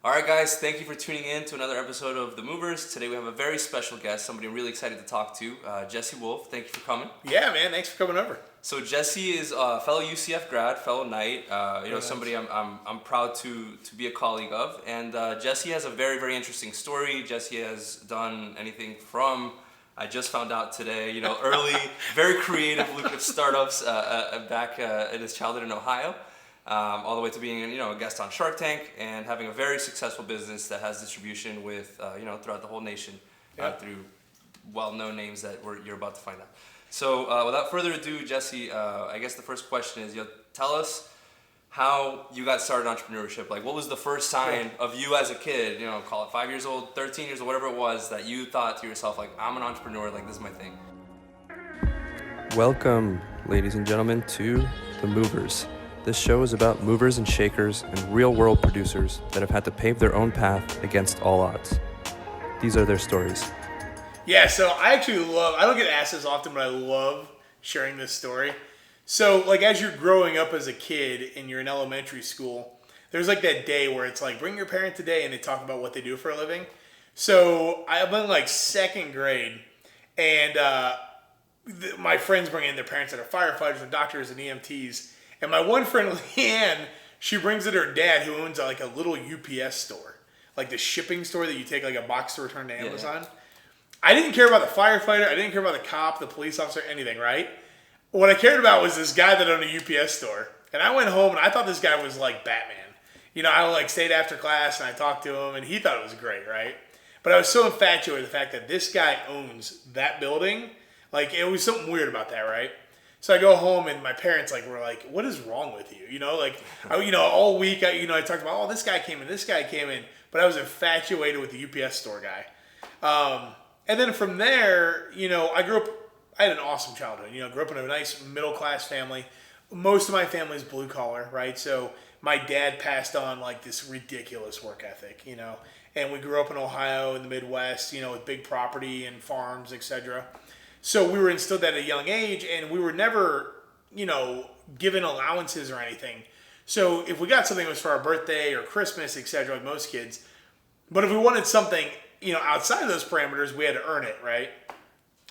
All right, guys, thank you for tuning in to another episode of The Movers. Today we have a very special guest, somebody I'm really excited to talk to, Jesse Wolfe. Thank you for coming. Yeah, man, thanks for coming over. So Jesse is a fellow UCF grad, fellow Knight, somebody I'm proud to be a colleague of. And Jesse has a very, very interesting story. Jesse has done anything from, I just found out today, early, very creative, lucrative startups back in his childhood in Ohio. All the way to being, a guest on Shark Tank and having a very successful business that has distribution with, throughout the whole nation through well-known names that you're about to find out. So without further ado, Jesse, I guess the first question is, tell us how you got started in entrepreneurship. Like, what was the first sign of you as a kid, call it 5 years old, 13 years old, whatever it was, that you thought to yourself, like, I'm an entrepreneur, like, this is my thing? Welcome, ladies and gentlemen, to The Movers. This show is about movers and shakers and real-world producers that have had to pave their own path against all odds. These are their stories. Yeah, so I don't get asked this often, but I love sharing this story. So, like, as you're growing up as a kid and you're in elementary school, there's like that day where it's like, bring your parent today, and they talk about what they do for a living. So, I'm in like second grade, and my friends bring in their parents that are firefighters and doctors and EMTs. And my one friend, Leanne, she brings in her dad, who owns like a little UPS store, like the shipping store that you take like a box to return to Amazon. Yeah. I didn't care about the firefighter. I didn't care about the cop, the police officer, anything, right? What I cared about was this guy that owned a UPS store. And I went home and I thought this guy was like Batman. I like stayed after class and I talked to him and he thought it was great, right? But I was so infatuated with the fact that this guy owns that building. Like, it was something weird about that, right? So I go home and my parents were like, "What is wrong with you?" All week I talked about, "Oh, this guy came in," but I was infatuated with the UPS store guy. And then from there, I had an awesome childhood. Grew up in a nice middle class family. Most of my family is blue collar, right? So my dad passed on like this ridiculous work ethic, and we grew up in Ohio in the Midwest, with big property and farms, etc. So we were instilled at a young age, and we were never, given allowances or anything. So if we got something, it was for our birthday or Christmas, etc., like most kids. But if we wanted something, outside of those parameters, we had to earn it, right?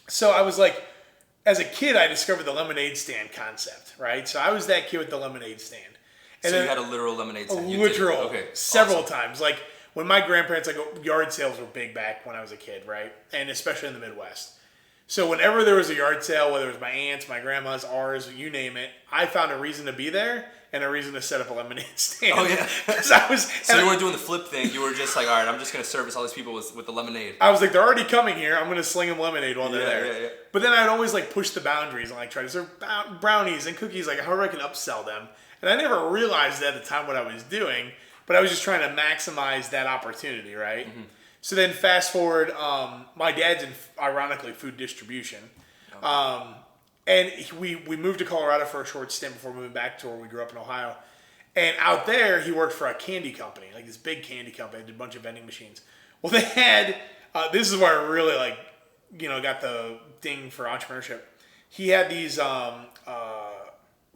So I was like, as a kid, I discovered the lemonade stand concept, right? So I was that kid with the lemonade stand. And so you had a literal lemonade stand? Several times. Like when my grandparents, yard sales were big back when I was a kid, right? And especially in the Midwest. So whenever there was a yard sale, whether it was my aunt's, my grandma's, ours, you name it, I found a reason to be there and a reason to set up a lemonade stand. Oh, yeah. So you weren't doing the flip thing. You were just like, all right, I'm just going to service all these people with the lemonade. I was like, they're already coming here. I'm going to sling them lemonade while they're there. Yeah. But then I'd always push the boundaries and try to serve brownies and cookies, however I can upsell them. And I never realized at the time what I was doing, but I was just trying to maximize that opportunity, right? Mm-hmm. So then fast forward, my dad's in, ironically, food distribution. Okay. And we moved to Colorado for a short stint before moving back to where we grew up in Ohio. And out there, he worked for a candy company, like this big candy company. They did a bunch of vending machines. Well, they had, this is where I really got the ding for entrepreneurship. He had these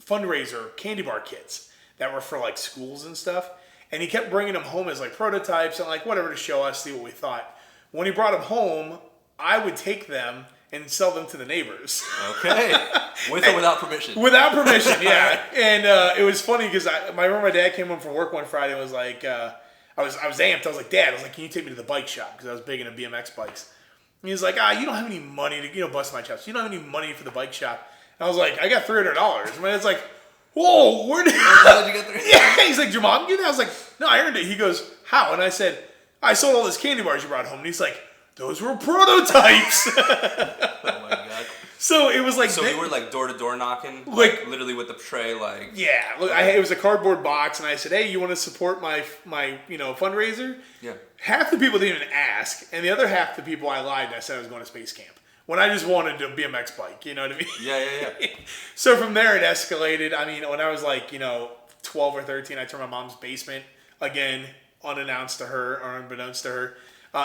fundraiser candy bar kits that were for schools and stuff. And he kept bringing them home as prototypes and whatever to show us, see what we thought. When he brought them home, I would take them and sell them to the neighbors. Okay. With or without permission? Without permission, yeah. And it was funny because I remember my dad came home from work one Friday and was like, I was amped. I was like, Dad, can you take me to the bike shop? Because I was big into BMX bikes. And he was like, you don't have any money to, bust my chops. You don't have any money for the bike shop. And I was like, I got $300. And my dad's like, whoa, where did you get there? Yeah, he's like, your mom give that? I was like, no, I earned it. He goes, how? And I said, I sold all those candy bars you brought home. And he's like, those were prototypes. Oh my God. So it was So you were door to door knocking, literally with the tray, Yeah, look, it was a cardboard box, and I said, hey, you want to support my fundraiser? Yeah. Half the people didn't even ask, and the other half the people I lied and I said I was going to space camp. When I just wanted a BMX bike, you know what I mean? Yeah. So from there it escalated. I mean, when I was 12 or 13, I turned my mom's basement, again, unbeknownst to her,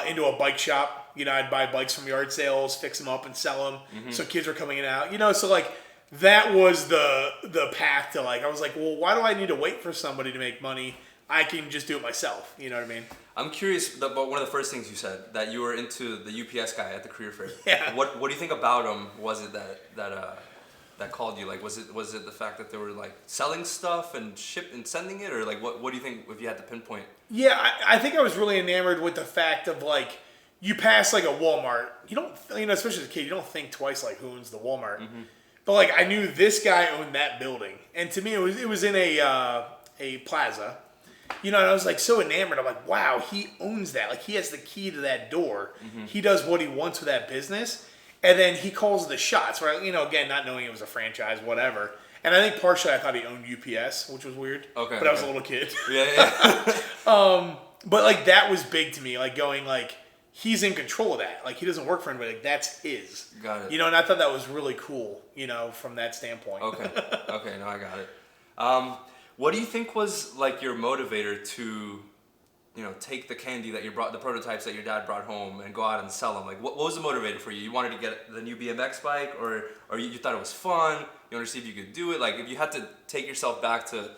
into a bike shop. I'd buy bikes from yard sales, fix them up and sell them. Mm-hmm. So kids were coming in and out. So that was the path to I was like, well, why do I need to wait for somebody to make money? I can just do it myself. You know what I mean? I'm curious about one of the first things you said, that you were into the UPS guy at the career fair. Yeah. What do you think about him? Was it that called you? Like, was it the fact that they were like selling stuff and sending it, or like what do you think if you had to pinpoint? Yeah, I think I was really enamored with the fact of like, you pass like a Walmart, you don't, especially as a kid, you don't think twice like who owns the Walmart. Mm-hmm. But like, I knew this guy owned that building, and to me it was in a plaza. And I was like so enamored. I'm like, wow, he owns that. Like, he has the key to that door. Mm-hmm. He does what he wants with that business. And then he calls the shots, right? Again, not knowing it was a franchise, whatever. And I think partially I thought he owned UPS, which was weird. Okay. But I was a little kid. Yeah. But like, that was big to me. Like, going like, he's in control of that. Like, he doesn't work for anybody. Like, that's his. Got it. And I thought that was really cool, from that standpoint. Okay. Okay, no, I got it. What do you think was like your motivator to, take the candy that the prototypes that your dad brought home and go out and sell them? Like, what was the motivator for you? You wanted to get the new BMX bike, or you thought it was fun? You wanted to see if you could do it? Like, if you had to take yourself back to,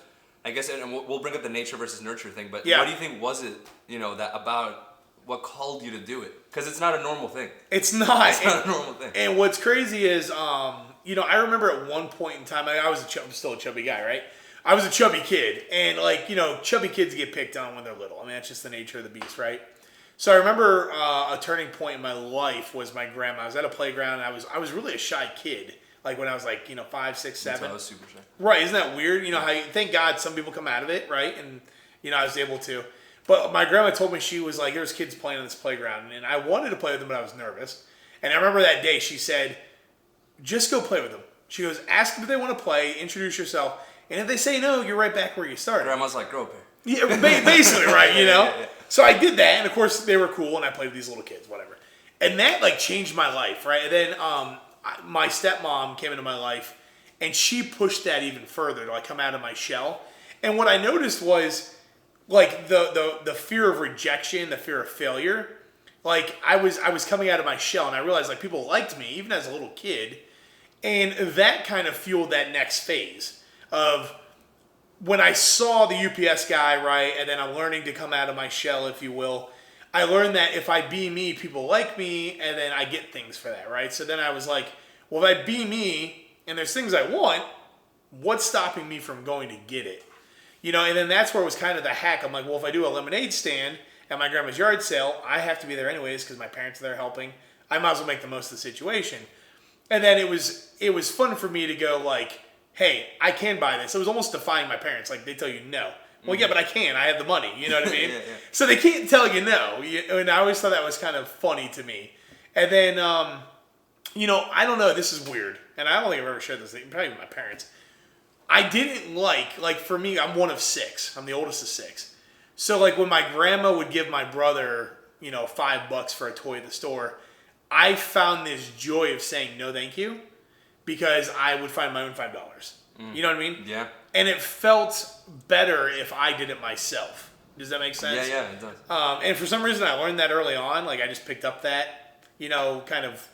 I guess, and we'll bring up the nature versus nurture thing, but yeah. What do you think was it, that about what called you to do it? Because it's not a normal thing. It's not. It's not a normal thing. And what's crazy is, I remember at one point in time, I'm still a chubby guy, right? I was a chubby kid, and like, chubby kids get picked on when they're little. I mean, that's just the nature of the beast, right? So I remember a turning point in my life was my grandma. I was at a playground, and I was really a shy kid, like when I was like, 5, 6, 7. I was super shy. Right, isn't that weird? Thank God some people come out of it, right? And, I was able to. But my grandma told me, she was like, there's kids playing on this playground, and I wanted to play with them, but I was nervous. And I remember that day, she said, just go play with them. She goes, ask them if they want to play, introduce yourself. And if they say no, you're right back where you started. Grandma's like, grow up here. Yeah, basically, right, Yeah. So I did that, and of course they were cool, and I played with these little kids, whatever. And that like changed my life, right? And then my stepmom came into my life, and she pushed that even further to like come out of my shell. And what I noticed was like the fear of rejection, the fear of failure. Like I was coming out of my shell, and I realized like people liked me even as a little kid, and that kind of fueled that next phase of when I saw the UPS guy, right, and then I'm learning to come out of my shell, if you will. I learned that if I be me, people like me, and then I get things for that, right? So then I was like, well, if I be me, and there's things I want, what's stopping me from going to get it? And then that's where it was kind of the hack. I'm like, well, if I do a lemonade stand at my grandma's yard sale, I have to be there anyways because my parents are there helping. I might as well make the most of the situation. And then it was fun for me to go like, hey, I can buy this. It was almost defying my parents. Like, they tell you no. Well, yeah, but I can. I have the money. You know what I mean? Yeah. So they can't tell you no. And I always thought that was kind of funny to me. And then, I don't know. This is weird. And I don't think I've ever shared this. Probably with my parents. I didn't like for me, I'm one of 6. I'm the oldest of 6. So, like, when my grandma would give my brother, $5 for a toy at the store, I found this joy of saying no thank you. Because I would find my own $5. You know what I mean? Yeah. And it felt better if I did it myself. Does that make sense? Yeah, it does. And for some reason, I learned that early on. Like, I just picked up that, kind of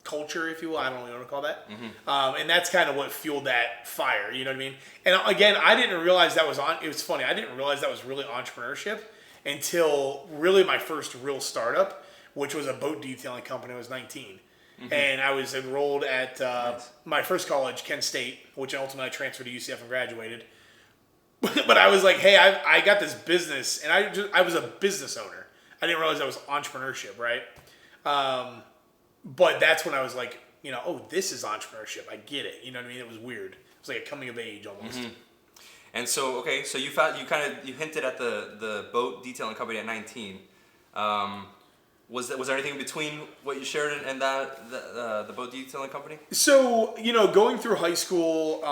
culture, if you will. I don't know what you want to call that. Mm-hmm. And that's kind of what fueled that fire. You know what I mean? And again, I didn't realize that was it was funny. I didn't realize that was really entrepreneurship until really my first real startup, which was a boat detailing company. I was 19. Mm-hmm. And I was enrolled at my first college, Kent State, which ultimately I transferred to UCF and graduated. But I was like, hey, I got this business, and I was a business owner. I didn't realize that was entrepreneurship, right? But that's when I was like, oh, this is entrepreneurship. I get it. You know what I mean? It was weird. It was like a coming of age almost. Mm-hmm. And so, okay, so you hinted at the boat detailing company at 19. Was there anything in between what you shared and the boat detailing company? So, going through high school,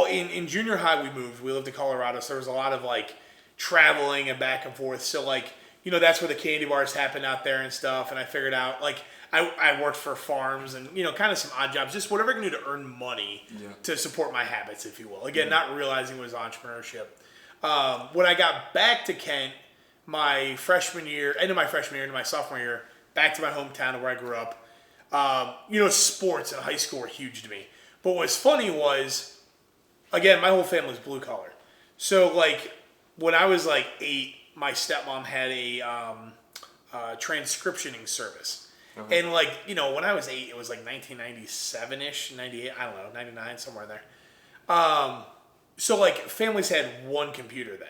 in junior high we moved. We lived in Colorado, so there was a lot of like traveling and back and forth. So like, that's where the candy bars happened out there and stuff. And I figured out like I worked for farms and, kind of some odd jobs, just whatever I can do to earn money to support my habits, if you will. Again, not realizing it was entrepreneurship. When I got back to Kent, end of my freshman year, into my sophomore year, back to my hometown where I grew up. Sports in high school were huge to me. But what's funny was, again, my whole family's blue collar. So like when I was like 8, my stepmom had a transcriptioning service. Okay. And like, when I was 8, it was like 1997-ish, 98, I don't know, 99, somewhere there. So like families had one computer then.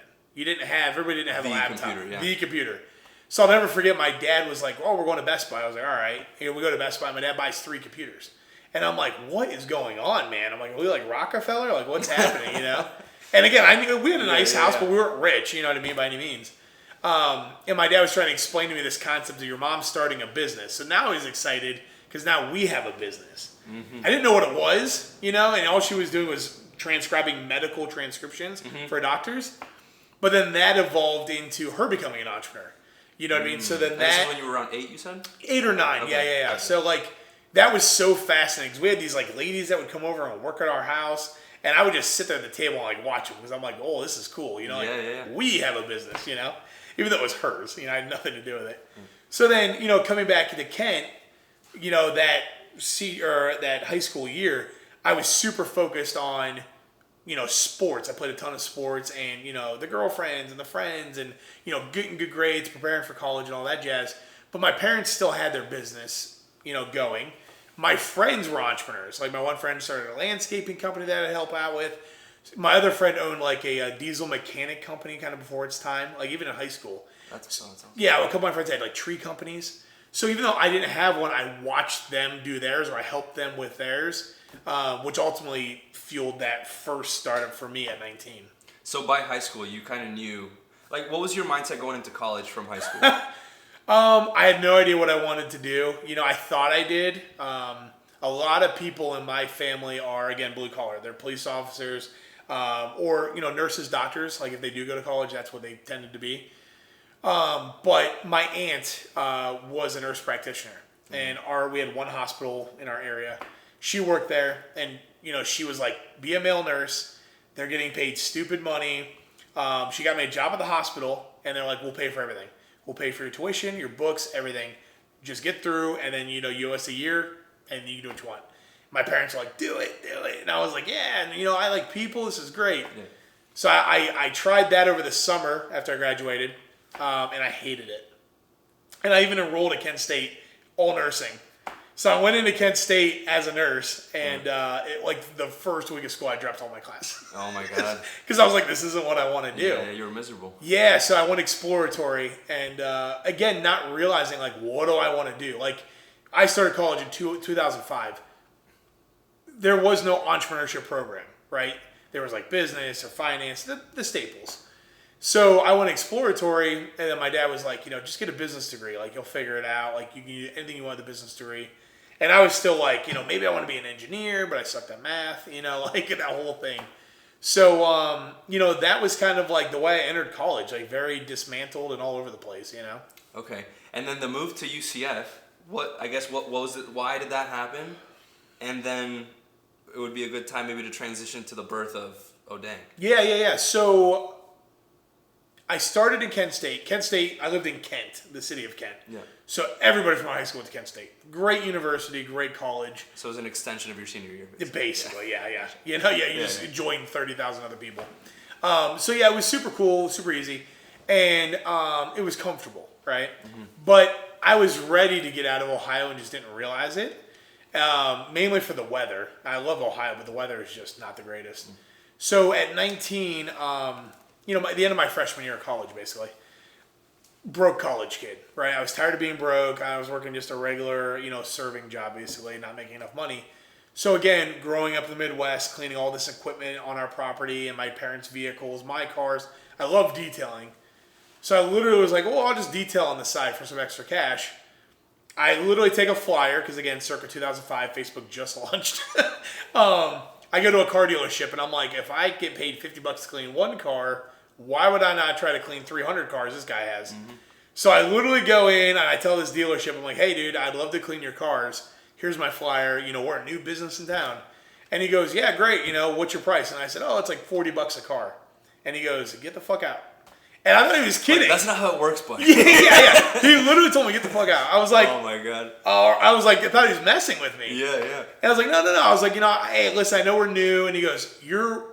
Everybody didn't have a laptop. The computer. So I'll never forget, my dad was like, "Oh, we're going to Best Buy." I was like, "All right." We go to Best Buy. My dad buys 3 computers. And I'm like, "What is going on, man?" I'm like, "Are we like Rockefeller? Like, what's happening, And again, we had a nice house, but we weren't rich, you know what I mean, by any means. And my dad was trying to explain to me this concept of your mom starting a business. So now he's excited because now we have a business. Mm-hmm. I didn't know what it was, and all she was doing was transcribing medical transcriptions for doctors. But then that evolved into her becoming an entrepreneur. You know what I mean? So then this is when you were around 8, you said? 8 or 9, okay. Yeah. Okay. So like that was so fascinating because we had these like ladies that would come over and work at our house, and I would just sit there at the table and like watch them because I'm like, "Oh, this is cool," We have a business, even though it was hers, I had nothing to do with it. So then, coming back to Kent, that high school year, I was super focused on sports. I played a ton of sports and, the girlfriends and the friends and, getting good grades, preparing for college and all that jazz. But my parents still had their business, going. My friends were entrepreneurs. Like my one friend started a landscaping company that I help out with. My other friend owned like a diesel mechanic company kind of before its time, like even in high school. That's awesome. Yeah, well, a couple of my friends had like tree companies. So even though I didn't have one, I watched them do theirs or I helped them with theirs, which ultimately fueled that first startup for me at 19. So by high school, you kind of knew, like, what was your mindset going into college from high school? I had no idea what I wanted to do. I thought I did. A lot of people in my family are, again, blue collar. They're police officers or, nurses, doctors. Like if they do go to college, that's what they tended to be. But my aunt was a nurse practitioner. And we had one hospital in our area. She worked there, and she was like, "Be a male nurse. They're getting paid stupid money." She got me a job at the hospital, and they're like, "We'll pay for everything. We'll pay for your tuition, your books, everything. Just get through, and then you owe us a year, and you can do what you want." My parents were like, "Do it," and I was like, "Yeah." And I like people. This is great. Yeah. So I tried that over the summer after I graduated, and I hated it. And I even enrolled at Kent State, all nursing. So I went into Kent State as a nurse, and like the first week of school, I dropped all my classes. Oh my God! Because I was like, this isn't what I want to do. Yeah, you were miserable. Yeah, so I went exploratory, and again, not realizing like, what do I want to do? Like, I started college in 2005. There was no entrepreneurship program, right? There was like business or finance, the staples. So I went exploratory, and then my dad was like, just get a business degree. Like, you'll figure it out. Like, you can do anything you want with a business degree. And I was still like, maybe I want to be an engineer, but I sucked at math, like that whole thing. So, that was kind of like the way I entered college, like very dismantled and all over the place, Okay. And then the move to UCF, what was it? Why did that happen? And then it would be a good time maybe to transition to the birth of O'dang. Yeah. So I started in Kent State. I lived in Kent, the city of Kent. Yeah. So everybody from my high school went to Kent State. Great university, great college. So it was an extension of your senior year. Basically, yeah. You just joined 30,000 other people. It was super cool, super easy. And it was comfortable, right? Mm-hmm. But I was ready to get out of Ohio and just didn't realize it. Mainly for the weather. I love Ohio, but the weather is just not the greatest. Mm-hmm. So at 19, at the end of my freshman year of college, basically, broke college kid, right? I was tired of being broke. I was working just a regular, serving job, basically, not making enough money. So again, growing up in the Midwest, cleaning all this equipment on our property and my parents' vehicles, my cars. I love detailing. So I literally was like, I'll just detail on the side for some extra cash. I literally take a flyer, because again, circa 2005, Facebook just launched. I go to a car dealership and I'm like, if I get paid $50 to clean one car, why would I not try to clean 300 cars this guy has? Mm-hmm. So I literally go in and I tell this dealership, I'm like, "Hey dude, I'd love to clean your cars. Here's my flyer. We're a new business in town." And he goes, "Yeah, great. What's your price?" And I said, "Oh, it's like $40 a car." And he goes, "Get the fuck out." And I thought he was kidding. That's not how it works, buddy. Yeah. He literally told me, "Get the fuck out." I was like, "Oh my God." I was like, I thought he was messing with me. Yeah. And I was like, no. I was like, hey, listen, I know we're new. And he goes, "You're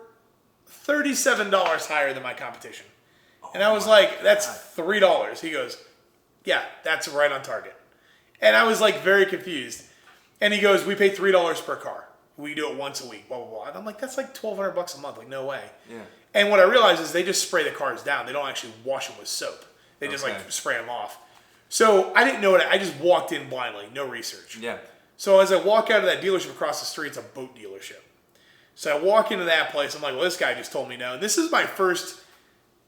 $37 higher than my competition." And I was like, that's $3. He goes, yeah, that's right on target. And I was like very confused. And he goes, we pay $3 per car. We do it once a week, blah, blah, blah. And I'm like, that's like $1,200 a month. Like, no way. Yeah. And what I realized is they just spray the cars down. They don't actually wash them with soap. They just like spray them off. So I didn't know it. I just walked in blindly, no research. Yeah. So as I walk out of that dealership across the street, it's a boat dealership. So I walk into that place. I'm like, well, this guy just told me no. And this is my first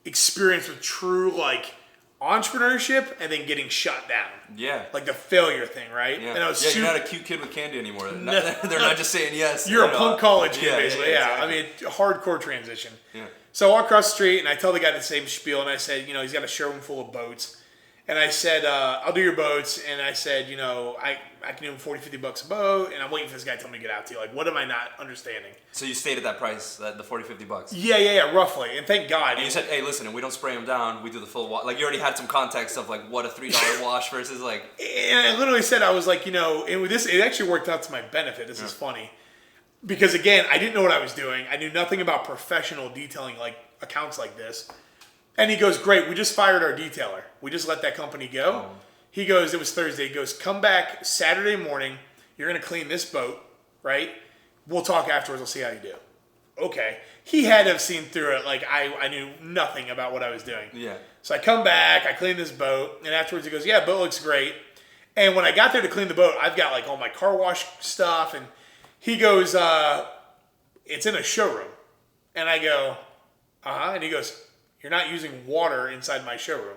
experience with true like entrepreneurship and then getting shut down. Yeah. Like the failure thing, right? Yeah. And I was you're not a cute kid with candy anymore. They're not just saying yes. You're a punk college kid, basically. Yeah. Exactly. I mean, hardcore transition. Yeah. So I walk across the street and I tell the guy the same spiel. And I said, he's got a showroom full of boats. And I said, I'll do your boats. And I said, I can do them $40-$50 a boat. And I'm waiting for this guy to tell me to get out to you. Like, what am I not understanding? So you stayed at that price, the $40-$50. Yeah, roughly. And thank God. And you said, hey, listen, and we don't spray them down. We do the full wash. Like, you already had some context of, like, what a $3 wash versus, like... And I literally said, I was like, and with this, it actually worked out to my benefit. This is funny. Because, again, I didn't know what I was doing. I knew nothing about professional detailing, like, accounts like this. And he goes, great, we just fired our detailer. We just let that company go. Oh. He goes, it was Thursday. He goes, come back Saturday morning. You're going to clean this boat, right? We'll talk afterwards. We'll see how you do. Okay. He had to have seen through it. Like, I knew nothing about what I was doing. Yeah. So I come back. I clean this boat. And afterwards he goes, yeah, boat looks great. And when I got there to clean the boat, I've got, like, all my car wash stuff. And he goes, it's in a showroom. And I go, uh-huh. And he goes, you're not using water inside my showroom.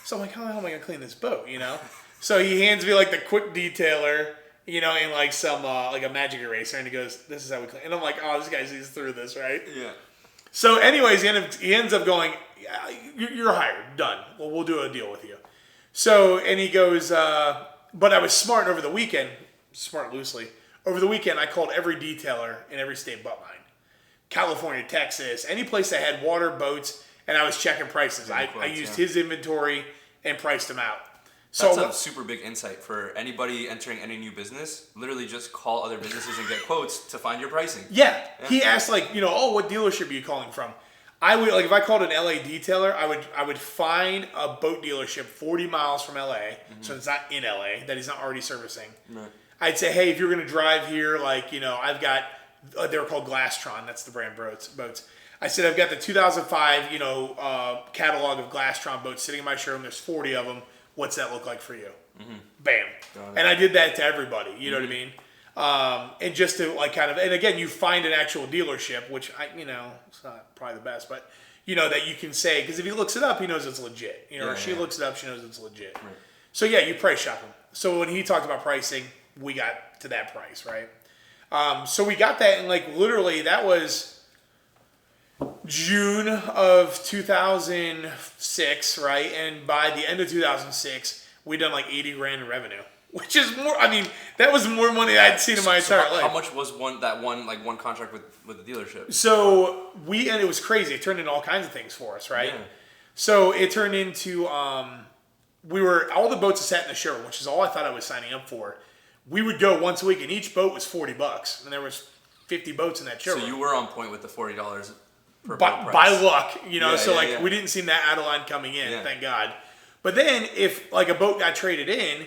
So I'm like, how the hell am I going to clean this boat, So he hands me, like, the quick detailer, and, like, some, like, a magic eraser. And he goes, this is how we clean. And I'm like, oh, this guy sees through this, right? Yeah. So anyways, he ends up going, you're hired. Done. Well, we'll do a deal with you. So, and he goes, but I was smart over the weekend, smart loosely. Over the weekend, I called every detailer in every state but mine. California, Texas, any place that had water, boats, and I was checking prices. I used his inventory and priced them out. So that's a super big insight for anybody entering any new business. Literally just call other businesses and get quotes to find your pricing. Yeah. He asked, like, what dealership are you calling from? I would, like, if I called an LA detailer, I would find a boat dealership 40 miles from LA, so it's not in LA, that he's not already servicing. Right. I'd say, hey, if you're going to drive here, like, I've got, they were called Glasstron, that's the brand boats. I said, I've got the 2005, catalog of Glasstron boats sitting in my showroom. There's 40 of them. What's that look like for you? Mm-hmm. Bam. And I did that to everybody. You know what I mean? And just to, like, kind of, and again, you find an actual dealership, which it's not probably the best, but that you can say, because if he looks it up, he knows it's legit. Or she looks it up, she knows it's legit. Right. So yeah, you price shop him. So when he talked about pricing, we got to that price, right? So we got that, and like literally that was June of 2006, right? And by the end of 2006, we'd done like 80 grand in revenue, which is more. I mean, that was more money I'd seen in my entire life. How much was one contract with the dealership? So and it was crazy. It turned into all kinds of things for us, right? Yeah. So it turned into all the boats that sat in the showroom, which is all I thought I was signing up for. We would go once a week, and each boat was $40, and there was 50 boats in that showroom. So you were on point with the $40. By luck, we didn't seem that out of line coming in, thank God. But then if like a boat got traded in,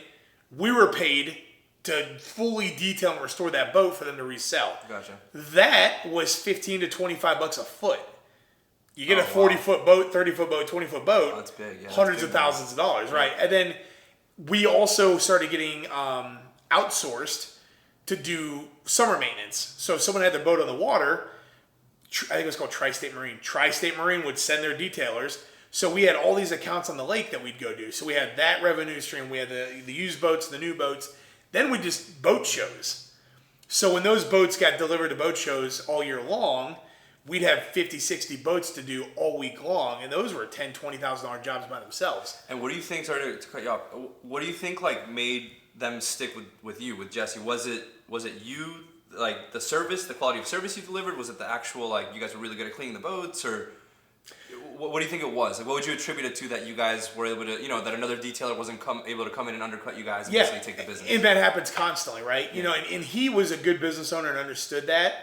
we were paid to fully detail and restore that boat for them to resell. Gotcha. That was $15 to $25 a foot. You get a 40-foot boat, 30-foot boat, 20-foot boat. Oh, that's big. Yeah, hundreds of thousands of dollars, right? And then we also started getting outsourced to do summer maintenance. So if someone had their boat on the water, I think it was called Tri-State Marine. Tri-State Marine would send their detailers. So we had all these accounts on the lake that we'd go do. So we had that revenue stream. We had the used boats, the new boats. Then we just boat shows. So when those boats got delivered to boat shows all year long, we'd have 50, 60 boats to do all week long. And those were $10,000, $20,000 jobs by themselves. And what do you think, sorry to cut you off, what do you think like made them stick with you, with Jesse? Was it you, like the service, the quality of service you delivered? Was it the actual, like, you guys were really good at cleaning the boats? Or what do you think it was? Like, what would you attribute it to that you guys were able to, that another detailer wasn't able to come in and undercut you guys and basically take the business? And that happens constantly, right? Yeah. And he was a good business owner and understood that.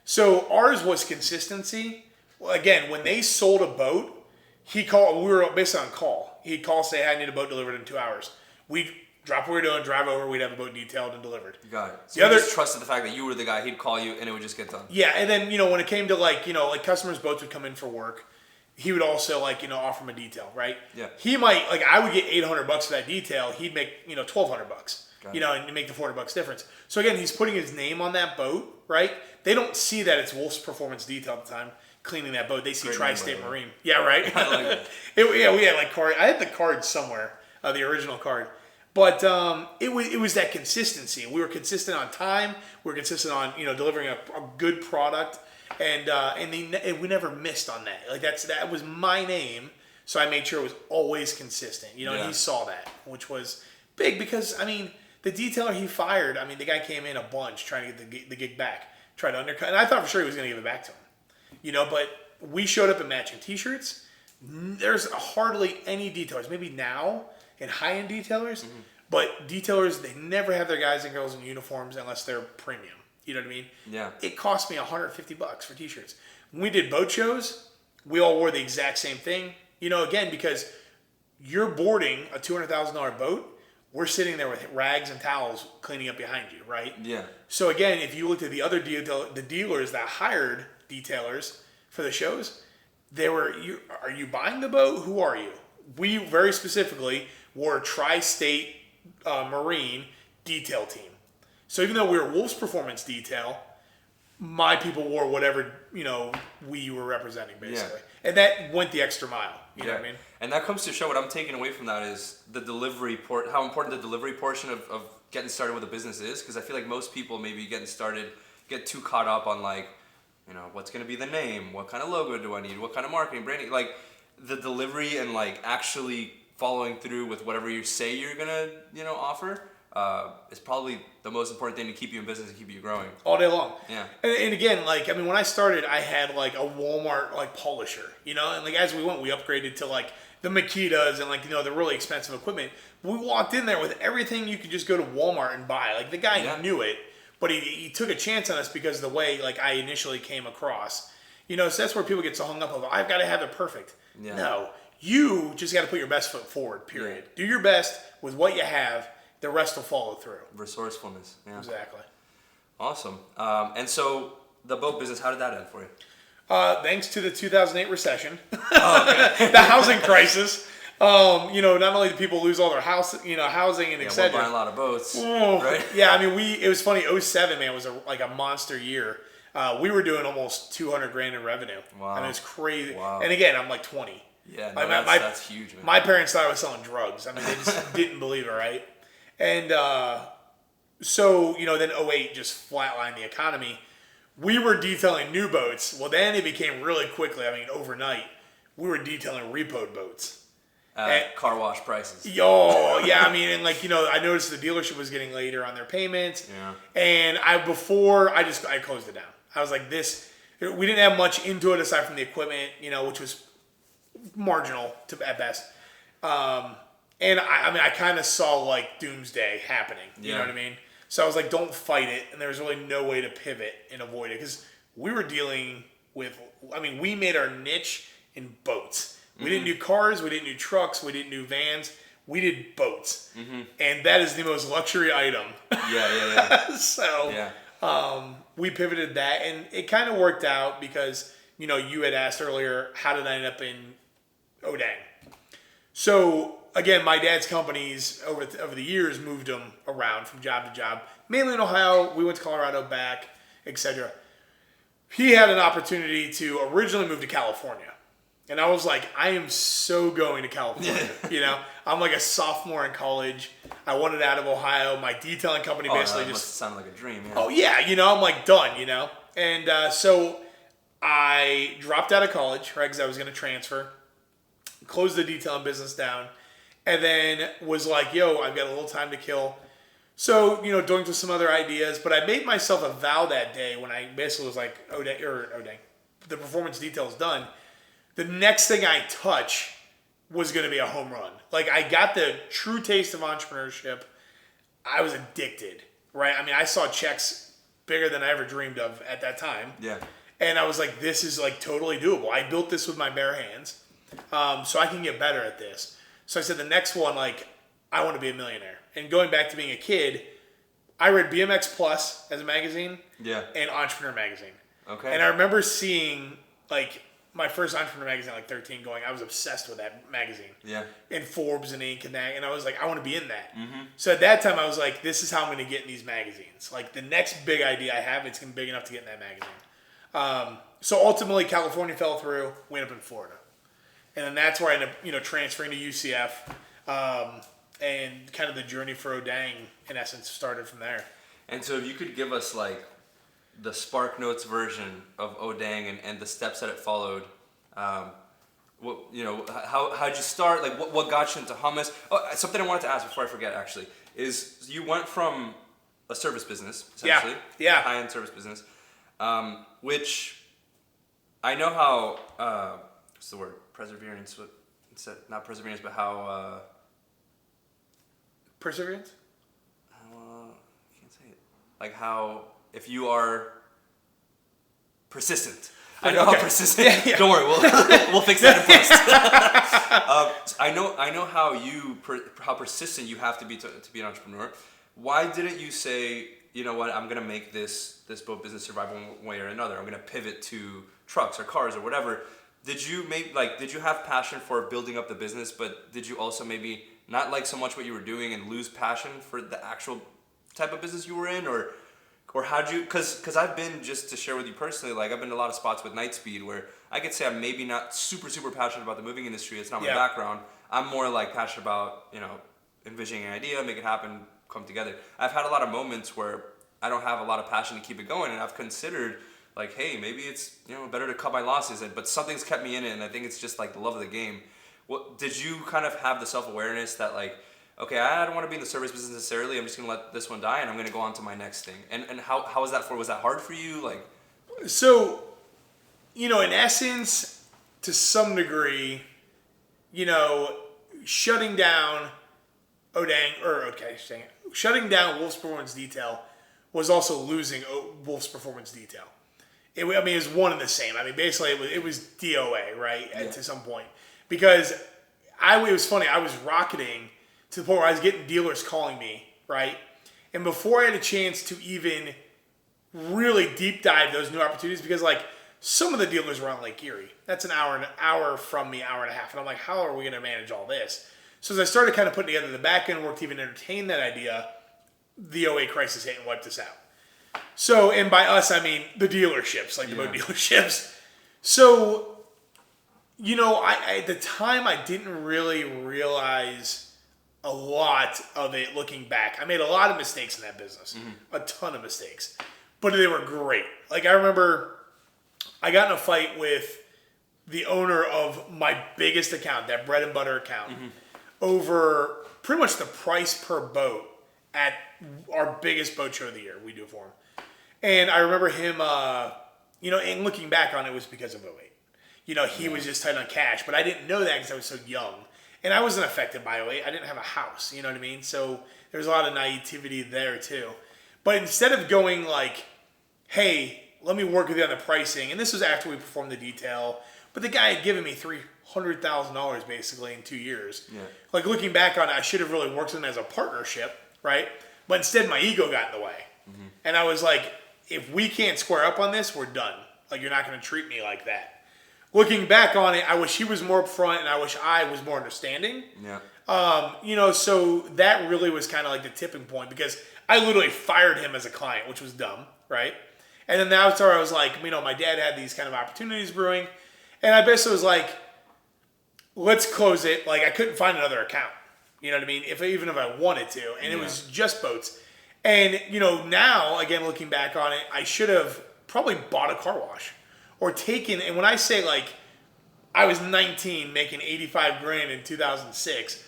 So ours was consistency. Well, again, when they sold a boat, We were basically on call. He'd call, say, I need a boat delivered in 2 hours. We'd drop what we were doing, drive over, we'd have a boat detailed and delivered. Got it. So you just trusted the fact that you were the guy, he'd call you and it would just get done. Yeah, and then, when it came to like customers' boats would come in for work, he would also offer them a detail, right? Yeah. He might, I would get $800 for that detail, he'd make, $1,200, and make the $400 difference. So again, he's putting his name on that boat, right? They don't see that it's Wolfe's Performance Detail at the time cleaning that boat. They see Tri-State Marine. Yeah, right? I like that. We had card. I had the card somewhere, the original card. But it was that consistency. We were consistent on time. We were consistent on delivering a good product, and we never missed on that. That was my name, so I made sure it was always consistent. And he saw that, which was big because the detailer he fired. The guy came in a bunch trying to get the gig back, tried to undercut, and I thought for sure he was going to give it back to him. But we showed up in matching T-shirts. There's hardly any detailers. Maybe now in high-end detailers, but detailers, they never have their guys and girls in uniforms unless they're premium. You know what I mean? Yeah. It cost me $150 for T-shirts. When we did boat shows, we all wore the exact same thing. Again, because you're boarding a $200,000 boat, we're sitting there with rags and towels cleaning up behind you, right? Yeah. So again, if you looked at the other the dealers that hired detailers for the shows, are you buying the boat? Who are you? We very specifically wore a Tri-State Marine detail team. So even though we were Wolfe's Performance Detail, my people wore whatever we were representing basically, and that went the extra mile. You know what I mean? And that comes to show what I'm taking away from that is the delivery how important the delivery portion of getting started with a business is, because I feel like most people maybe getting started get too caught up on what's going to be the name, what kind of logo do I need, what kind of marketing, branding, the delivery and actually following through with whatever you say you're going to offer is probably the most important thing to keep you in business and keep you growing all day long. Yeah. And again, when I started, I had a Walmart polisher, and as we went, we upgraded to the Makitas and the really expensive equipment. We walked in there with everything you could just go to Walmart and buy. The guy knew it, but he took a chance on us because of the way I initially came across. So that's where people get so hung up of, I've got to have it perfect. Yeah. No, you just got to put your best foot forward, period. Yeah. Do your best with what you have. The rest will follow through. Resourcefulness. Yeah. Exactly. Awesome. And so the boat business, how did that end for you? Thanks to the 2008 recession, the housing crisis. Not only did people lose all their housing and etc. We're buying a lot of boats, right? Yeah, it was funny. 2007, man, was a monster year. We were doing almost $200,000 in revenue. Wow. It's crazy. Wow. And again, I'm 20. Yeah, no, that's huge, man. My parents thought I was selling drugs. They just didn't believe it, right? And so, then 2008 just flatlined the economy. We were detailing new boats. Well, then it became really quickly, overnight, we were detailing repoed boats. At car wash prices. Yeah, and I noticed the dealership was getting later on their payments. Yeah. And I closed it down. I was like, we didn't have much into it aside from the equipment, which was marginal at best. And I kind of saw doomsday happening. You know what I mean? So I was like, don't fight it. And there was really no way to pivot and avoid it because we were dealing with, we made our niche in boats. We didn't do cars. We didn't do trucks. We didn't do vans. We did boats. And that is the most luxury item. Yeah. So we pivoted that. And it kind of worked out because, you had asked earlier, how did I end up in O'dang? So again, my dad's companies over the years moved them around from job to job, mainly in Ohio. We went to Colorado, back, etc. He had an opportunity to originally move to California. And I was like, I am so going to California. I'm a sophomore in college. I wanted out of Ohio. My detailing company basically just sounded like a dream. Yeah. Oh yeah, I'm done. And so I dropped out of college, right? Because I was going to transfer, closed the detailing business down, and then was like, yo, I've got a little time to kill. So, going through some other ideas, but I made myself a vow that day when I basically was like, O'dang, the performance detail is done. The next thing I touch was going to be a home run. I got the true taste of entrepreneurship. I was addicted, right? I saw checks bigger than I ever dreamed of at that time. Yeah. And I was like, this is totally doable. I built this with my bare hands. So I can get better at this. So I said the next one, like, I want to be a millionaire. And going back to being a kid, I read BMX Plus as a magazine and Entrepreneur Magazine. Okay. And I remember seeing, like, my first Entrepreneur Magazine, like 13, going, I was obsessed with that magazine. Yeah. And Forbes and Inc. and that. And I was like, I want to be in that. Mm-hmm. So at that time, I was like, this is how I'm going to get in these magazines. Like, the next big idea I have, it's going to be big enough to get in that magazine. So ultimately, California fell through, we ended up in Florida. And then that's where I ended up, transferring to UCF. And kind of the journey for O'dang, in essence, started from there. And so if you could give us, like, the Spark Notes version of O'dang and the steps that it followed, how'd you start? Like, what got you into hummus? Oh, something I wanted to ask before I forget, actually, is you went from a service business, essentially. Yeah. High-end service business, which I know how, what's the word? Perseverance, not perseverance, but how... Perseverance? I can't say it. Like how, if you are persistent. I know how persistent. Yeah. Don't worry, we'll fix that in post. I know how persistent you have to be to be an entrepreneur. Why didn't you say, you know what, I'm gonna make this boat business survive one way or another. I'm gonna pivot to trucks or cars or whatever. Did you have passion for building up the business, but did you also maybe not like so much what you were doing and lose passion for the actual type of business you were in, or how'd you? Because I've been, just to share with you personally, like I've been to a lot of spots with Nightspeed where I could say I'm maybe not super passionate about the moving industry. It's not my background. I'm more like passionate about envisioning an idea, make it happen, come together. I've had a lot of moments where I don't have a lot of passion to keep it going, and I've considered like, hey, maybe it's better to cut my losses, but something's kept me in it, and I think it's just like the love of the game. What did you kind of have the self-awareness that like, okay, I don't want to be in the service business necessarily, I'm just gonna let this one die and I'm gonna go on to my next thing? And how was that was that hard for you? Like, so, in essence, to some degree, shutting down shutting down Wolfe's Performance Detail was also losing Wolfe's Performance Detail. It was one and the same. I mean, basically, it was DOA, right, to some point. Because it was funny, I was rocketing to the point where I was getting dealers calling me, right? And before I had a chance to even really deep dive those new opportunities, because like some of the dealers were on Lake Erie. That's an hour from me, hour and a half. And I'm like, how are we going to manage all this? So as I started kind of putting together the back end work to even entertain that idea, the '08 crisis hit and wiped us out. So, and by us, I mean the dealerships, like the boat dealerships. So, at the time, I didn't really realize a lot of it looking back. I made a lot of mistakes in that business, a ton of mistakes, but they were great. Like, I remember I got in a fight with the owner of my biggest account, that bread and butter account, over pretty much the price per boat at our biggest boat show of the year we do for him. And I remember him, and looking back on it, was because of '08. He was just tight on cash, but I didn't know that because I was so young. And I wasn't affected by '08. I didn't have a house, you know what I mean? So there was a lot of naivety there too. But instead of going like, hey, let me work with you on the pricing, and this was after we performed the detail, but the guy had given me $300,000 basically in 2 years. Yeah. Like looking back on it, I should have really worked with him as a partnership, right? But instead my ego got in the way. And I was like, if we can't square up on this, we're done. Like, you're not going to treat me like that. Looking back on it, I wish he was more upfront, and I wish I was more understanding. Yeah. So that really was kind of like the tipping point, because I literally fired him as a client, which was dumb, right? And then that's where I was like, my dad had these kind of opportunities brewing, and I basically was like, let's close it. Like, I couldn't find another account. You know what I mean? Even if I wanted to, and it was just boats. And, now, again, looking back on it, I should have probably bought a car wash or taken, and when I say like, I was 19 making 85 grand in 2006,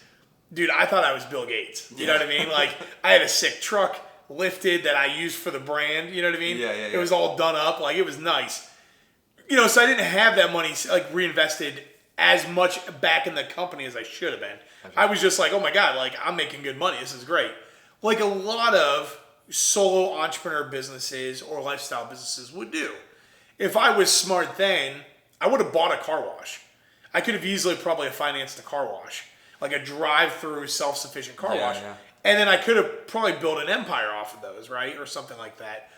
dude, I thought I was Bill Gates. You know what I mean? Like, I had a sick truck lifted that I used for the brand. You know what I mean? Yeah. It was all done up. Like, it was nice. So I didn't have that money like reinvested as much back in the company as I should have been. Okay. I was just like, oh my God, like, I'm making good money. This is great. Like a lot of solo entrepreneur businesses or lifestyle businesses would do. If I was smart then, I would have bought a car wash. I could have easily probably financed a car wash, like a drive-through self-sufficient car wash. Yeah. And then I could have probably built an empire off of those, right? Or something like that.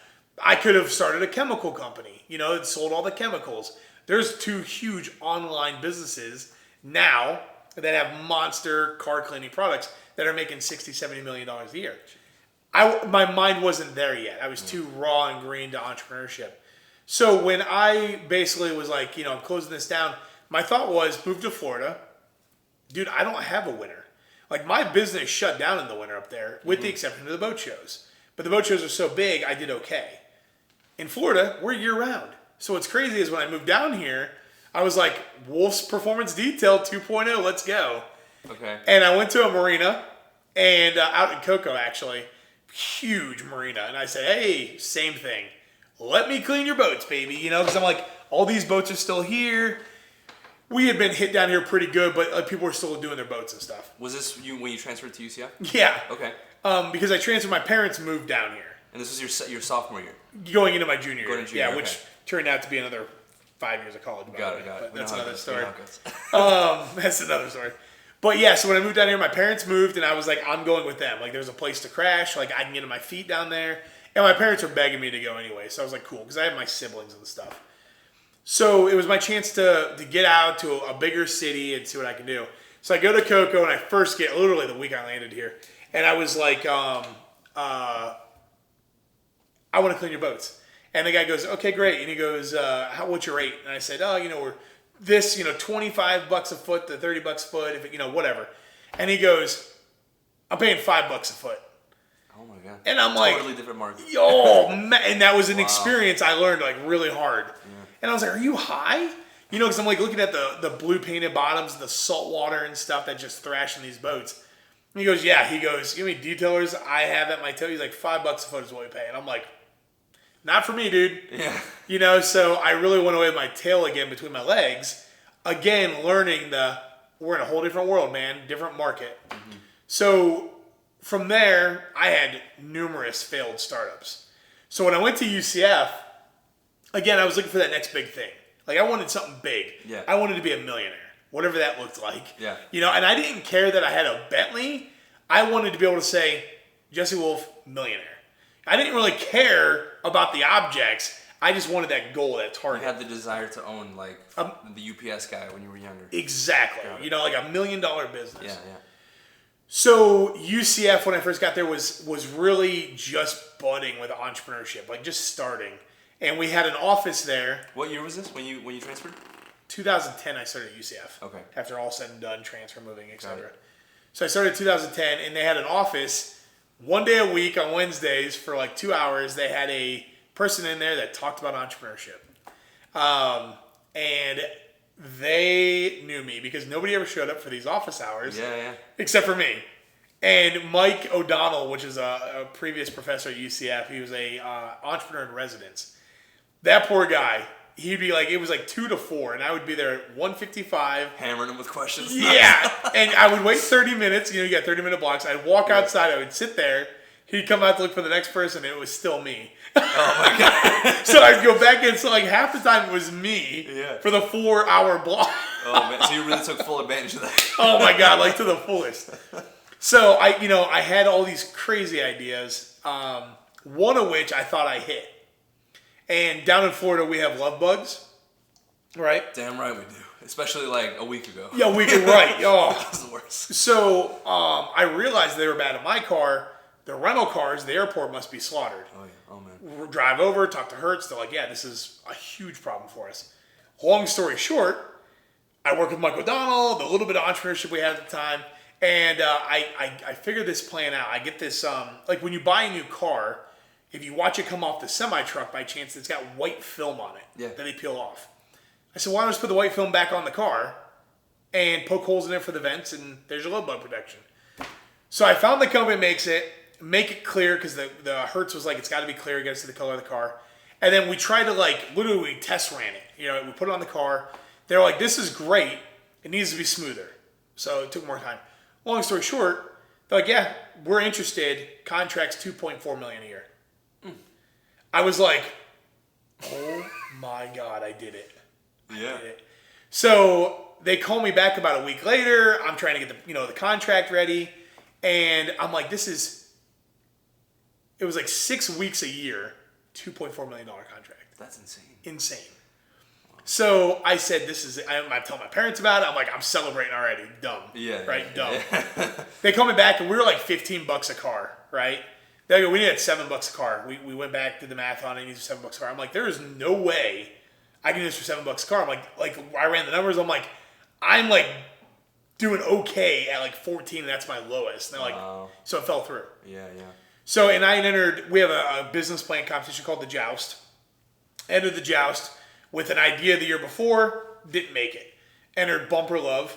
I could have started a chemical company, that sold all the chemicals. There's 2 huge online businesses now that have monster car cleaning products that are making $60, $70 million a year. My mind wasn't there yet. I was too raw and green to entrepreneurship. So when I basically was like, I'm closing this down, my thought was move to Florida. Dude, I don't have a winter. Like my business shut down in the winter up there with the exception of the boat shows. But the boat shows are so big, I did okay. In Florida, we're year round. So what's crazy is when I moved down here, I was like, Wolfe's Performance Detail 2.0, let's go. Okay. And I went to a marina, and out in Cocoa, actually, huge marina. And I said, hey, same thing. Let me clean your boats, baby. Because I'm like, all these boats are still here. We had been hit down here pretty good, but people were still doing their boats and stuff. Was this when you transferred to UCF? Yeah. Okay. Because I transferred, my parents moved down here. And this was your sophomore year? Going into my junior year. Yeah, okay. Which turned out to be another 5 years of college. Got it. But that's another story. That's That's another story. But yeah, so when I moved down here, my parents moved, and I was like, I'm going with them. Like, there's a place to crash. Like, I can get on my feet down there. And my parents were begging me to go anyway. So I was like, cool, because I have my siblings and stuff. So it was my chance to get out to a bigger city and see what I can do. So I go to Cocoa, and I first get, literally the week I landed here, and I was like, I want to clean your boats. And the guy goes, okay, great. And he goes, what's your rate? And I said, we're this, $25 a foot to $30 a foot, if whatever. And he goes, I'm paying $5 a foot. Oh my God. And I'm like, totally different market. Oh man. And that was an experience I learned like really hard. Yeah. And I was like, are you high? Because I'm like looking at the blue painted bottoms, the salt water and stuff that just thrash in these boats. And he goes, yeah. He goes, you know how many detailers I have at my tail? He's like, $5 a foot is what we pay. And I'm like, not for me, dude. Yeah. So I really went away with my tail again between my legs. Again, learning we're in a whole different world, man. Different market. Mm-hmm. So from there, I had numerous failed startups. So when I went to UCF, again, I was looking for that next big thing. Like I wanted something big. Yeah. I wanted to be a millionaire, whatever that looked like. Yeah. And I didn't care that I had a Bentley. I wanted to be able to say, Jesse Wolfe, millionaire. I didn't really care about the objects. I just wanted that goal, that target. You had the desire to own like the UPS guy when you were younger. Exactly. Like $1 million business. Yeah. So UCF, when I first got there, was really just budding with entrepreneurship, like just starting. And we had an office there. What year was this when you transferred? 2010, I started at UCF. Okay. After all said and done, transfer, moving, etc. So I started in 2010, and they had an office one day a week on Wednesdays for like 2 hours. They had a person in there that talked about entrepreneurship. And they knew me because nobody ever showed up for these office hours. Yeah. Except for me. And Mike O'Donnell, which is a previous professor at UCF, he was a entrepreneur in residence. That poor guy, he'd be like, it was like 2 to 4, and I would be there at 1:55. Hammering him with questions. Yeah. And I would wait 30 minutes. You got 30-minute blocks. I'd walk outside. I would sit there. He'd come out to look for the next person, and it was still me. Oh, my God. So I'd go back in. So like half the time it was me for the 4-hour block. Oh, man. So you really took full advantage of that. Oh, my God. Like to the fullest. So I had all these crazy ideas, one of which I thought I hit. And down in Florida, we have love bugs, right? Damn right we do. Especially like a week ago. Yeah, a week ago, right. Oh. That was the worst. So I realized they were bad at my car. The rental cars, the airport must be slaughtered. Oh, yeah. Oh, man. Drive over, talk to Hertz. They're like, yeah, this is a huge problem for us. Long story short, I work with Mike O'Donnell, the little bit of entrepreneurship we had at the time. And I figured this plan out. I get this, like when you buy a new car, if you watch it come off the semi-truck by chance, it's got white film on it that they peel off. I said, why don't I just put the white film back on the car and poke holes in it for the vents, and there's your love bug protection. So I found the company that makes it, make it clear, because the Hertz was like, it's got to be clear, you got to see the color of the car. And then we tried to literally we test ran it. We put it on the car. They were like, this is great. It needs to be smoother. So it took more time. Long story short, they're like, yeah, we're interested. Contracts $2.4 million a year. I was like, oh my God, I did it. Yeah. I did it. So they call me back about a week later. I'm trying to get the contract ready. And I'm like, it was like 6 weeks a year, $2.4 million contract. That's insane. Insane. So I said, I tell my parents about it. I'm like, I'm celebrating already. Dumb. Yeah. Right? Dumb. Yeah. They call me back and we were like $15 a car, right? They go, we needed $7 a car. We went back, did the math on it, and needed $7 a car. I'm like, there is no way I can do this for $7 a car. I'm like I ran the numbers. I'm like doing okay at like 14, and that's my lowest. And they're like, so it fell through. Yeah. So, and I entered, we have a business plan competition called the Joust. Entered the Joust with an idea the year before, didn't make it. Entered Bumper Love.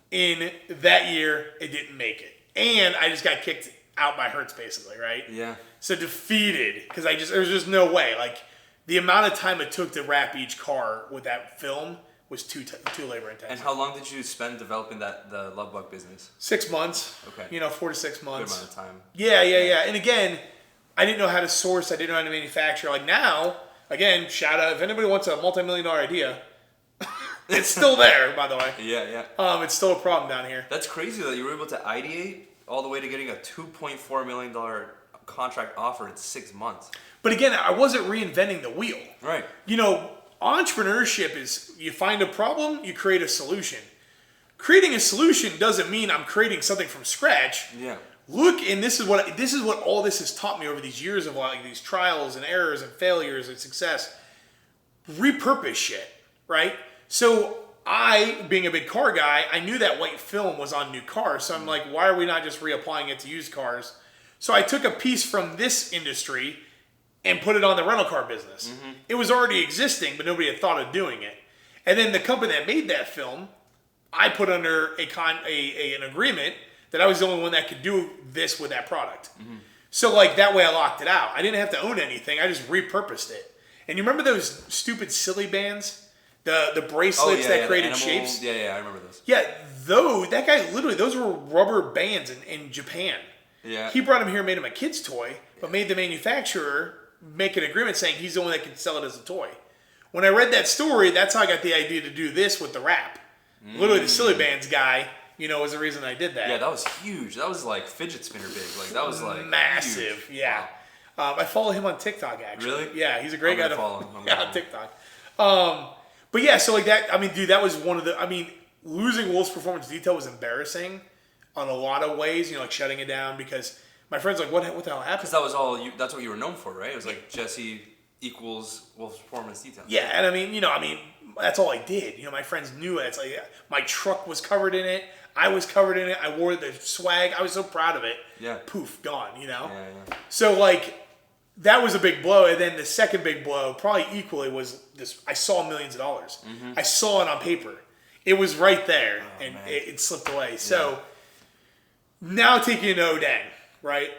In that year, it didn't make it. And I just got kicked out by Hertz, basically, right? Yeah. So defeated, because there was just no way. Like, the amount of time it took to wrap each car with that film was too labor intensive. And how long did you spend developing the Love Bug business? 6 months. Okay. 4 to 6 months. Good amount of time. Yeah. And again, I didn't know how to source. I didn't know how to manufacture. Like now, again, shout out if anybody wants a multi-million-dollar idea. It's still there, by the way. Yeah. It's still a problem down here. That's crazy that you were able to ideate all the way to getting a $2.4 million contract offer in 6 months. But again, I wasn't reinventing the wheel. Right. Entrepreneurship is you find a problem, you create a solution. Creating a solution doesn't mean I'm creating something from scratch. Yeah. Look, and this is what all this has taught me over these years of like these trials and errors and failures and success. Repurpose shit, right? So I, being a big car guy, I knew that white film was on new cars. So I'm like, why are we not just reapplying it to used cars? So I took a piece from this industry and put it on the rental car business. Mm-hmm. It was already existing, but nobody had thought of doing it. And then the company that made that film, I put under an agreement that I was the only one that could do this with that product. Mm-hmm. So like that way I locked it out. I didn't have to own anything. I just repurposed it. And you remember those stupid silly bands? The bracelets that created shapes? Yeah, I remember those. Yeah, that guy literally, those were rubber bands in Japan. Yeah. He brought them here and made them a kid's toy, but made the manufacturer make an agreement saying he's the one that can sell it as a toy. When I read that story, that's how I got the idea to do this with the wrap. Literally, the silly bands guy, was the reason I did that. Yeah, that was huge. That was like fidget spinner big. Like that was like massive. Huge. Yeah. Wow. I follow him on TikTok actually. Really? Yeah, he's a great guy to follow him. on TikTok. But yeah, so like that. I mean, dude, that was one of the. I mean, losing Wolfe Performance Detail was embarrassing on a lot of ways. Like shutting it down because my friends like, what the hell happened? Because that was all. That's what you were known for, right? It was like Jesse equals Wolfe Performance Detail. Yeah, and I mean, that's all I did. My friends knew it. It's like my truck was covered in it. I was covered in it. I wore the swag. I was so proud of it. Yeah. Poof, gone. Yeah. So like. That was a big blow, and then the second big blow, probably equally, was this. I saw millions of dollars. Mm-hmm. I saw it on paper. It was right there, and it slipped away. Yeah. So now taking an O'dang, right?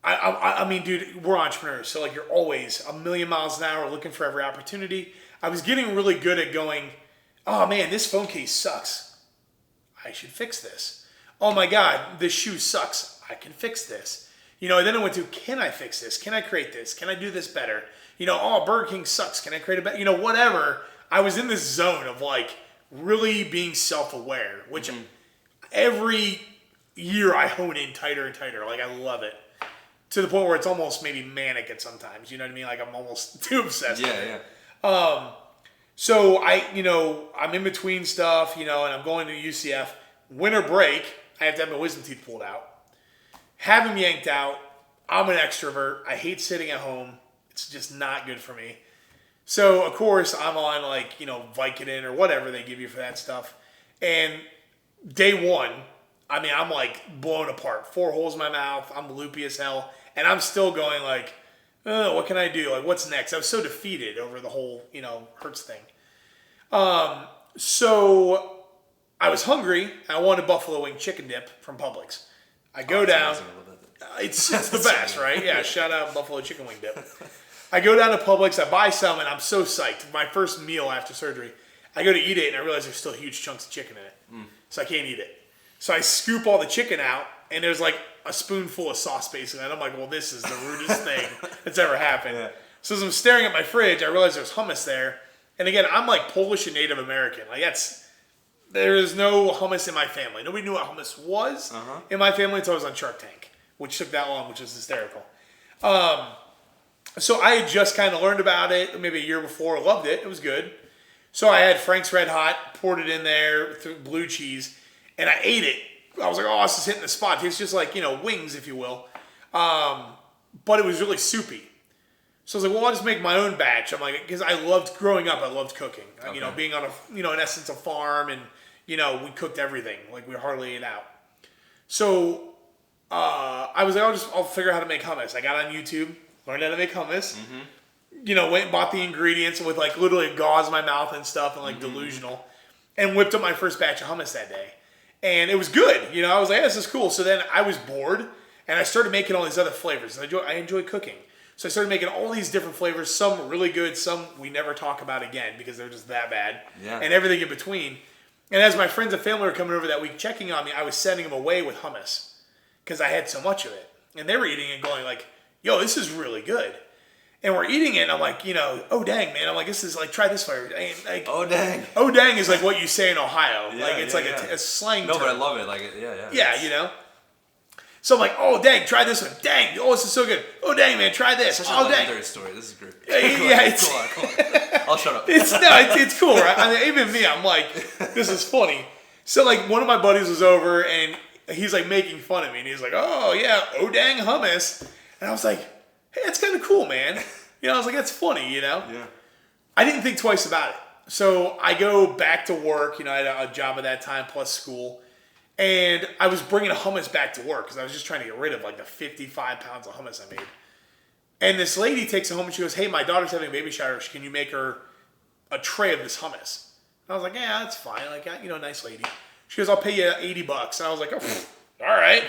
I mean, dude, we're entrepreneurs, so like you're always a million miles an hour looking for every opportunity. I was getting really good at going, oh man, this phone case sucks. I should fix this. Oh my God, this shoe sucks. I can fix this. And then I went to, can I fix this? Can I create this? Can I do this better? Burger King sucks. Can I create a better, whatever. I was in this zone of like really being self-aware, which every year I hone in tighter and tighter. Like I love it to the point where it's almost maybe manic at sometimes. You know what I mean? Like I'm almost too obsessed with it. Yeah. So I'm in between stuff, and I'm going to UCF. Winter break, I have to have my wisdom teeth pulled out. Have them yanked out. I'm an extrovert. I hate sitting at home. It's just not good for me. So, of course, I'm on Vicodin or whatever they give you for that stuff. And day one, I'm like blown apart. 4 holes in my mouth. I'm loopy as hell. And I'm still going like, oh, what can I do? Like, what's next? I was so defeated over the whole, Hertz thing. So I was hungry. I wanted buffalo wing chicken dip from Publix. I go down. It's the best, right? Yeah, shout out Buffalo Chicken Wing Dip. I go down to Publix, I buy some, and I'm so psyched. My first meal after surgery, I go to eat it, and I realize there's still huge chunks of chicken in it. So I can't eat it. So I scoop all the chicken out, and there's like a spoonful of sauce basically. And I'm like, well, this is the rudest thing that's ever happened. Yeah. So as I'm staring at my fridge, I realize there's hummus there. And again, I'm like Polish and Native American. Like There is no hummus in my family. Nobody knew what hummus was in my family until I was on Shark Tank, which took that long, which is hysterical. So I had just kind of learned about it maybe a year before. Loved it. It was good. So I had Frank's Red Hot, poured it in there, threw blue cheese, and I ate it. I was like, oh, this is hitting the spot. It's just like, wings, if you will. But it was really soupy. So I was like, well, I'll just make my own batch. I'm like, because growing up, I loved cooking. Okay. Being on in essence, a farm, and, we cooked everything. Like, we hardly ate out. So I was like, I'll figure out how to make hummus. I got on YouTube, learned how to make hummus. Went and bought the ingredients with, like, literally gauze in my mouth and stuff and, like, delusional. And whipped up my first batch of hummus that day. And it was good. I was like, this is cool. So then I was bored, and I started making all these other flavors. And I enjoy cooking. So I started making all these different flavors. Some really good, some we never talk about again because they're just that bad. Yeah. And everything in between. And as my friends and family were coming over that week checking on me, I was sending them away with hummus because I had so much of it. And they were eating it going like, yo, this is really good. And we're eating it, and I'm like, oh dang, man. I'm like, this is like, try this flavor. Like, oh dang. Oh dang is like what you say in Ohio. It's a slang term. No, but I love it. Like, Yeah, So I'm like, oh dang, try this one. Dang, oh, this is so good. Oh dang, man, try this. Such a legendary story. This is great. Come on. I'll shut up. It's cool, right? I mean, even me, I'm like, this is funny. So like, one of my buddies was over, and he's like making fun of me, and he's like, oh yeah, O'dang Hummus, and I was like, hey, that's kind of cool, man. I was like, that's funny, Yeah. I didn't think twice about it. So I go back to work. I had a job at that time plus school. And I was bringing a hummus back to work because I was just trying to get rid of like the 55 pounds of hummus I made. And this lady takes it home and she goes, hey, my daughter's having a baby shower. Can you make her a tray of this hummus? And I was like, yeah, that's fine. Like, nice lady. She goes, I'll pay you $80. And I was like, oh, all right.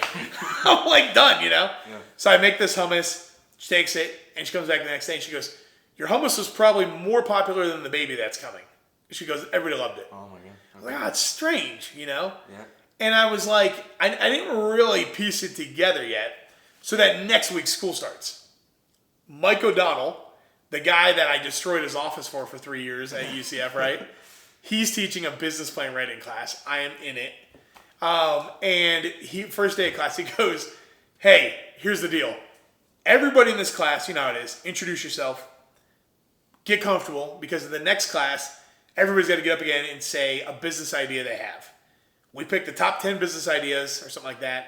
I'm like done, Yeah. So I make this hummus. She takes it and she comes back the next day and she goes, your hummus was probably more popular than the baby that's coming. She goes, everybody loved it. Oh my God. Okay. I was like, it's strange, Yeah. And I was like, I didn't really piece it together yet. So that next week school starts. Mike O'Donnell, the guy that I destroyed his office for 3 years at UCF, right? He's teaching a business plan writing class. I am in it. And first day of class, he goes, hey, here's the deal. Everybody in this class, you know how it is. Introduce yourself. Get comfortable because in the next class, everybody's got to get up again and say a business idea they have. We pick the top 10 business ideas or something like that.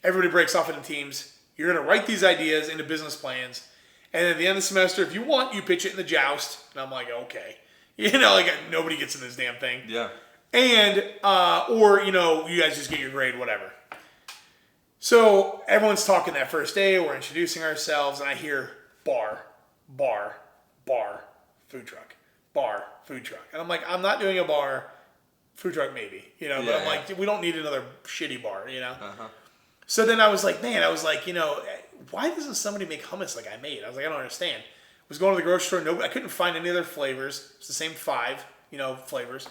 Everybody breaks off into teams. You're going to write these ideas into business plans. And at the end of the semester, if you want, you pitch it in the joust. And I'm like, okay. Like nobody gets in this damn thing. Yeah. And, or, you guys just get your grade, whatever. So everyone's talking that first day. We're introducing ourselves. And I hear bar, food truck, bar, food truck. And I'm like, I'm not doing a bar. Food truck maybe, but I'm like, we don't need another shitty bar, So then I was like, why doesn't somebody make hummus like I made? I was like, I don't understand. I was going to the grocery store. I couldn't find any other flavors. It's the same 5, flavors.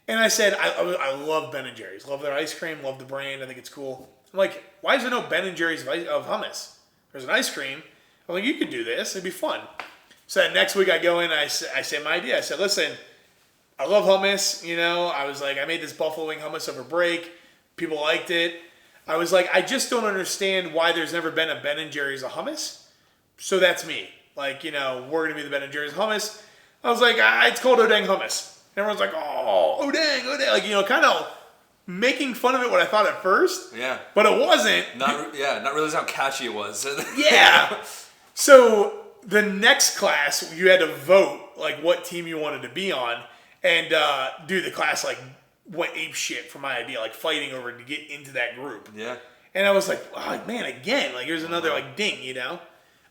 And I said, I love Ben & Jerry's. Love their ice cream. Love the brand. I think it's cool. I'm like, why is there no Ben & Jerry's of hummus? There's an ice cream. I'm like, you could do this. It'd be fun. So that next week I go in and I say my idea. I said, listen, I love hummus, I was like, I made this buffalo wing hummus over break. People liked it. I was like, I just don't understand why there's never been a Ben & Jerry's of hummus. So that's me. Like, we're going to be the Ben & Jerry's hummus. I was like, it's called O'dang Hummus. And everyone's like, oh, O'dang. Like, kind of making fun of it what I thought at first. Yeah. But it wasn't. Not realizing how catchy it was. Yeah. So the next class, you had to vote, like, what team you wanted to be on. And dude, the class like went ape shit for my idea, like fighting over to get into that group. Yeah. And I was like, oh, man, again, like here's another like ding,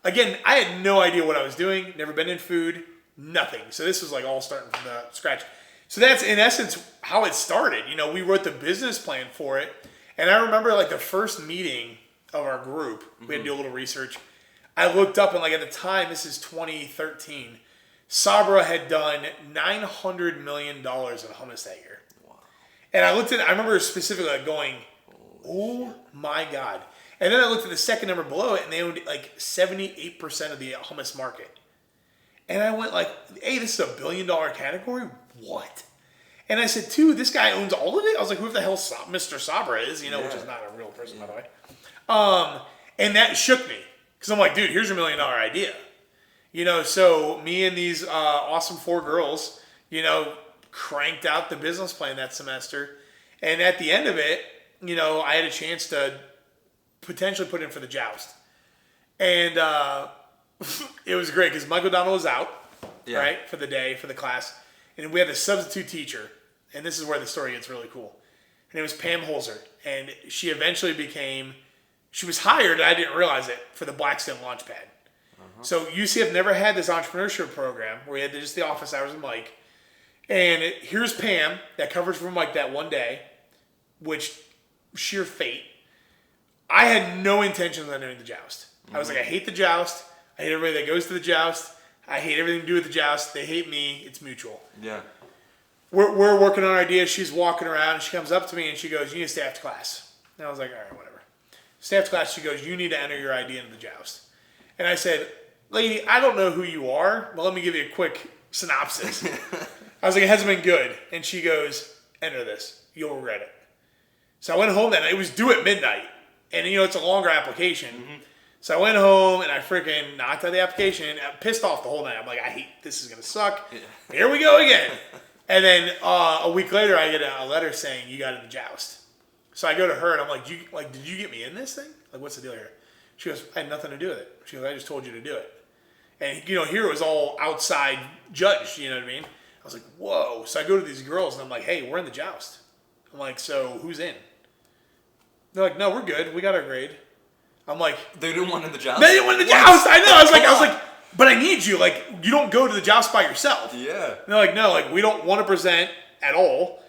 Again, I had no idea what I was doing. Never been in food, nothing. So this was like all starting from the scratch. So that's in essence how it started. We wrote the business plan for it, and I remember like the first meeting of our group, we had to do a little research. I looked up and like at the time, this is 2013. Sabra had done $900 million in hummus that year. Wow. And I remember specifically going, oh my God. And then I looked at the second number below it and they owned like 78% of the hummus market. And I went like, hey, this is a $1 billion category? What? And I said, dude, this guy owns all of it? I was like, who the hell Mr. Sabra is, which is not a real person, by the way. And that shook me. Because I'm like, dude, here's your $1 million idea. So me and these awesome 4 girls, cranked out the business plan that semester. And at the end of it, I had a chance to potentially put in for the Joust. And it was great because Michael Donald was out, right, for the day, for the class. And we had a substitute teacher. And this is where the story gets really cool. Her name was Pam Holzer. And she eventually she was hired, and I didn't realize it, for the Blackstone Launchpad. Uh-huh. So UCF never had this entrepreneurship program where you had just the office hours and Mike. And here's Pam that covers for Mike that one day, which sheer fate. I had no intentions on doing the Joust. I was like, I hate the Joust. I hate everybody that goes to the Joust. I hate everything to do with the Joust. They hate me. It's mutual. Yeah. We're working on our ideas. She's walking around, and she comes up to me, and she goes, you need to stay after class. And I was like, all right, whatever. Stay after class. She goes, you need to enter your idea into the Joust. And I said, lady, I don't know who you are, but let me give you a quick synopsis. I was like, it hasn't been good. And she goes, enter this. You'll regret it. So I went home that night. It was due at midnight. And, it's a longer application. Mm-hmm. So I went home, and I freaking knocked out the application. I'm pissed off the whole night. I'm like, I hate this. Is going to suck. Yeah. Here we go again. And then a week later, I get a letter saying, you got in the Joust. So I go to her, and I'm like, did you get me in this thing? Like, what's the deal here? She goes, I had nothing to do with it. She goes, I just told you to do it. And, here it was all outside judged, you know what I mean? I was like, whoa. So I go to these girls, and I'm like, hey, we're in the Joust. I'm like, so who's in? They're like, no, we're good. We got our grade. I'm like, they didn't want in the Joust? They didn't want in the Joust. I know. I was like, but I need you. Like, you don't go to the Joust by yourself. Yeah. And they're like, no, like, we don't want to present at all.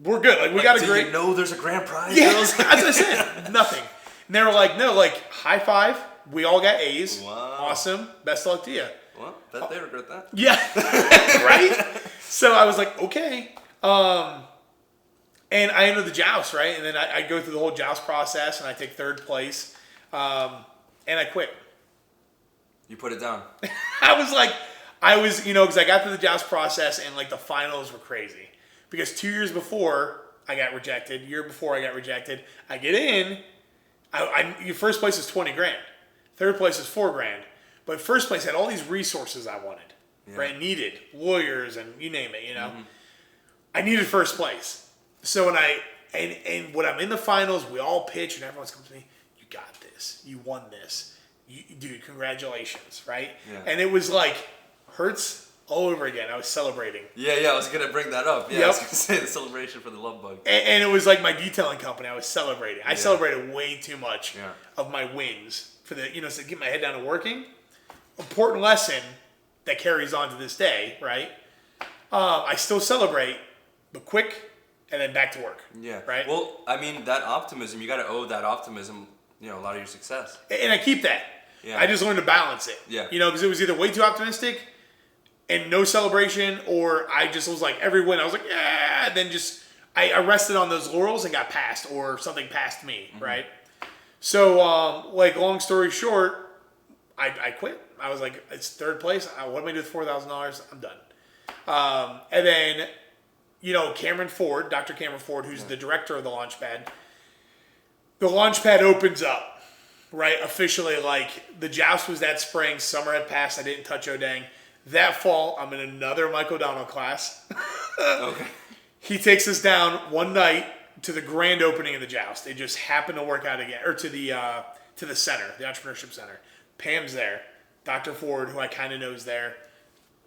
We're good. Like, we got a grade. Do you know there's a grand prize? Yeah, that's what I said. Nothing. And they were like, no, like, high five. We all got A's. Wow. Awesome. Best of luck to you. Well, bet they regret that. Yeah. Right? So I was like, okay. And I entered the Joust, right? And then I go through the whole Joust process, and I take 3rd place. And I quit. You put it down. I was, because I got through the Joust process, and, like, the finals were crazy. Because 2 years before I got rejected, year before I got rejected, I get in, your first place is 20 grand. 3rd place is 4 grand. But first place had all these resources I wanted, right? Needed lawyers and you name it, Mm-hmm. I needed first place. So when when I'm in the finals, we all pitch and everyone's coming to me, you got this. You won this. Dude, congratulations, right? Yeah. And it was like, hurts all over again. I was celebrating. Yeah, I was going to bring that up. Yeah, I was going to say the celebration for the love bug. And it was like my detailing company. I was celebrating. I celebrated way too much of my wins for the, to get my head down to working. Important lesson that carries on to this day, right? I still celebrate, but quick and then back to work. Yeah. Right? Well, I mean, that optimism, you got to owe that optimism, a lot of your success. And I keep that. Yeah. I just learned to balance it. Yeah. Because it was either way too optimistic and no celebration, or I just was like, every win, I was like, yeah, and then just, I rested on those laurels and got passed, or something passed me, right? So, long story short, I quit. I was like, it's 3rd place. What am I do with $4,000? I'm done. And then, Cameron Ford, Dr. Cameron Ford, who's the director of the Launchpad, the Launchpad opens up, right? Officially, like, the Joust was that spring. Summer had passed. I didn't touch O'Dang. That fall, I'm in another Mike O'Donnell class. Okay. He takes us down one night to the grand opening of the Joust. It just happened to work out again, or to the center, the entrepreneurship center. Pam's there. Dr. Ford, who I kind of know, is there.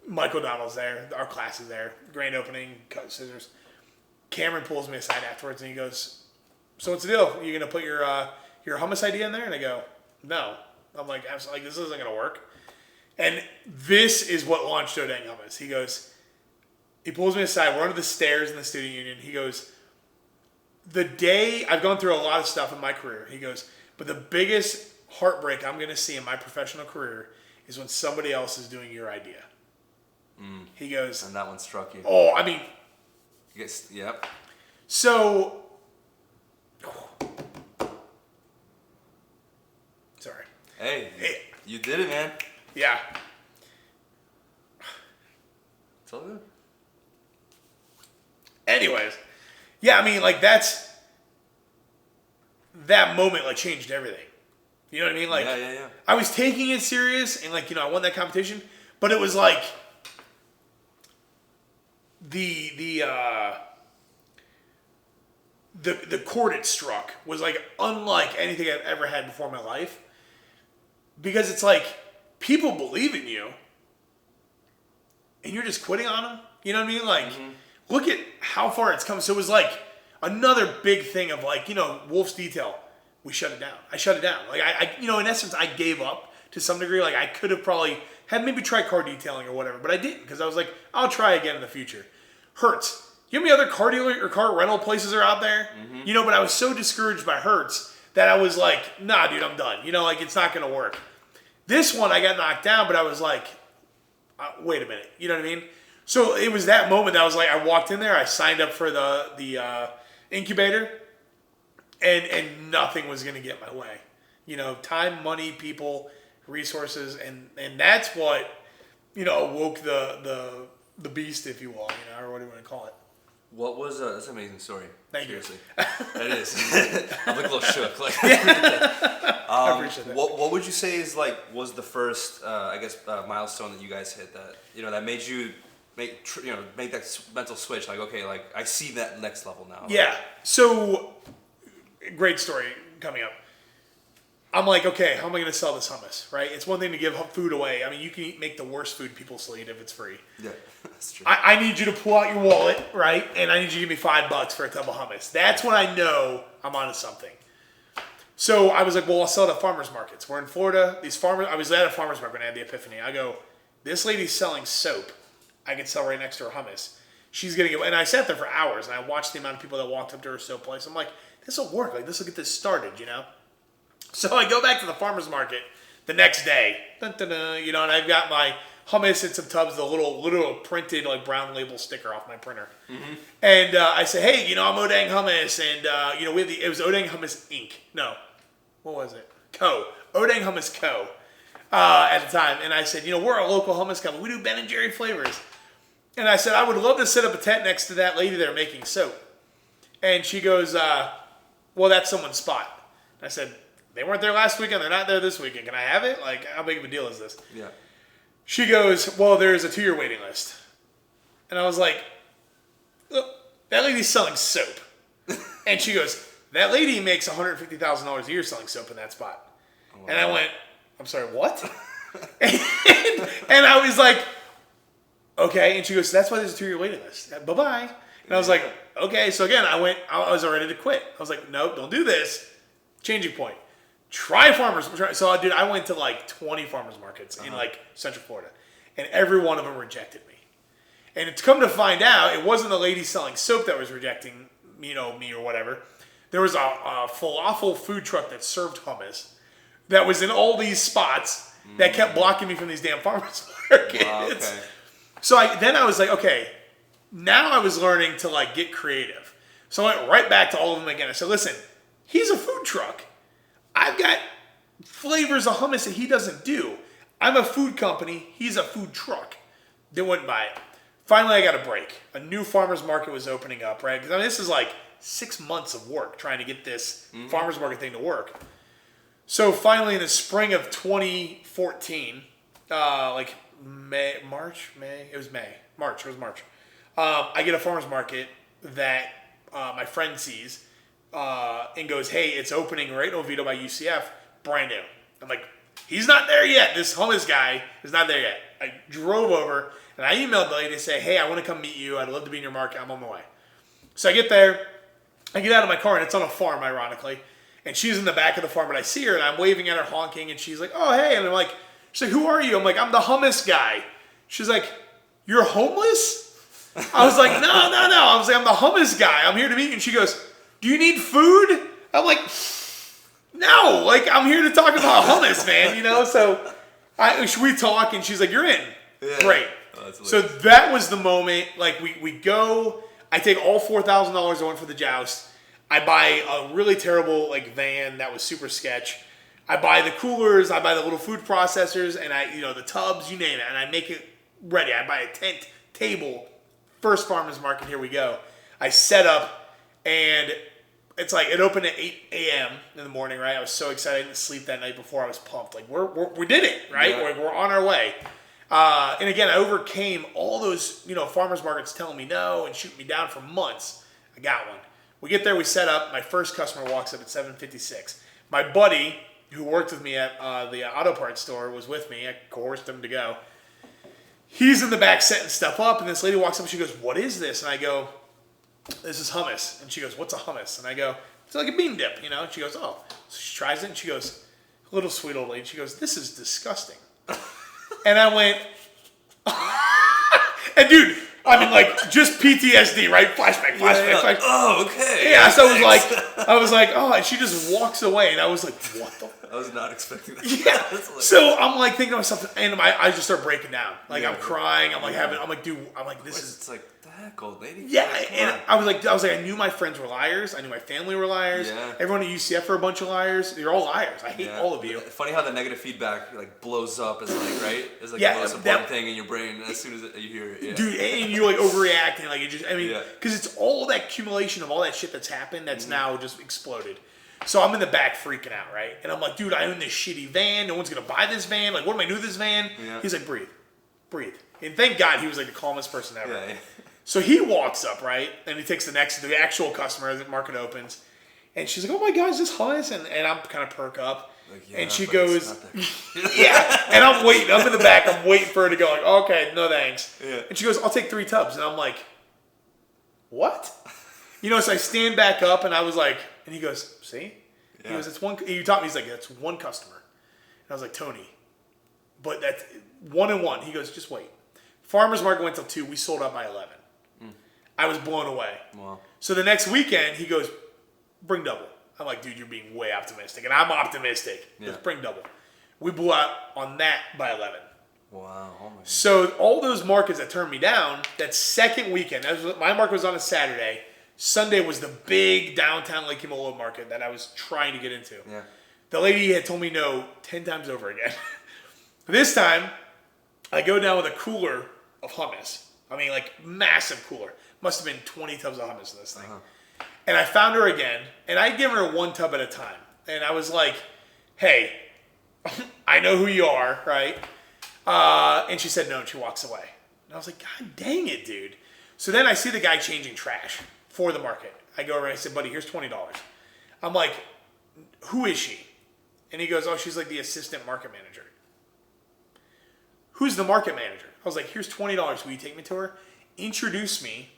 Mike O'Donnell's there. Our class is there. Grand opening, cut scissors. Cameron pulls me aside afterwards, and he goes, so what's the deal? Are you going to put your hummus idea in there? And I go, no. I'm like, absolutely, this isn't going to work. And this is what launched O'dang Hummus. He pulls me aside. We're under the stairs in the student union. He goes, the day, I've gone through a lot of stuff in my career. He goes, but the biggest heartbreak I'm going to see in my professional career is when somebody else is doing your idea. He goes, and that one struck you. Oh, I mean. Yep. So. Sorry. Hey, you did it, man. Yeah. It's all good. Anyways, yeah, I mean, like that moment like changed everything. You know what I mean? Like, yeah. I was taking it serious, and like, you know, I won that competition, but it was like the chord it struck was like unlike anything I've ever had before in my life, because it's like people believe in you, and you're just quitting on them. You know what I mean? Like, look at how far it's come. So it was like another big thing of like, you know, Wolfe's Detail. We shut it down. I shut it down. Like I you know, in essence, I gave up to some degree. Like I could have probably had maybe tried car detailing or whatever, but I didn't, because I was like, I'll try again in the future. Hertz. You know how many other car dealer or car rental places are out there? You know, but I was so discouraged by Hertz that I was like, nah, dude, I'm done. You know, like it's not going to work. This one, I got knocked down, but I was like, wait a minute. You know what I mean? So it was that moment that I was like, I walked in there, I signed up for the incubator, and nothing was going to get my way. You know, time, money, people, resources, and that's what, you know, awoke the beast, if you will, you know, or what do you want to call it. What was that's an amazing story. Thank Seriously. you. It is. I'm like a little shook. Like, I appreciate that. What would you say is like was the first milestone that you guys hit that, you know, that made you make that mental switch, like, okay, like I see that next level now. Yeah. So great story coming up. I'm like, okay, how am I going to sell this hummus, right? It's one thing to give food away. I mean, you can make the worst food people still eat if it's free. Yeah, that's true. I need you to pull out your wallet, right? And I need you to give me $5 for a tub of hummus. That's when I know I'm onto something. So I was like, well, I'll sell it at farmers markets. We're in Florida. I was at a farmers market when I had the epiphany. I go, this lady's selling soap. I can sell right next to her hummus. She's going to get, and I sat there for hours, and I watched the amount of people that walked up to her soap place. I'm like, this will work. Like, this will get this started, you know? So I go back to the farmer's market the next day, you know, and I've got my hummus and some tubs, the little printed like brown label sticker off my printer. And I say, hey, you know, I'm O'dang Hummus, and you know, it was O'dang Hummus Inc. No, what was it? O'dang Hummus Co. At the time, and I said, you know, we're a local hummus company. We do Ben and Jerry flavors. And I said, I would love to set up a tent next to that lady there making soap. And she goes, well, that's someone's spot. And I said, they weren't there last weekend. They're not there this weekend. Can I have it? Like, how big of a deal is this? Yeah. She goes, well, there's a 2-year waiting list. And I was like, look, that lady's selling soap. And she goes, that lady makes $150,000 a year selling soap in that spot. Oh, wow. And I went, I'm sorry, what? and I was like, okay. And she goes, so that's why there's a 2-year waiting list. Bye-bye. And I was like, okay. So again, I was ready to quit. I was like, no, don't do this. Changing point. Try farmers. So, dude, I went to like 20 farmers markets in like Central Florida, and every one of them rejected me. And it's come to find out, it wasn't the lady selling soap that was rejecting, you know, me or whatever. There was a falafel food truck that served hummus that was in all these spots that kept blocking me from these damn farmers markets. Wow, okay. So then I was like, okay, now I was learning to like get creative. So I went right back to all of them again. I said, listen, he's a food truck. I've got flavors of hummus that he doesn't do. I'm a food company. He's a food truck. They wouldn't buy it. Finally, I got a break. A new farmer's market was opening up, right? Because I mean, this is like 6 months of work trying to get this farmer's market thing to work. So finally, in the spring of 2014, like March. It was March. I get a farmer's market that my friend sees. And goes, hey, it's opening right in Oviedo by UCF, brand new. I'm like, he's not there yet. This hummus guy is not there yet. I drove over, and I emailed the lady to say, hey, I want to come meet you. I'd love to be in your market. I'm on my way. So I get there. I get out of my car, and it's on a farm, ironically. And she's in the back of the farm, and I see her, and I'm waving at her, honking, and she's like, oh, hey. And I'm like, she's like, who are you? I'm like, I'm the hummus guy. She's like, you're homeless? I was like, no. I was like, I'm the hummus guy. I'm here to meet you. And she goes, do you need food? I'm like, no, like I'm here to talk about hummus, man, you know? So we talk, and she's like, you're in. Yeah. Great. Oh, so that was the moment, like we go, I take all $4,000 I went for the joust. I buy a really terrible like van that was super sketch. I buy the coolers, I buy the little food processors, and the tubs, you name it, and I make it ready. I buy a tent, table, first farmer's market, here we go. I set up, and it's like it opened at 8 a.m. in the morning, right? I was so excited. I didn't sleep that night before. I was pumped. Like we did it, right? Yeah. We're on our way. And again, I overcame all those, farmers markets telling me no and shooting me down for months. I got one. We get there, we set up. My first customer walks up at 7:56. My buddy, who worked with me at the auto parts store, was with me. I coerced him to go. He's in the back setting stuff up, and this lady walks up and she goes, "What is this?" And I go, "This is hummus." And she goes, "What's a hummus?" And I go, "It's like a bean dip, And she goes, "Oh." So she tries it, and she goes, a little sweet old lady, she goes, "This is disgusting." And I went, and dude, I mean, like, just PTSD, right? Flashback. Like, oh, okay. Yeah, so I was like, oh, and she just walks away, and I was like, what the? I was not expecting that. Yeah. So I'm like thinking to myself, and I just start breaking down. Like, I'm crying. I'm like, dude, this is. It's like, the heck, old lady? Yeah, and I was like, I knew my friends were liars. I knew my family were liars. Yeah. Everyone at UCF are a bunch of liars. You're all liars. I hate all of you. Funny how the negative feedback like blows up as like, right? It's like Yeah, the most important thing in your brain as soon as you hear it. Yeah. Dude, and you like overreact and like it just, because it's all that accumulation of all that shit that's happened that's now just exploded. So I'm in the back freaking out, right? And I'm like, dude, I own this shitty van. No one's gonna buy this van. Like, what am I doing with this van? Yeah. He's like, breathe. And thank God he was like the calmest person ever. Yeah. So he walks up, right? And he takes the actual customer as the market opens. And she's like, "Oh my God, is this hummus?" And I'm kind of perk up. Like, yeah, and she goes, yeah. And I'm waiting. I'm in the back. I'm waiting for her to go like, "Okay, no thanks." Yeah. And she goes, "I'll take 3 tubs." And I'm like, "What?" So I stand back up and I was like, and he goes, "See?" Yeah. He goes, "It's one." You taught me. He's like, "That's one customer." And I was like, "Tony, but that's 1 and 1." He goes, "Just wait." Farmers market went till 2. We sold out by 11. I was blown away. Wow. So the next weekend, he goes, "Bring double." I'm like, "Dude, you're being way optimistic." And I'm optimistic. Yeah. Let's bring double. We blew out on that by 11. Wow. Oh my God. So all those markets that turned me down, that second weekend, my market was on a Saturday. Sunday was the big downtown Lake Kimolo market that I was trying to get into. Yeah. The lady had told me no 10 times over again. This time, I go down with a cooler of hummus. I mean, like, massive cooler. Must have been 20 tubs of hummus in this thing. Uh-huh. And I found her again, and I'd given her 1 tub at a time. And I was like, "Hey, I know who you are, right?" And she said no, and she walks away. And I was like, "God dang it, dude." So then I see the guy changing trash for the market. I go over and I said, "Buddy, here's $20. I'm like, "Who is she?" And he goes, "Oh, she's like the assistant market manager." "Who's the market manager?" I was like, "Here's $20. Will you take me to her? Introduce me,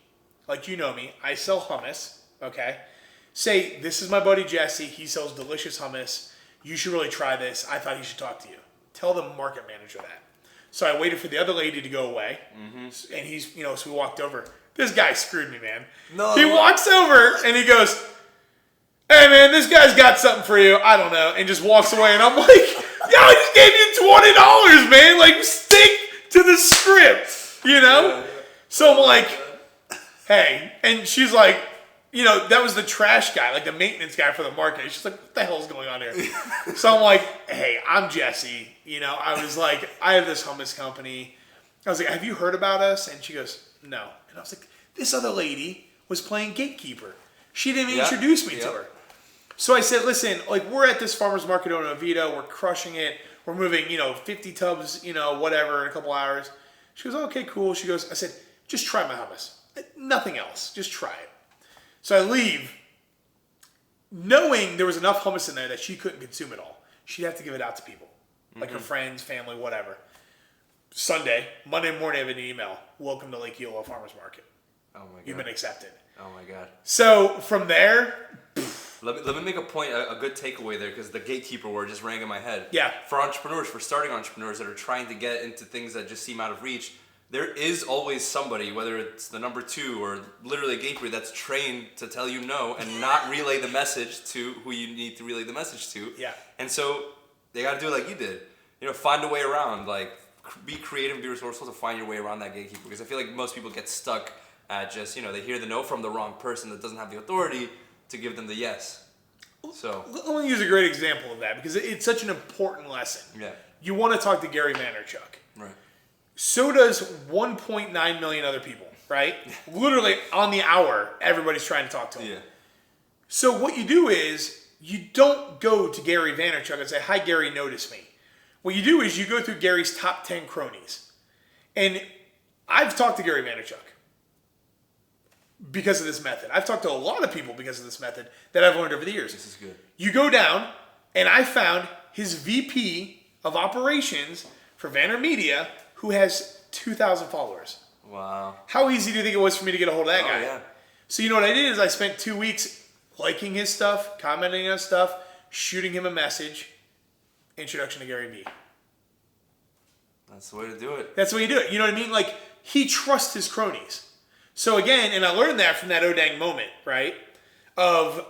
like you know me. I sell hummus, okay? Say, this is my buddy Jesse. He sells delicious hummus. You should really try this. I thought he should talk to you. Tell the market manager that." So I waited for the other lady to go away. Mm-hmm. And he's, so we walked over. This guy screwed me, man. No. He walks over and he goes, "Hey, man, this guy's got something for you. I don't know." And just walks away. And I'm like, "Yo, I just gave you $20, man. Like, stick to the script, Yeah. So I'm like, "Hey," and she's like, that was the trash guy, like the maintenance guy for the market. She's like, "What the hell's going on here?" So I'm like, "Hey, I'm Jesse." I was like, "I have this hummus company." I was like, "Have you heard about us?" And she goes, "No." And I was like, this other lady was playing gatekeeper. She didn't even introduce me to her. So I said, "Listen, like, we're at this farmer's market in Oviedo. We're crushing it. We're moving, 50 tubs, whatever, in a couple hours." She goes, "Okay, cool." She goes, I said, "Just try my hummus. Nothing else. Just try it." So I leave, knowing there was enough hummus in there that she couldn't consume it all. She'd have to give it out to people, like her friends, family, whatever. Monday morning, I have an email. "Welcome to Lake Eola Farmers Market. Oh my God. You've been accepted." Oh my God. So from there, let me make a point, a good takeaway there, because the gatekeeper word just rang in my head. Yeah. For entrepreneurs, for starting entrepreneurs that are trying to get into things that just seem out of reach, there is always somebody, whether it's the number 2 or literally a gatekeeper, that's trained to tell you no and not relay the message to who you need to relay the message to. Yeah. And so they got to do it like you did. Find a way around. Like, be creative, be resourceful to find your way around that gatekeeper. Because I feel like most people get stuck at just, they hear the no from the wrong person that doesn't have the authority to give them the yes. So let me use a great example of that because it's such an important lesson. Yeah. You want to talk to Gary Vaynerchuk. Right. So does 1.9 million other people. right? Literally on the hour, everybody's trying to talk to him. Yeah. So what you do is you don't go to Gary Vaynerchuk and say, "Hi, Gary, notice me." What you do is you go through Gary's top 10 cronies. And I've talked to Gary Vaynerchuk because of this method. I've talked to a lot of people because of this method that I've learned over the years. This is good. You go down, and I found his VP of operations for VaynerMedia, who has 2,000 followers. Wow. How easy do you think it was for me to get a hold of that guy? Yeah. So you know what I did is I spent 2 weeks liking his stuff, commenting on stuff, shooting him a message. Introduction to Gary Vee. That's the way to do it. That's the way you do it. You know what I mean? Like, he trusts his cronies. So again, and I learned that from that O'dang moment, right? Of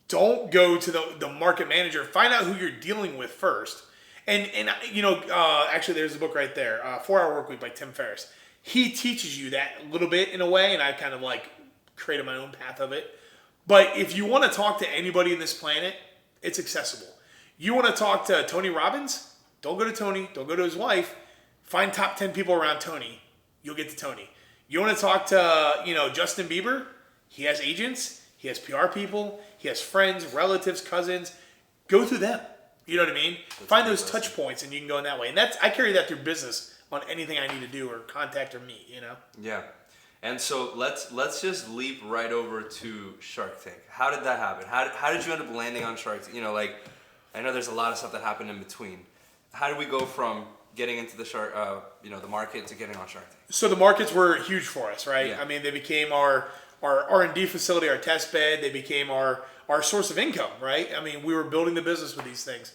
don't go to the market manager. Find out who you're dealing with first. And you know, actually there's a book right there, 4-Hour Workweek by Tim Ferriss. He teaches you that a little bit in a way, and I kind of like created my own path of it. But if you want to talk to anybody in this planet, it's accessible. You want to talk to Tony Robbins? Don't go to Tony. Don't go to his wife. Find top 10 people around Tony. You'll get to Tony. You want to talk to, you know, Justin Bieber? He has agents. He has PR people. He has friends, relatives, cousins. Go through them. You know what I mean? Find those touch points, and you can go in that way. And I carry that through business on anything I need to do or contact or meet, you know? Yeah. And so let's just leap right over to Shark Tank. How did that happen? How did you end up landing on Shark Tank? You know, like, I know there's a lot of stuff that happened in between. How did we go from getting into the the market to getting on Shark Tank? So the markets were huge for us, right? Yeah. I mean, they became our R&D facility, our test bed. They became our source of income, right? I mean, we were building the business with these things.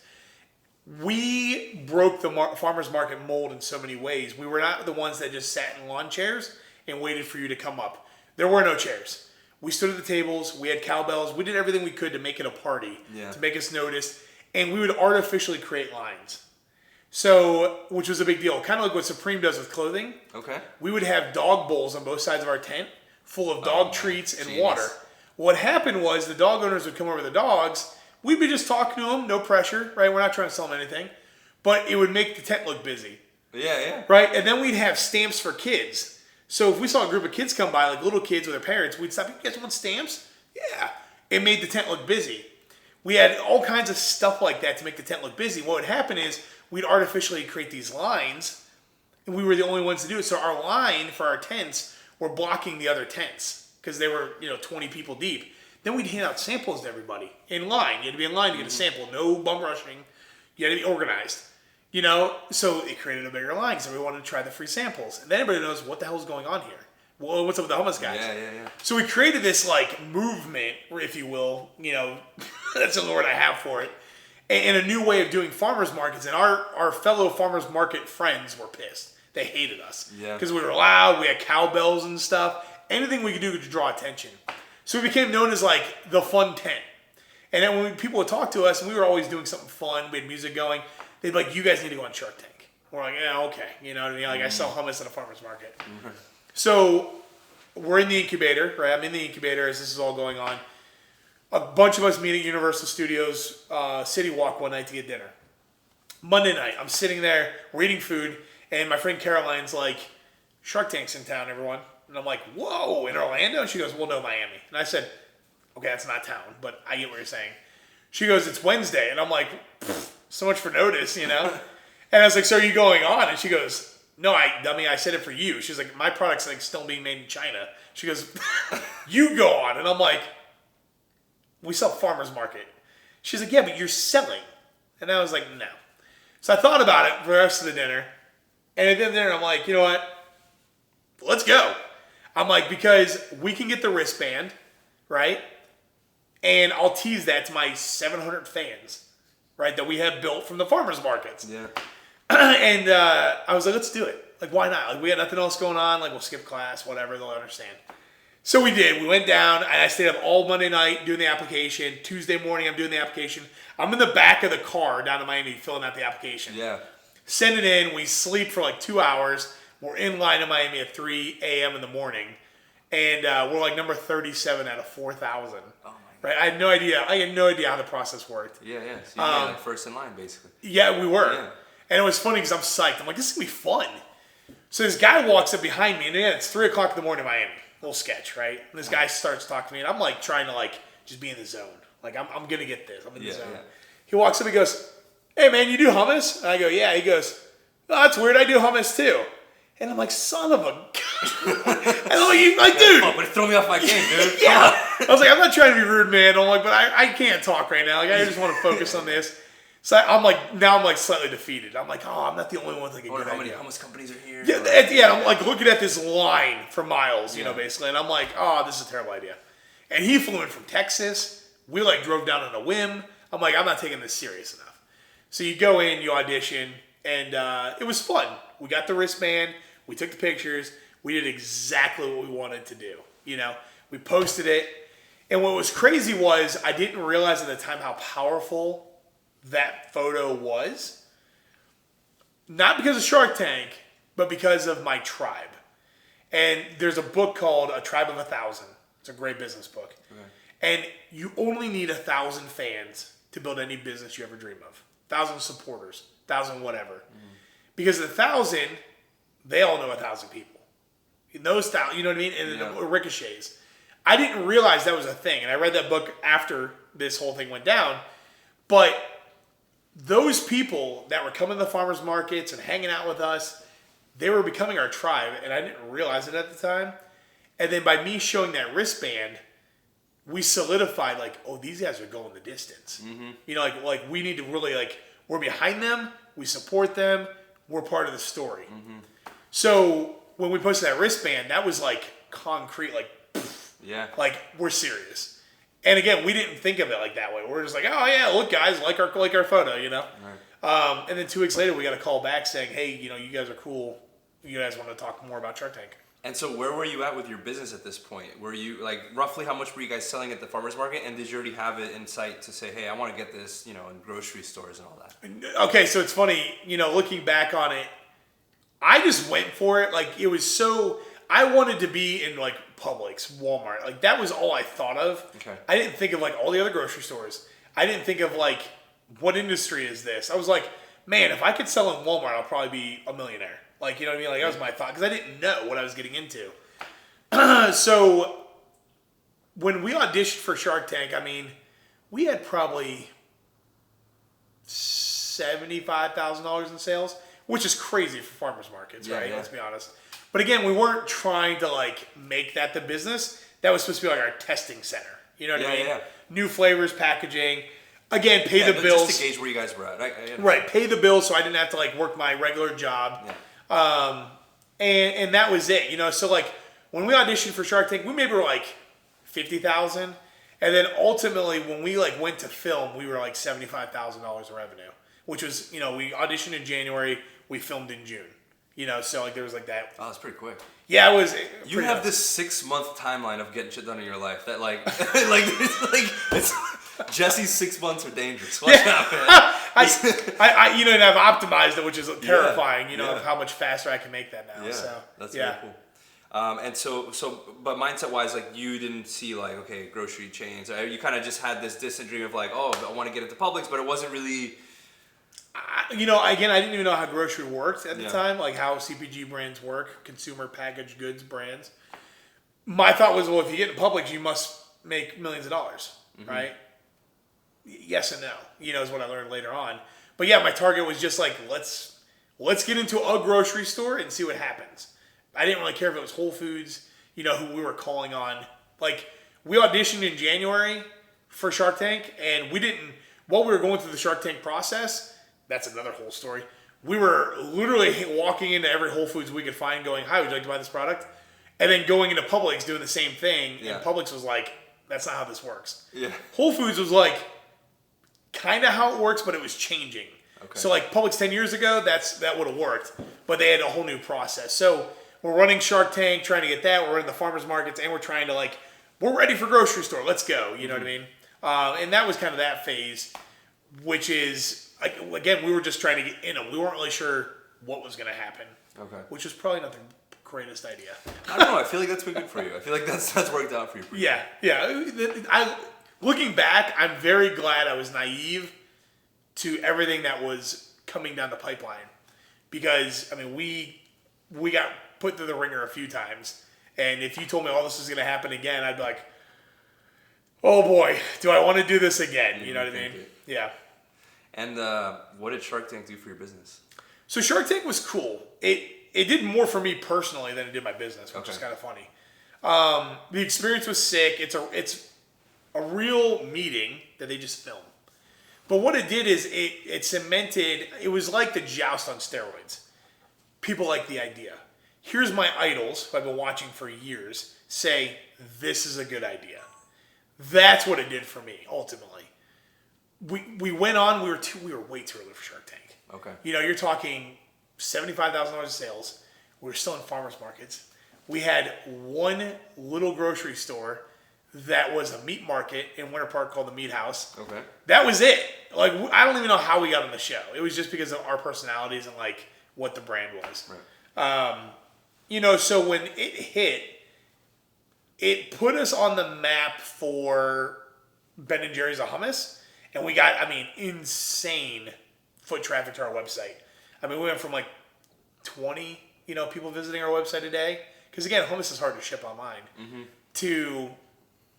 We broke the farmer's market mold in so many ways. We were not the ones that just sat in lawn chairs and waited for you to come up. There were no chairs. We stood at the tables. We had cowbells. We did everything we could to make it a party, to make us noticed. And we would artificially create lines. So, which was a big deal. Kind of like what Supreme does with clothing. Okay. We would have dog bowls on both sides of our tent full of dog treats and genius. water. What happened was the dog owners would come over the dogs. We'd be just talking to them, no pressure, right? We're not trying to sell them anything. But it would make the tent look busy. Yeah. Right? And then we'd have stamps for kids. So if we saw a group of kids come by, like little kids with their parents, we'd stop, "You guys want stamps?" Yeah. It made the tent look busy. We had all kinds of stuff like that to make the tent look busy. What would happen is we'd artificially create these lines, and we were the only ones to do it. So our line for our tents were blocking the other tents because they were, 20 people deep. Then we'd hand out samples to everybody in line. You had to be in line to get a sample. No bum rushing. You had to be organized. So it created a bigger line because we wanted to try the free samples. And then everybody knows what the hell is going on here. Well, what's up with the hummus guys? Yeah. So we created this like movement, if you will. That's the word I have for it. And a new way of doing farmers markets. And our fellow farmers market friends were pissed. They hated us. Yeah. Because we were loud. We had cowbells and stuff. Anything we could do to draw attention. So we became known as like the fun tent. And then when people would talk to us, and we were always doing something fun, we had music going, they'd be like, "You guys need to go on Shark Tank." We're like, "Yeah, okay." You know what I mean? Like, I sell hummus at a farmer's market. Mm-hmm. So we're in the incubator, right? I'm in the incubator as this is all going on. A bunch of us meet at Universal Studios City Walk one night to get dinner. Monday night, I'm sitting there, we're eating food, and my friend Caroline's like, "Shark Tank's in town, everyone." And I'm like, "Whoa, in Orlando?" And she goes, "Well, no, Miami." And I said, "Okay, that's not town, but I get what you're saying." She goes, "It's Wednesday." And I'm like, so much for notice, And I was like, "So are you going on?" And she goes, "No, I said it for you." She's like, "My product's like still being made in China." She goes, "You go on." And I'm like, "We sell farmer's market." She's like, "Yeah, but you're selling." And I was like, "No." So I thought about it for the rest of the dinner. And at the end of the dinner, I'm like, "You know what? Let's go." I'm like, because we can get the wristband, right? And I'll tease that to my 700 fans, right, that we have built from the farmers markets. Yeah. And I was like, let's do it. Like, why not? Like, we had nothing else going on. Like, we'll skip class, whatever. They'll understand. So we did. We went down, and I stayed up all Monday night doing the application. Tuesday morning, I'm doing the application. I'm in the back of the car down to Miami filling out the application. Yeah. Send it in. We sleep for like 2 hours. We're in line in Miami at 3 a.m. in the morning. And we're like number 37 out of 4,000. Oh, my God. Right? I had no idea how the process worked. Yeah. So you were like first in line, basically. Yeah, we were. Yeah. And it was funny because I'm psyched. I'm like, this is going to be fun. So this guy walks up behind me, and again, it's 3 o'clock in the morning in Miami. Little sketch, right? And this guy starts talking to me, and I'm like trying to like just be in the zone. Like I'm gonna get this. I'm in the zone. Yeah. He walks up, he goes, "Hey man, you do hummus?" And I go, "Yeah." He goes, "Oh, that's weird. I do hummus too." And I'm like, "Son of a," and I'm like, "Dude, but throw me off my game, dude." Yeah. I was like, "I'm not trying to be rude, man." I'm like, "But I can't talk right now. Like, I just want to focus on this." So I'm like slightly defeated. I'm like, "Oh, I'm not the only one with like a good idea." How many hummus companies are here? Yeah. I'm like looking at this line for miles, you know, basically, and I'm like, "Oh, this is a terrible idea." And he flew in from Texas. We like drove down on a whim. I'm like, "I'm not taking this serious enough." So you go in, you audition, and it was fun. We got the wristband. We took the pictures. We did exactly what we wanted to do. You know, we posted it. And what was crazy was I didn't realize at the time how powerful that photo was. Not because of Shark Tank, but because of my tribe. And there's a book called A Tribe of 1,000. It's a great business book. Okay. And you only need 1,000 fans to build any business you ever dream of. 1,000 supporters, 1,000 whatever. Mm. Because 1,000, they all know 1,000 people. Those 1,000, you know what I mean? And it ricochets. I didn't realize that was a thing. And I read that book after this whole thing went down. But those people that were coming to the farmers markets and hanging out with us, they were becoming our tribe. And I didn't realize it at the time. And then by me showing that wristband, we solidified like, oh, these guys are going the distance. Mm-hmm. You know, like we need to really like, we're behind them. We support them. We're part of the story. Mm-hmm. So when we posted that wristband, that was like concrete, like, yeah, like we're serious. And again, we didn't think of it like that way. We're just like, oh yeah, look guys, like our photo, you know. Right. And then 2 weeks later, we got a call back saying, hey, you know, you guys are cool. You guys want to talk more about Shark Tank. And so where were you at with your business at this point? Were you, like, roughly how much were you guys selling at the farmer's market? And did you already have it in sight to say, hey, I want to get this, you know, in grocery stores and all that? Okay, so it's funny, you know, looking back on it, I just went for it. Like, it was so, I wanted to be in, like, Publix, Walmart. Like, that was all I thought of. Okay. I didn't think of, like, all the other grocery stores. I didn't think of, like, what industry is this? I was like, man, if I could sell in Walmart, I'll probably be a millionaire. Like, you know what I mean? Like, that was my thought. Because I didn't know what I was getting into. So, when we auditioned for Shark Tank, I mean, we had probably $75,000 in sales, which is crazy for farmers markets, right? Yeah. Let's be honest. But again, we weren't trying to, like, make that the business. That was supposed to be, like, our testing center. You know what I mean? Yeah. New flavors, packaging. Again, pay the bills. Just to gauge where you guys were at. Right, pay the bills so I didn't have to, like, work my regular job. Yeah. And that was it, you know. So like when we auditioned for Shark Tank, we maybe were like 50,000, and then ultimately when we like went to film, we were like $75,000 in revenue, which was, you know, we auditioned in January, we filmed in June, you know. So like there was like that. Oh, that's pretty quick. Yeah, it was. You have nuts. This 6-month timeline of getting shit done in your life that like it's Jesse's 6 months are dangerous. Watch out, man. I you know, and I've optimized it, which is terrifying. You know, of how much faster I can make that now. Yeah, so that's very cool. And so, but mindset wise, like you didn't see like, okay, grocery chains. You kind of just had this distant dream of like, oh, I want to get into Publix, but it wasn't really. You know, again, I didn't even know how grocery worked at the time, like how CPG brands work, consumer packaged goods brands. My thought was, well, if you get into Publix, you must make millions of dollars, right? Yes and no, you know, is what I learned later on. But yeah, my target was just like, let's get into a grocery store and see what happens. I didn't really care if it was Whole Foods, you know, who we were calling on. Like, we auditioned in January for Shark Tank, and we didn't, while we were going through the Shark Tank process, that's another whole story. We were literally walking into every Whole Foods we could find going, hi, would you like to buy this product? And then going into Publix doing the same thing. Yeah. And Publix was like, that's not how this works. Yeah. Whole Foods was like, kind of how it works, but it was changing. Okay. So like Publix 10 years ago, that would have worked. But they had a whole new process. So we're running Shark Tank, trying to get that. We're in the farmers markets, and we're trying to like, we're ready for grocery store. Let's go. You know what I mean? And that was kind of that phase, which is... Again, we were just trying to get in them. We weren't really sure what was going to happen. Okay. Which was probably not the greatest idea. I don't know. I feel like that's been good for you. I feel like that's worked out for you. Yeah. Looking back, I'm very glad I was naive to everything that was coming down the pipeline. Because, I mean, we we got put through the ringer a few times. And if you told me all this was going to happen again, I'd be like, oh boy, do I want to do this again? You know what I mean? Yeah. And what did Shark Tank do for your business? So Shark Tank was cool. It did more for me personally than it did my business, which is kind of funny. The experience was sick. It's a real meeting that they just film. But what it did is it cemented, it was like the Joust on steroids. People like the idea. Here's my idols, who I've been watching for years, say, this is a good idea. That's what it did for me, ultimately. We went on, we were way too early for Shark Tank. Okay. You know, you're talking $75,000 of sales. We were still in farmers markets. We had one little grocery store that was a meat market in Winter Park called the Meat House. Okay. That was it. Like, I don't even know how we got on the show. It was just because of our personalities and, like, what the brand was. Right. You know, so when it hit, it put us on the map for Ben & Jerry's Hummus. And we got, insane foot traffic to our website. We went from, like, 20, people visiting our website a day. Because, again, hummus is hard to ship online. Mm-hmm. To,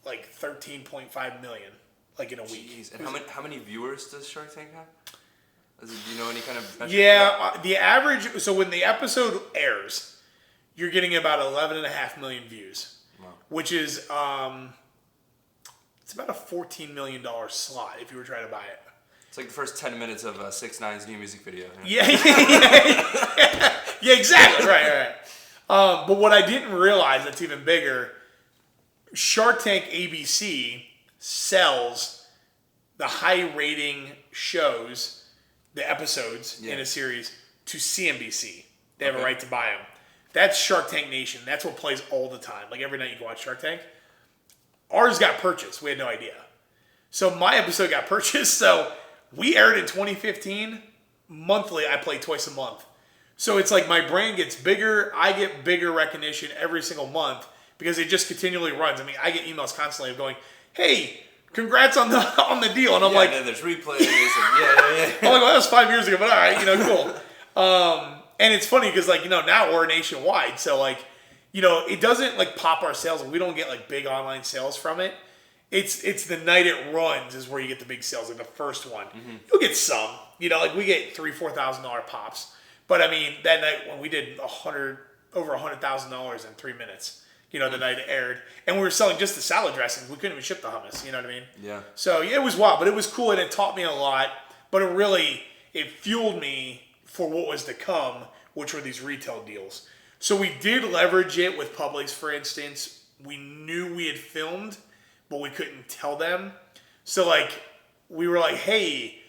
like, 13.5 million, like, in a week. Jeez. And how many viewers does Shark Tank have? Do you know any kind of metric? Yeah, the average, so when the episode airs, you're getting about 11.5 million views. Wow. Which is, it's about a $14 million slot if you were trying to buy it. It's like the first 10 minutes of 6ix9ine's new music video. Yeah, exactly. Right. But what I didn't realize that's even bigger, Shark Tank ABC sells the high rating shows, the episodes in a series, to CNBC. They have a right to buy them. That's Shark Tank Nation. That's what plays all the time. Like every night you can watch Shark Tank. Ours got purchased. We had no idea. So my episode got purchased. So we aired in 2015. Monthly, I play twice a month. So it's like my brand gets bigger. I get bigger recognition every single month because it just continually runs. I get emails constantly of going, hey, congrats on the deal. And I'm like, and then there's replays. And I'm like, well, that was 5 years ago, but all right, cool. And it's funny because, like, now we're nationwide. So, like, it doesn't, like, pop our sales. We don't get, like, big online sales from it. It's the night it runs is where you get the big sales, like the first one. Mm-hmm. You'll get some. Like, we get $3,000-$4,000 pops. But, that night when we did over $100,000 in 3 minutes, the night it aired. And we were selling just the salad dressings. We couldn't even ship the hummus, you know what I mean? Yeah. So, it was wild. But it was cool, and it taught me a lot. But it fueled me for what was to come, which were these retail deals. So we did leverage it with Publix, for instance. We knew we had filmed, but we couldn't tell them. So, like, we were like, hey,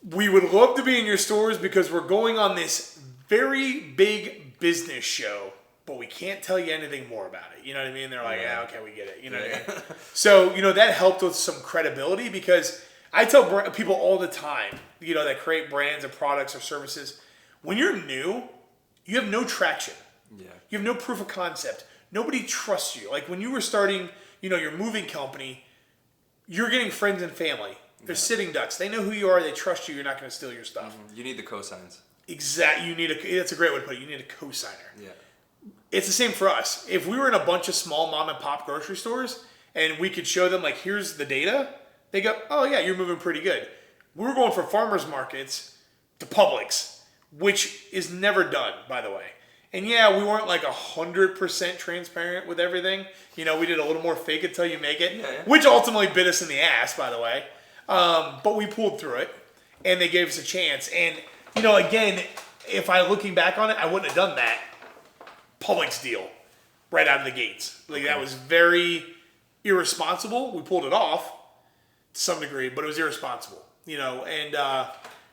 we would love to be in your stores because we're going on this very big business show, but we can't tell you anything more about it. You know what I mean? They're like, yeah, okay, we get it. You know what I mean? So, that helped with some credibility because I tell people all the time, that create brands and products or services, when you're new, you have no traction. Yeah. You have no proof of concept. Nobody trusts you. Like when you were starting, your moving company, you're getting friends and family. They're sitting ducks. They know who you are. They trust you. You're not going to steal your stuff. Mm-hmm. You need the cosigns. Exactly. That's a great way to put it. You need a cosigner. Yeah. It's the same for us. If we were in a bunch of small mom and pop grocery stores and we could show them, like, here's the data, they go, oh, yeah, you're moving pretty good. We were going from farmers markets to Publix, which is never done, by the way. And yeah, we weren't like 100% transparent with everything. We did a little more fake it till you make it, which ultimately bit us in the ass, by the way. But we pulled through it, and they gave us a chance. And, again, if looking back on it, I wouldn't have done that Publix deal right out of the gates. Like, that was very irresponsible. We pulled it off to some degree, but it was irresponsible, and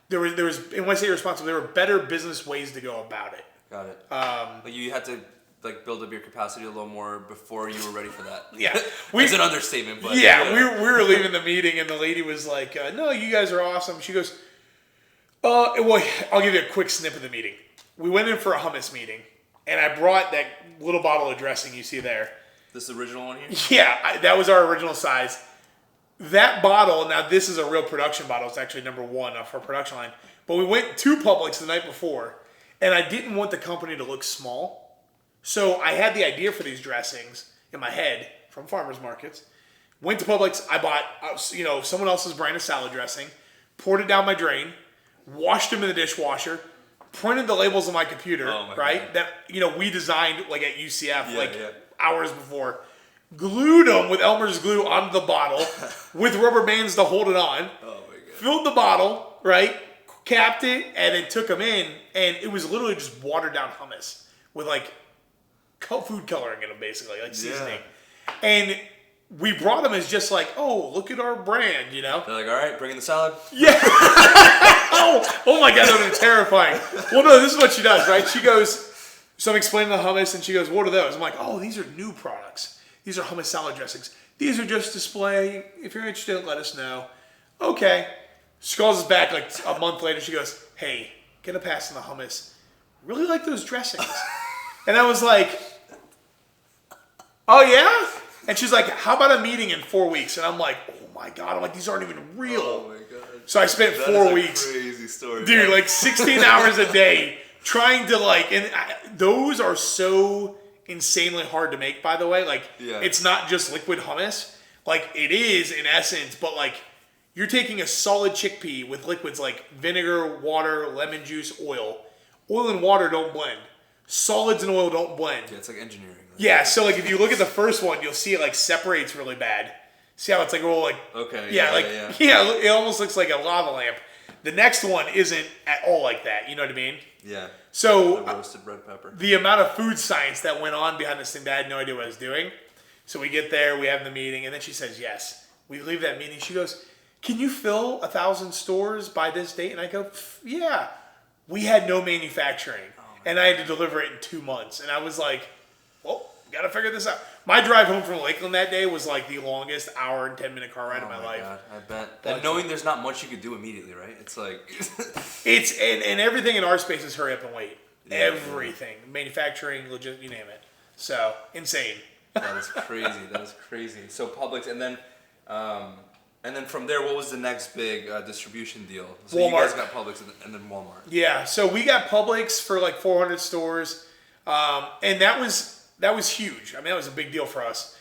there was, and when I say irresponsible, there were better business ways to go about it. Got it. But you had to, like, build up your capacity a little more before you were ready for that. Yeah. It's an understatement, but... Yeah, we were leaving the meeting, and the lady was like, no, you guys are awesome. She goes, well, I'll give you a quick snip of the meeting. We went in for a hummus meeting, and I brought that little bottle of dressing you see there. This original one here? Yeah, that was our original size. That bottle, now this is a real production bottle. It's actually number 1 off our production line. But we went to Publix the night before, And I didn't want the company to look small. So I had the idea for these dressings in my head from farmers markets. Went to Publix. I bought, someone else's brand of salad dressing. Poured it down my drain. Washed them in the dishwasher. Printed the labels on my computer, right? God. That, we designed like at UCF, hours before. Glued them with Elmer's glue onto the bottle with rubber bands to hold it on. Oh my God. Filled the bottle, right? Capped it, and then took them in. And it was literally just watered down hummus with like food coloring in them, basically, like seasoning. Yeah. And we brought them as just like, oh, look at our brand, They're like, all right, bring in the salad. Yeah. oh my God, that was terrifying. Well, no, this is what she does, right? She goes, so I'm explaining the hummus, and she goes, what are those? I'm like, oh, these are new products. These are hummus salad dressings. These are just display. If you're interested, let us know. Okay. She calls us back like a month later. She goes, hey, get a pass on the hummus. Really like those dressings. And I was like, oh yeah? And she's like, how about a meeting in 4 weeks? And I'm like, oh my God. I'm like, these aren't even real. Oh my God. So I spent 4 weeks. Crazy story. Dude, man. Like 16 hours a day trying to those are so insanely hard to make, by the way. It's not just liquid hummus. Like, it is in essence, but you're taking a solid chickpea with liquids like vinegar, water, lemon juice, oil. Oil and water don't blend. Solids and oil don't blend. Yeah, it's like engineering. Right? Yeah, so if you look at the first one, you'll see it separates really bad. See how it's okay. Yeah, it almost looks like a lava lamp. The next one isn't at all like that. You know what I mean? Yeah. So the roasted red pepper. The amount of food science that went on behind this thing that I had no idea what I was doing. So we get there, we have the meeting, and then she says yes. We leave that meeting. She goes, can you fill 1,000 stores by this date? And I go, yeah. We had no manufacturing, and I had to deliver it in 2 months. And I was like, well, got to figure this out. My drive home from Lakeland that day was the longest hour and 10-minute car ride of my life. God, I bet. And knowing there's not much you could do immediately, right? It's and everything in our space is hurry up and wait. Yeah, everything. Yeah. Manufacturing, you name it. So, insane. That is crazy. So Publix, and then from there, what was the next big distribution deal? So Walmart. You guys got Publix and then Walmart. Yeah, so we got Publix for 400 stores, and that was huge. I mean, that was a big deal for us.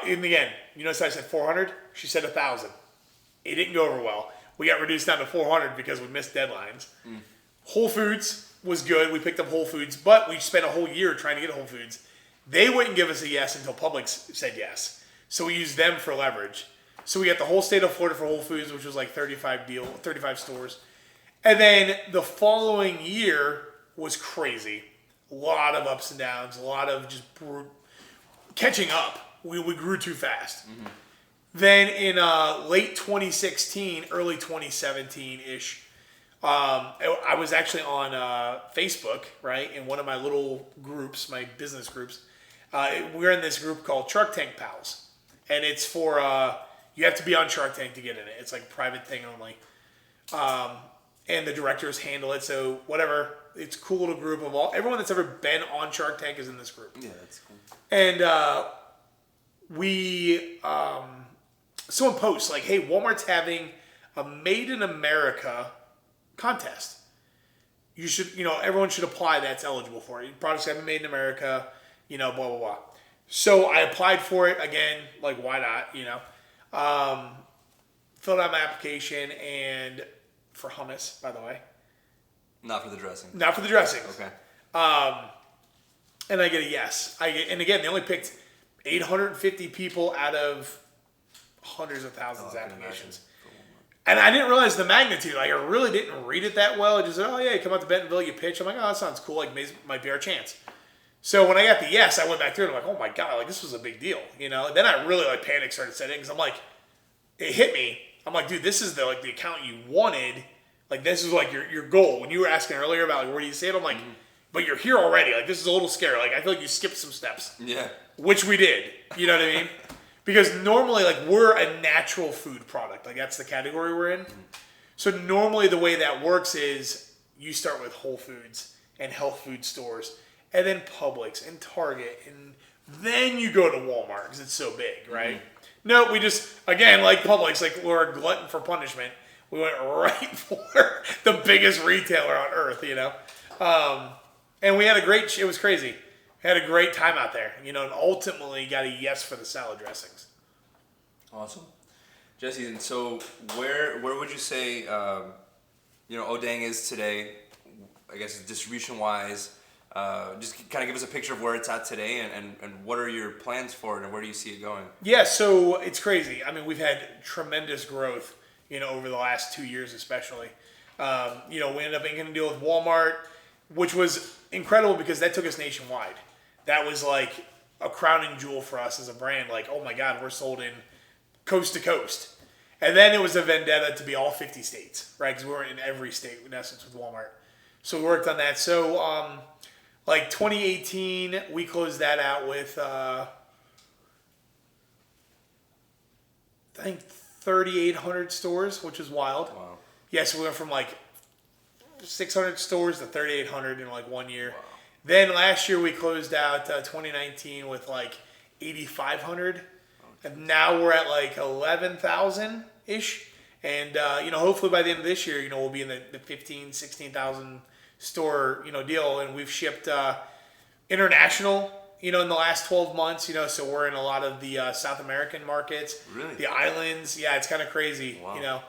In the end, so I said 400. She said 1,000. It didn't go over well. We got reduced down to 400 because we missed deadlines. Whole Foods was good. We picked up Whole Foods, but we spent a whole year trying to get Whole Foods. They wouldn't give us a yes until Publix said yes. So we used them for leverage. So we got the whole state of Florida for Whole Foods, which was 35 stores. And then the following year was crazy. A lot of ups and downs, a lot of just catching up. We grew too fast. Mm-hmm. Then in late 2016, early 2017-ish, I was actually on Facebook, right, in one of my little groups, my business groups. We're in this group called Shark Tank Pals. And it's for, you have to be on Shark Tank to get in it. It's a private thing only. And the directors handle it, so whatever. It's a cool little group of everyone that's ever been on Shark Tank is in this group. Yeah, that's cool. And someone posts hey, Walmart's having a Made in America contest. You should, everyone should apply that's eligible for it. Products have been made in America, blah, blah, blah. So I applied for it again, why not, filled out my application, and for hummus, by the way. Not for the dressing. Not for the dressing. Okay. And I get a yes. And again, they only picked 850 people out of hundreds of thousands of applications. And I didn't realize the magnitude. I really didn't read it that well. I just said, oh yeah, you come out to Bentonville, you pitch. I'm like, oh, that sounds cool. Might be our chance. So when I got the yes, I went back through it. I'm like, oh my God, this was a big deal. And then I really panic started setting because I'm like, it hit me. I'm like, dude, this is the account you wanted. This is your goal. When you were asking earlier about where do you see it, I'm like, but you're here already. This is a little scary. I feel like you skipped some steps. Yeah. Which we did. You know what I mean? Because normally, we're a natural food product. That's the category we're in. So normally the way that works is you start with Whole Foods and health food stores, and then Publix and Target, and then you go to Walmart because it's so big, right? Mm-hmm. No, we just, again, Publix, we're a glutton for punishment. We went right for the biggest retailer on earth, And we had it was crazy. We had a great time out there, and ultimately got a yes for the salad dressings. Awesome. Jesse, and so where would you say, O'dang is today, I guess distribution-wise? Just kind of give us a picture of where it's at today and what are your plans for it and where do you see it going? Yeah, so it's crazy. I mean, we've had tremendous growth, over the last 2 years especially. We ended up making a deal with Walmart, which was incredible because that took us nationwide. That was like a crowning jewel for us as a brand. Like, oh my God, we're sold in coast to coast. And then it was a vendetta to be all 50 states, right? Because we were in every state, in essence, with Walmart. So we worked on that. So, 2018, we closed that out with, I think, 3,800 stores, which is wild. Wow. Yeah, so we went from 600 stores to 3,800 in 1 year. Wow. Then last year we closed out 2019 with 8,500. And now we're at 11,000-ish. And, hopefully by the end of this year, we'll be in the 15, 16,000 store, deal. And we've shipped international, in the last 12 months, so we're in a lot of the South American markets. Really? The islands. Yeah, it's kind of crazy, Wow.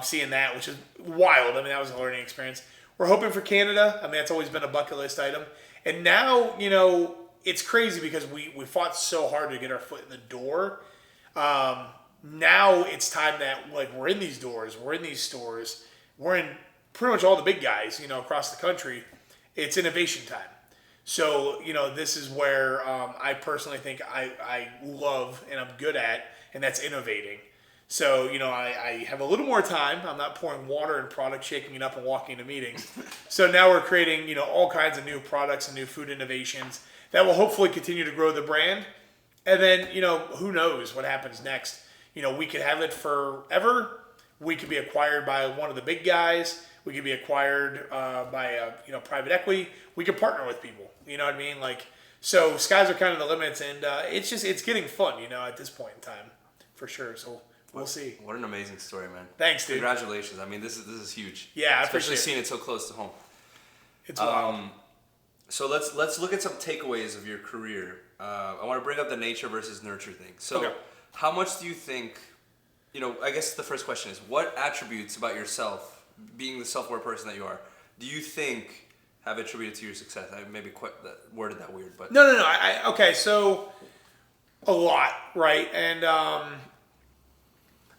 Seeing that, which is wild. I mean, that was a learning experience. We're hoping for Canada. I mean, that's always been a bucket list item. And now, it's crazy because we fought so hard to get our foot in the door. Now it's time that we're in these doors, we're in these stores, we're in pretty much all the big guys, across the country. It's innovation time. So, this is where I personally think I love and I'm good at, and that's innovating. So, I have a little more time. I'm not pouring water and product, shaking it up and walking into meetings. So now we're creating, all kinds of new products and new food innovations that will hopefully continue to grow the brand. And then, who knows what happens next. We could have it forever. We could be acquired by one of the big guys. We could be acquired by, private equity. We could partner with people. You know what I mean? So skies are kind of the limits. And it's getting fun, at this point in time, for sure. So we'll see. What an amazing story, man. Thanks, dude. Congratulations. I mean, this is huge. Yeah, I especially appreciate seeing it so close to home. It's wild. So let's look at some takeaways of your career. I want to bring up the nature versus nurture thing. So Okay. How much do you think, I guess the first question is, what attributes about yourself, being the self-aware person that you are, do you think have attributed to your success? I maybe worded that weird, but... No. Okay, so a lot, right? And I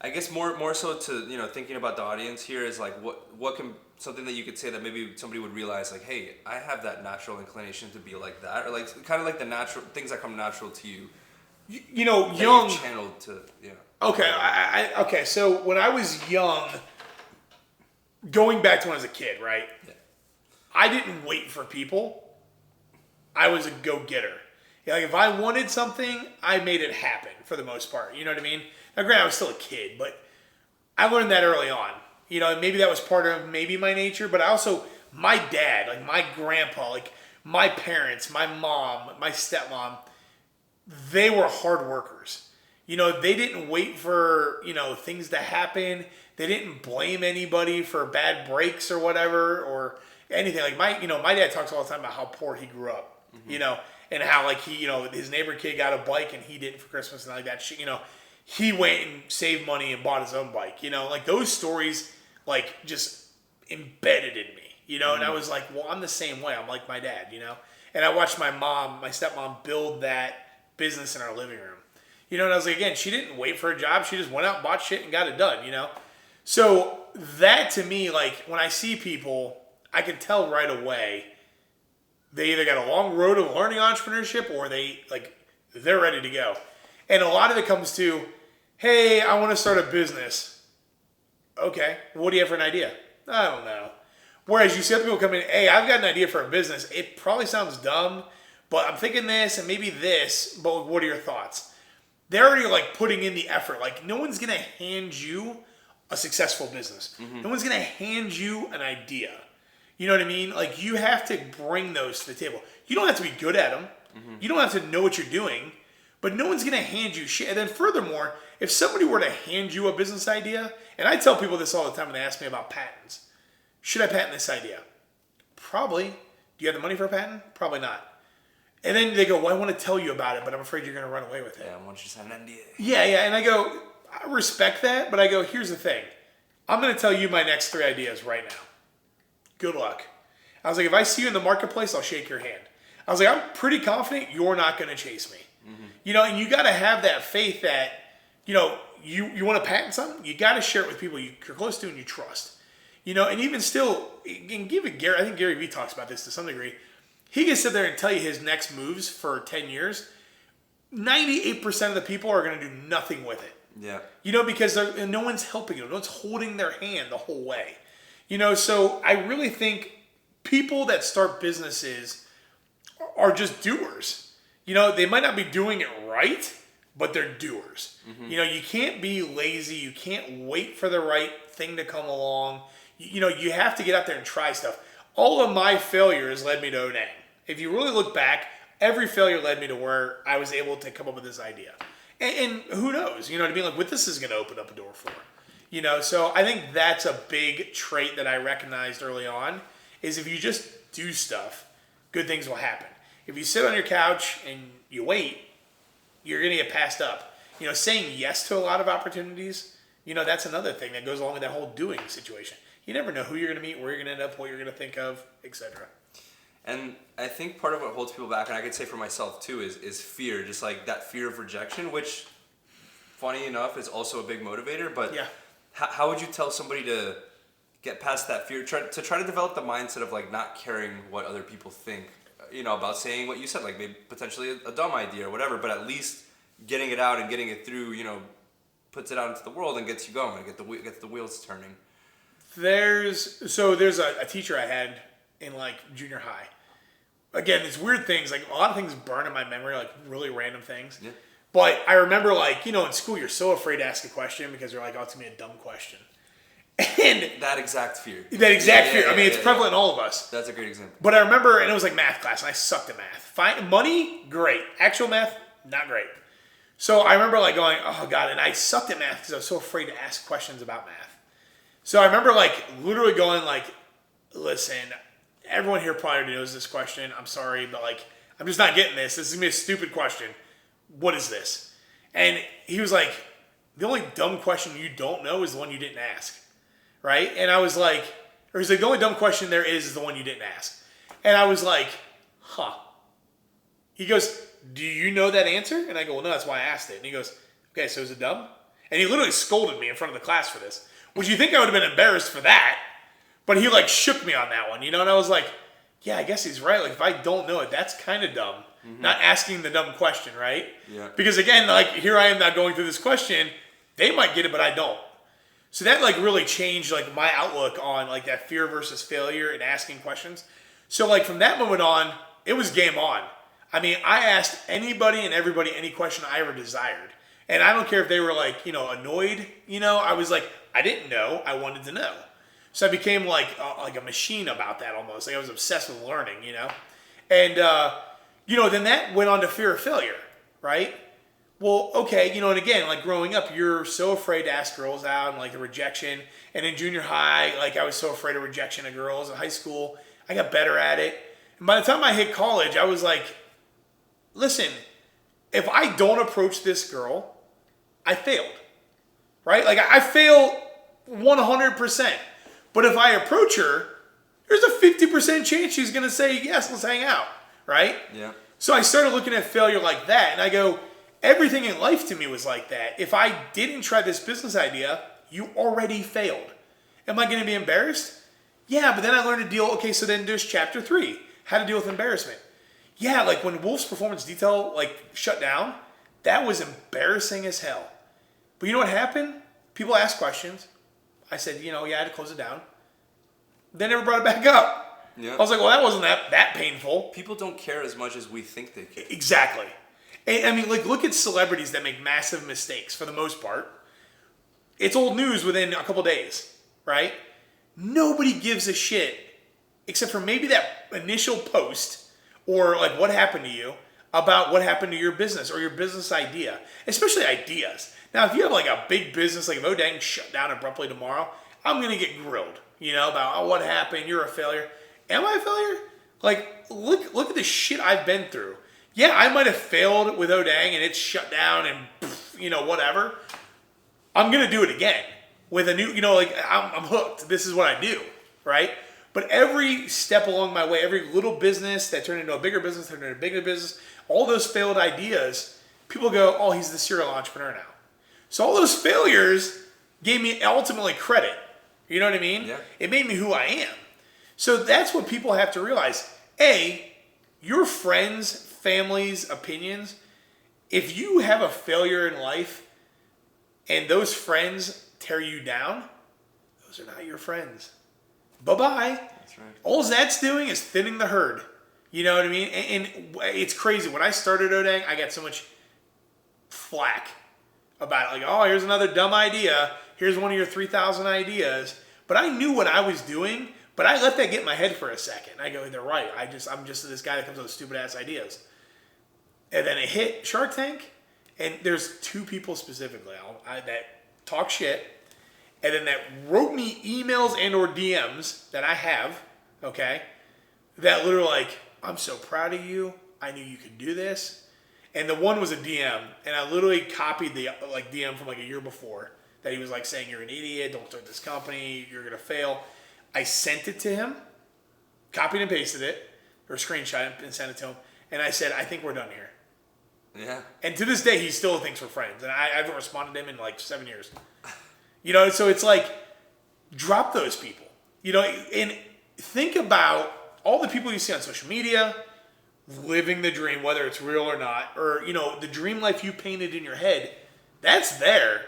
guess more so to, thinking about the audience here is what can... Something that you could say that maybe somebody would realize, hey, I have that natural inclination to be like that, or kind of the natural things that come natural to you. young. You've channeled to, yeah. Okay, okay. So when I was young, going back to when I was a kid, right? Yeah. I didn't wait for people. I was a go-getter. If I wanted something, I made it happen for the most part. You know what I mean? Now, granted, I was still a kid, but I learned that early on. Maybe that was part of my nature, but my dad, my grandpa, my parents, my mom, my stepmom, they were hard workers. They didn't wait for, things to happen. They didn't blame anybody for bad breaks or whatever or anything. My dad talks all the time about how poor he grew up, and how he, his neighbor kid got a bike and he didn't for Christmas and that shit, he went and saved money and bought his own bike, those stories, just embedded in me, and I was well, I'm the same way. I'm like my dad, and I watched my stepmom build that business in our living room, and I was again, she didn't wait for a job. She just went out and bought shit and got it done, So that to me, when I see people, I can tell right away they either got a long road of learning entrepreneurship or they're ready to go. And a lot of it comes to, hey, I want to start a business. Okay, what do you have for an idea? I don't know. Whereas you see other people come in, hey, I've got an idea for a business. It probably sounds dumb, but I'm thinking this and maybe this, but what are your thoughts? They're already putting in the effort. No one's going to hand you a successful business. Mm-hmm. No one's going to hand you an idea. You know what I mean? You have to bring those to the table. You don't have to be good at them. Mm-hmm. You don't have to know what you're doing, but no one's going to hand you shit. And then furthermore, if somebody were to hand you a business idea, and I tell people this all the time when they ask me about patents, should I patent this idea? Probably. Do you have the money for a patent? Probably not. And then they go, well, I want to tell you about it, but I'm afraid you're going to run away with it. Yeah, I want you to sign an NDA. Yeah. And I go, I respect that, but I go, here's the thing. I'm going to tell you my next 3 ideas right now. Good luck. I was like, if I see you in the marketplace, I'll shake your hand. I was like, I'm pretty confident you're not going to chase me. And you got to have that faith that, you want to patent something, you got to share it with people you're close to and you trust. And even still, and give it Gary, I think Gary Vee talks about this to some degree. He can sit there and tell you his next moves for 10 years. 98% of the people are going to do nothing with it. Yeah. Because no one's helping you. No one's holding their hand the whole way. So I really think people that start businesses are just doers. They might not be doing it right, but they're doers. You can't be lazy. You can't wait for the right thing to come along. You have to get out there and try stuff. All of my failures led me to O'dang. If you really look back, every failure led me to where I was able to come up with this idea. And who knows, to be like, what this is going to open up a door for. So I think that's a big trait that I recognized early on, is if you just do stuff, good things will happen. If you sit on your couch and you wait, you're going to get passed up. Saying yes to a lot of opportunities, that's another thing that goes along with that whole doing situation. You never know who you're going to meet, where you're going to end up, what you're going to think of, etc. And I think part of what holds people back, and I could say for myself too, is fear. Just like that fear of rejection, which, funny enough, is also a big motivator. But yeah. How would you tell somebody to get past that fear, try to develop the mindset of like not caring what other people think, about saying what you said, like maybe potentially a dumb idea or whatever, but at least getting it out and getting it through, puts it out into the world and gets you going, gets the wheels turning. There's a teacher I had in like junior high. Again, it's weird things, like a lot of things burn in my memory, like really random things. Yeah. But I remember like, in school you're so afraid to ask a question because you're like, oh, it's going to be a dumb question. And that exact fear. fear. I mean, it's prevalent in all of us. That's a great example. But I remember, and it was like math class, and I sucked at math. Money, great. Actual math, not great. So I remember like going, oh God, and I sucked at math because I was so afraid to ask questions about math. So I remember like literally going like, listen, everyone here probably knows this question. I'm sorry, but like, I'm just not getting this. This is going to be a stupid question. What is this? And he was like, the only dumb question you don't know is the one you didn't ask. Right? And I was like, or he's like, the only dumb question there is the one you didn't ask. And I was like, huh. He goes, do you know that answer? And I go, well, no, that's why I asked it. And he goes, okay, so is it dumb? And he literally scolded me in front of the class for this. Which you think I would have been embarrassed for that. But he like shook me on that one, And I was like, yeah, I guess he's right. Like if I don't know it, that's kind of dumb. Mm-hmm. Not asking the dumb question, right? Yeah. Because again, like here I am now going through this question. They might get it, but I don't. So that like really changed like my outlook on like that fear versus failure and asking questions. So like from that moment on, it was game on. I mean, I asked anybody and everybody any question I ever desired. And I don't care if they were like, annoyed, I was like, I didn't know, I wanted to know. So I became like a machine about that almost. Like I was obsessed with learning, And, then that went on to fear of failure, right? Well, okay, and again, like growing up, you're so afraid to ask girls out and like the rejection. And in junior high, like I was so afraid of rejection of girls. In high school, I got better at it. And by the time I hit college, I was like, listen, if I don't approach this girl, I failed, right? Like I fail 100%. But if I approach her, there's a 50% chance she's going to say, yes, let's hang out, right? Yeah. So I started looking at failure like that, and I go, everything in life to me was like that. If I didn't try this business idea, you already failed. Am I going to be embarrassed? Yeah, but then I learned to deal, okay, so then there's chapter 3, how to deal with embarrassment. Yeah, like when Wolfe's Performance Detail like shut down, that was embarrassing as hell. But you know what happened? People asked questions. I said, yeah, I had to close it down. They never brought it back up. Yeah. I was like, well, that wasn't that painful. People don't care as much as we think they care. Exactly. And I mean, like, look at celebrities that make massive mistakes for the most part. It's old news within a couple days, right? Nobody gives a shit except for maybe that initial post or like what happened to you about what happened to your business or your business idea, especially ideas. Now, if you have like a big business, like if O'dang shut down abruptly tomorrow, I'm going to get grilled, about what happened, you're a failure. Am I a failure? Like, look at the shit I've been through. Yeah, I might have failed with O'dang and it's shut down and, whatever. I'm going to do it again with a new, like, I'm hooked. This is what I do, right? But every step along my way, every little business that turned into a bigger business, turned into a bigger business, all those failed ideas, people go, oh, he's the serial entrepreneur now. So all those failures gave me ultimately credit. You know what I mean? Yeah. It made me who I am. So that's what people have to realize. A, your friends, families, opinions, if you have a failure in life and those friends tear you down, those are not your friends. Bye-bye. That's right. All that's doing is thinning the herd. You know what I mean? And it's crazy. When I started O'dang, I got so much flack about it. Like, oh, here's another dumb idea. Here's one of your 3,000 ideas. But I knew what I was doing, but I let that get in my head for a second. I go, they're right. I'm just this guy that comes up with stupid-ass ideas. And then it hit Shark Tank, and there's two people specifically that talk shit, and then that wrote me emails and or DMs that I have, okay, that literally like, I'm so proud of you. I knew you could do this. And the one was a DM, and I literally copied the DM from like a year before that he was like saying, you're an idiot, don't start this company, you're going to fail. I sent it to him, copied and pasted it, or screenshot it and sent it to him, and I said, I think we're done here. Yeah. And to this day, he still thinks we're friends, and I haven't responded to him in like 7 years. So it's like, drop those people. And think about all the people you see on social media living the dream, whether it's real or not, or, the dream life you painted in your head, that's there.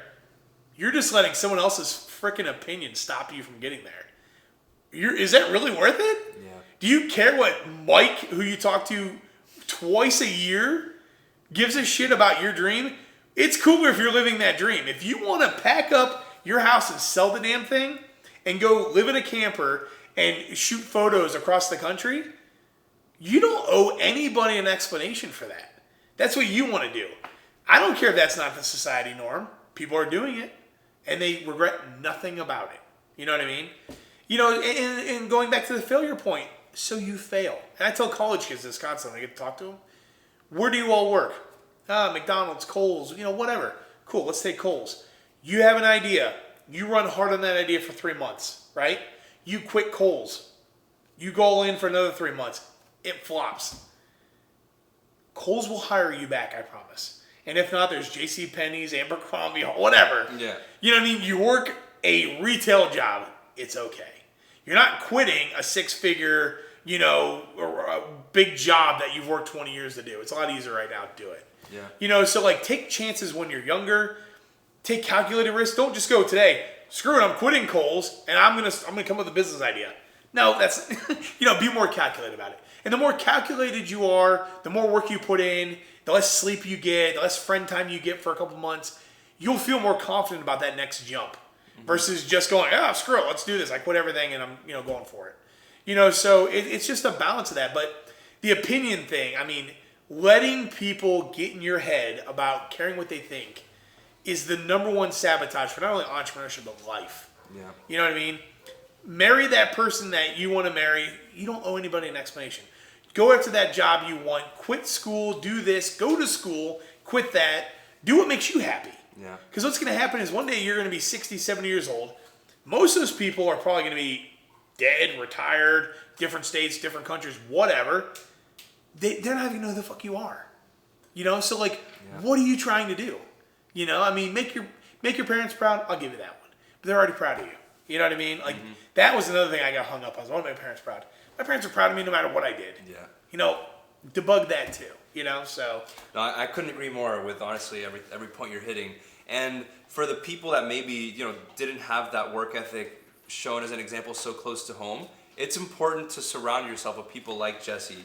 You're just letting someone else's freaking opinion stop you from getting there. Is that really worth it? Yeah. Do you care what Mike, who you talk to twice a year, gives a shit about your dream? It's cooler if you're living that dream. If you want to pack up your house and sell the damn thing and go live in a camper and shoot photos across the country, you don't owe anybody an explanation for that. That's what you want to do. I don't care if that's not the society norm. People are doing it, and they regret nothing about it. You know what I mean? And going back to the failure point, so you fail. And I tell college kids this constantly. I get to talk to them. Where do you all work? McDonald's, Kohl's, whatever. Cool, let's take Kohl's. You have an idea. You run hard on that idea for 3 months, right? You quit Kohl's. You go all in for another 3 months. It flops. Kohl's will hire you back, I promise. And if not, there's JCPenney's, Abercrombie, whatever. Yeah. You know what I mean? You work a retail job, it's okay. You're not quitting a six-figure, or a big job that you've worked 20 years to do. It's a lot easier right now to do it. Yeah. So like take chances when you're younger. Take calculated risks. Don't just go today, screw it, I'm quitting Kohl's and I'm gonna come up with a business idea. No, that's be more calculated about it. And the more calculated you are, the more work you put in, the less sleep you get, the less friend time you get for a couple months, you'll feel more confident about that next jump versus just going, screw it, let's do this. I quit everything and I'm, going for it. So it's just a balance of that. But the opinion thing, letting people get in your head about caring what they think is the number one sabotage for not only entrepreneurship, but life. Yeah. You know what I mean? Marry that person that you want to marry. You don't owe anybody an explanation. Go after that job you want. Quit school. Do this. Go to school. Quit that. Do what makes you happy. Yeah. Because what's going to happen is one day you're going to be 60, 70 years old. Most of those people are probably going to be dead, retired, different states, different countries, whatever. They're not even know who the fuck you are. So what are you trying to do? Make your parents proud. I'll give you that one. But they're already proud of you. You know what I mean? That was another thing I got hung up on. I want my parents proud. My parents are proud of me no matter what I did. Yeah. Debug that too. So. No, I couldn't agree more with honestly every point you're hitting. And for the people that maybe didn't have that work ethic shown as an example so close to home, it's important to surround yourself with people like Jesse.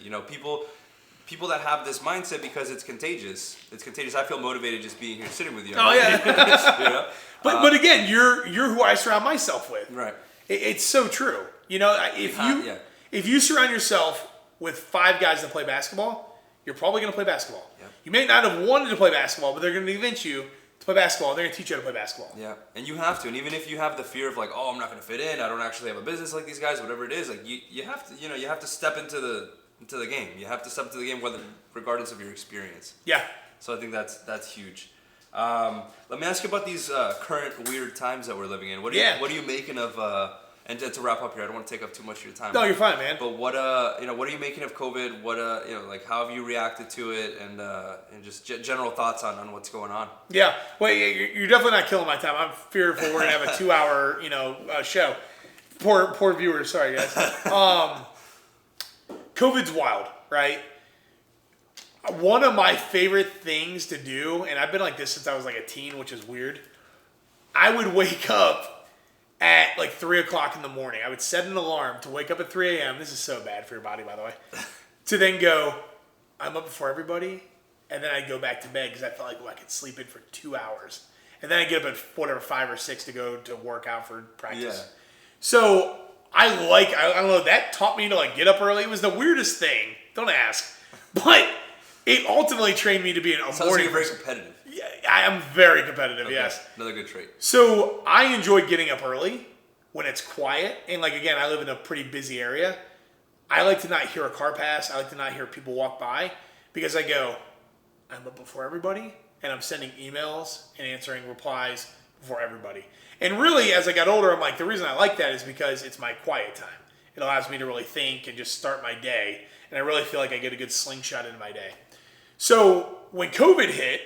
People that have this mindset because it's contagious. It's contagious. I feel motivated just being here sitting with you. Oh yeah. But again, you're who I surround myself with. Right. It's so true. If you surround yourself with 5 guys that play basketball, you're probably going to play basketball. Yep. You may not have wanted to play basketball, but they're going to convince you to play basketball. They're going to teach you how to play basketball. Yeah, and you have to. And even if you have the fear of like, oh, I'm not going to fit in, I don't actually have a business like these guys, whatever it is, like you have to, you have to step into the game. You have to step into the game, regardless of your experience. Yeah. So I think that's huge. Let me ask you about these current weird times that we're living in. What are you making of? And to wrap up here, I don't want to take up too much of your time. No, you're fine, man. But what are you making of COVID? What like how have you reacted to it, and just general thoughts on what's going on? Yeah, well, you're definitely not killing my time. I'm fearful we're gonna have a 2-hour, show. Poor viewers, sorry guys. COVID's wild, right? One of my favorite things to do, and I've been like this since I was like a teen, which is weird. I would wake up at like 3 o'clock in the morning. I would set an alarm to wake up at 3 a.m. This is so bad for your body, by the way. To then go, I'm up before everybody. And then I'd go back to bed because I felt like, I could sleep in for 2 hours. And then I'd get up at 5 or 6 to go to work out for practice. Yeah. So I don't know, that taught me to like get up early. It was the weirdest thing. Don't ask. But it ultimately trained me to be a morning person. Sounds like you're very competitive. Yeah, I am very competitive, okay. Yes. Another good trait. So I enjoy getting up early when it's quiet. And like, again, I live in a pretty busy area. I like to not hear a car pass. I like to not hear people walk by because I go, I'm up before everybody and I'm sending emails and answering replies before everybody. And really, as I got older, I'm like, the reason I like that is because it's my quiet time. It allows me to really think and just start my day. And I really feel like I get a good slingshot into my day. So when COVID hit,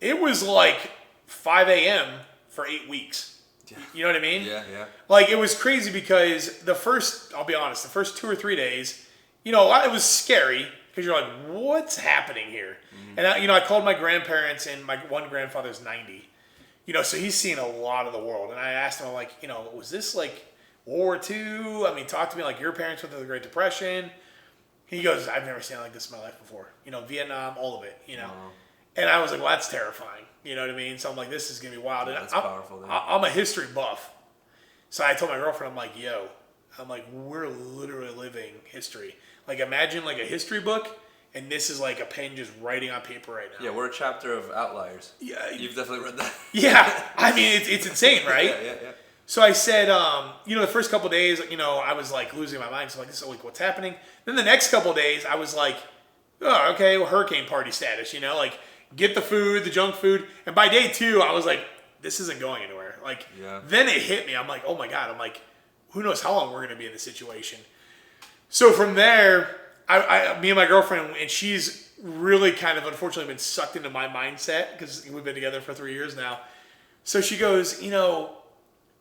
it was like 5 a.m. for 8 weeks. Yeah. You know what I mean? Yeah, yeah. Like, it was crazy because I'll be honest, the first 2 or 3 days, it was scary because you're like, what's happening here? Mm-hmm. And, I called my grandparents, and my one grandfather's 90. So he's seen a lot of the world. And I asked him, I'm like, was this like World War II? I mean, talk to me like your parents went through the Great Depression. He goes, I've never seen it like this in my life before. Vietnam, all of it, And I was like, well, that's terrifying. You know what I mean? So I'm like, this is going to be wild. Yeah, and that's powerful. I'm a history buff. So I told my girlfriend, I'm like, we're literally living history. Like, imagine like a history book, and this is like a pen just writing on paper right now. Yeah, we're a chapter of Outliers. Yeah. You've definitely read that. Yeah. I mean, it's insane, right? Yeah. So I said, the first couple of days, I was like losing my mind. So I'm like, this is like what's happening. Then the next couple of days, I was like, oh, okay, well, hurricane party status, like get the food, the junk food. And by day 2, I was like, this isn't going anywhere. Like, Then it hit me. I'm like, oh my God. I'm like, who knows how long we're going to be in this situation. So from there, me and my girlfriend, and she's really kind of unfortunately been sucked into my mindset because we've been together for 3 years now. So she goes,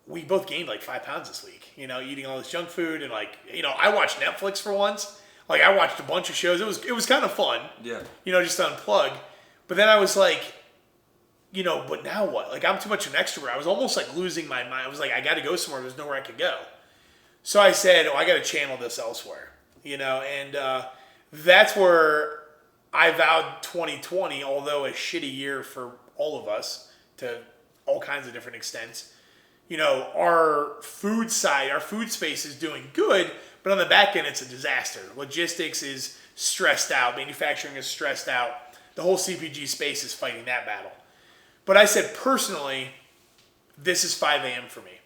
we both gained like 5 pounds this week, eating all this junk food. And like, I watched Netflix for once. Like, I watched a bunch of shows. It was kind of fun. Yeah. Just to unplug. But then I was like, but now what? Like, I'm too much of an extrovert. I was almost like losing my mind. I was like, I got to go somewhere. There's nowhere I could go. So I said, I got to channel this elsewhere, and that's where I vowed 2020, although a shitty year for all of us to all kinds of different extents. Our food side, our food space is doing good, but on the back end, it's a disaster. Logistics is stressed out. Manufacturing is stressed out. The whole CPG space is fighting that battle. But I said, personally, this is 5 a.m. for me.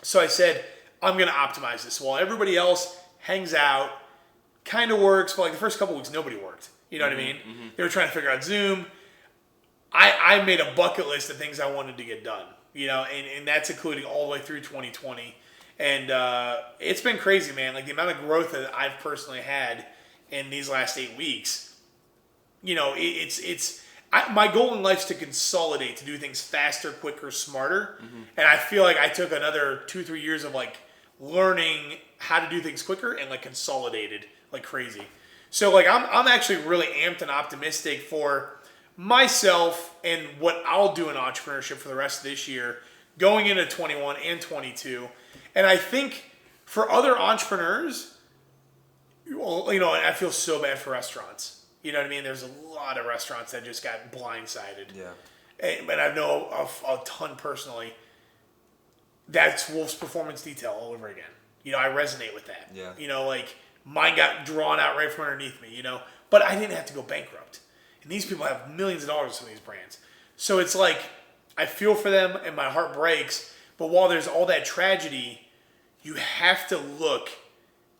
So I said, I'm going to optimize this. While everybody else hangs out, kind of works, but like the first couple weeks, nobody worked. You know what I mean? Mm-hmm. They were trying to figure out Zoom. I made a bucket list of things I wanted to get done. And that's including all the way through 2020. And it's been crazy, man. Like, the amount of growth that I've personally had in these last 8 weeks, my goal in life is to consolidate, to do things faster, quicker, smarter. Mm-hmm. And I feel like I took another 2-3 years of like learning how to do things quicker and like consolidated like crazy. So like I'm actually really amped and optimistic for myself and what I'll do in entrepreneurship for the rest of this year, going into 21 and 22. And I think for other entrepreneurs, I feel so bad for restaurants. You know what I mean? There's a lot of restaurants that just got blindsided. Yeah. And I know a ton personally. That's Wolfe's Performance Detail all over again. I resonate with that. Yeah. Like mine got drawn out right from underneath me, but I didn't have to go bankrupt. And these people have millions of dollars in some of these brands. So it's like, I feel for them and my heart breaks. But while there's all that tragedy, you have to look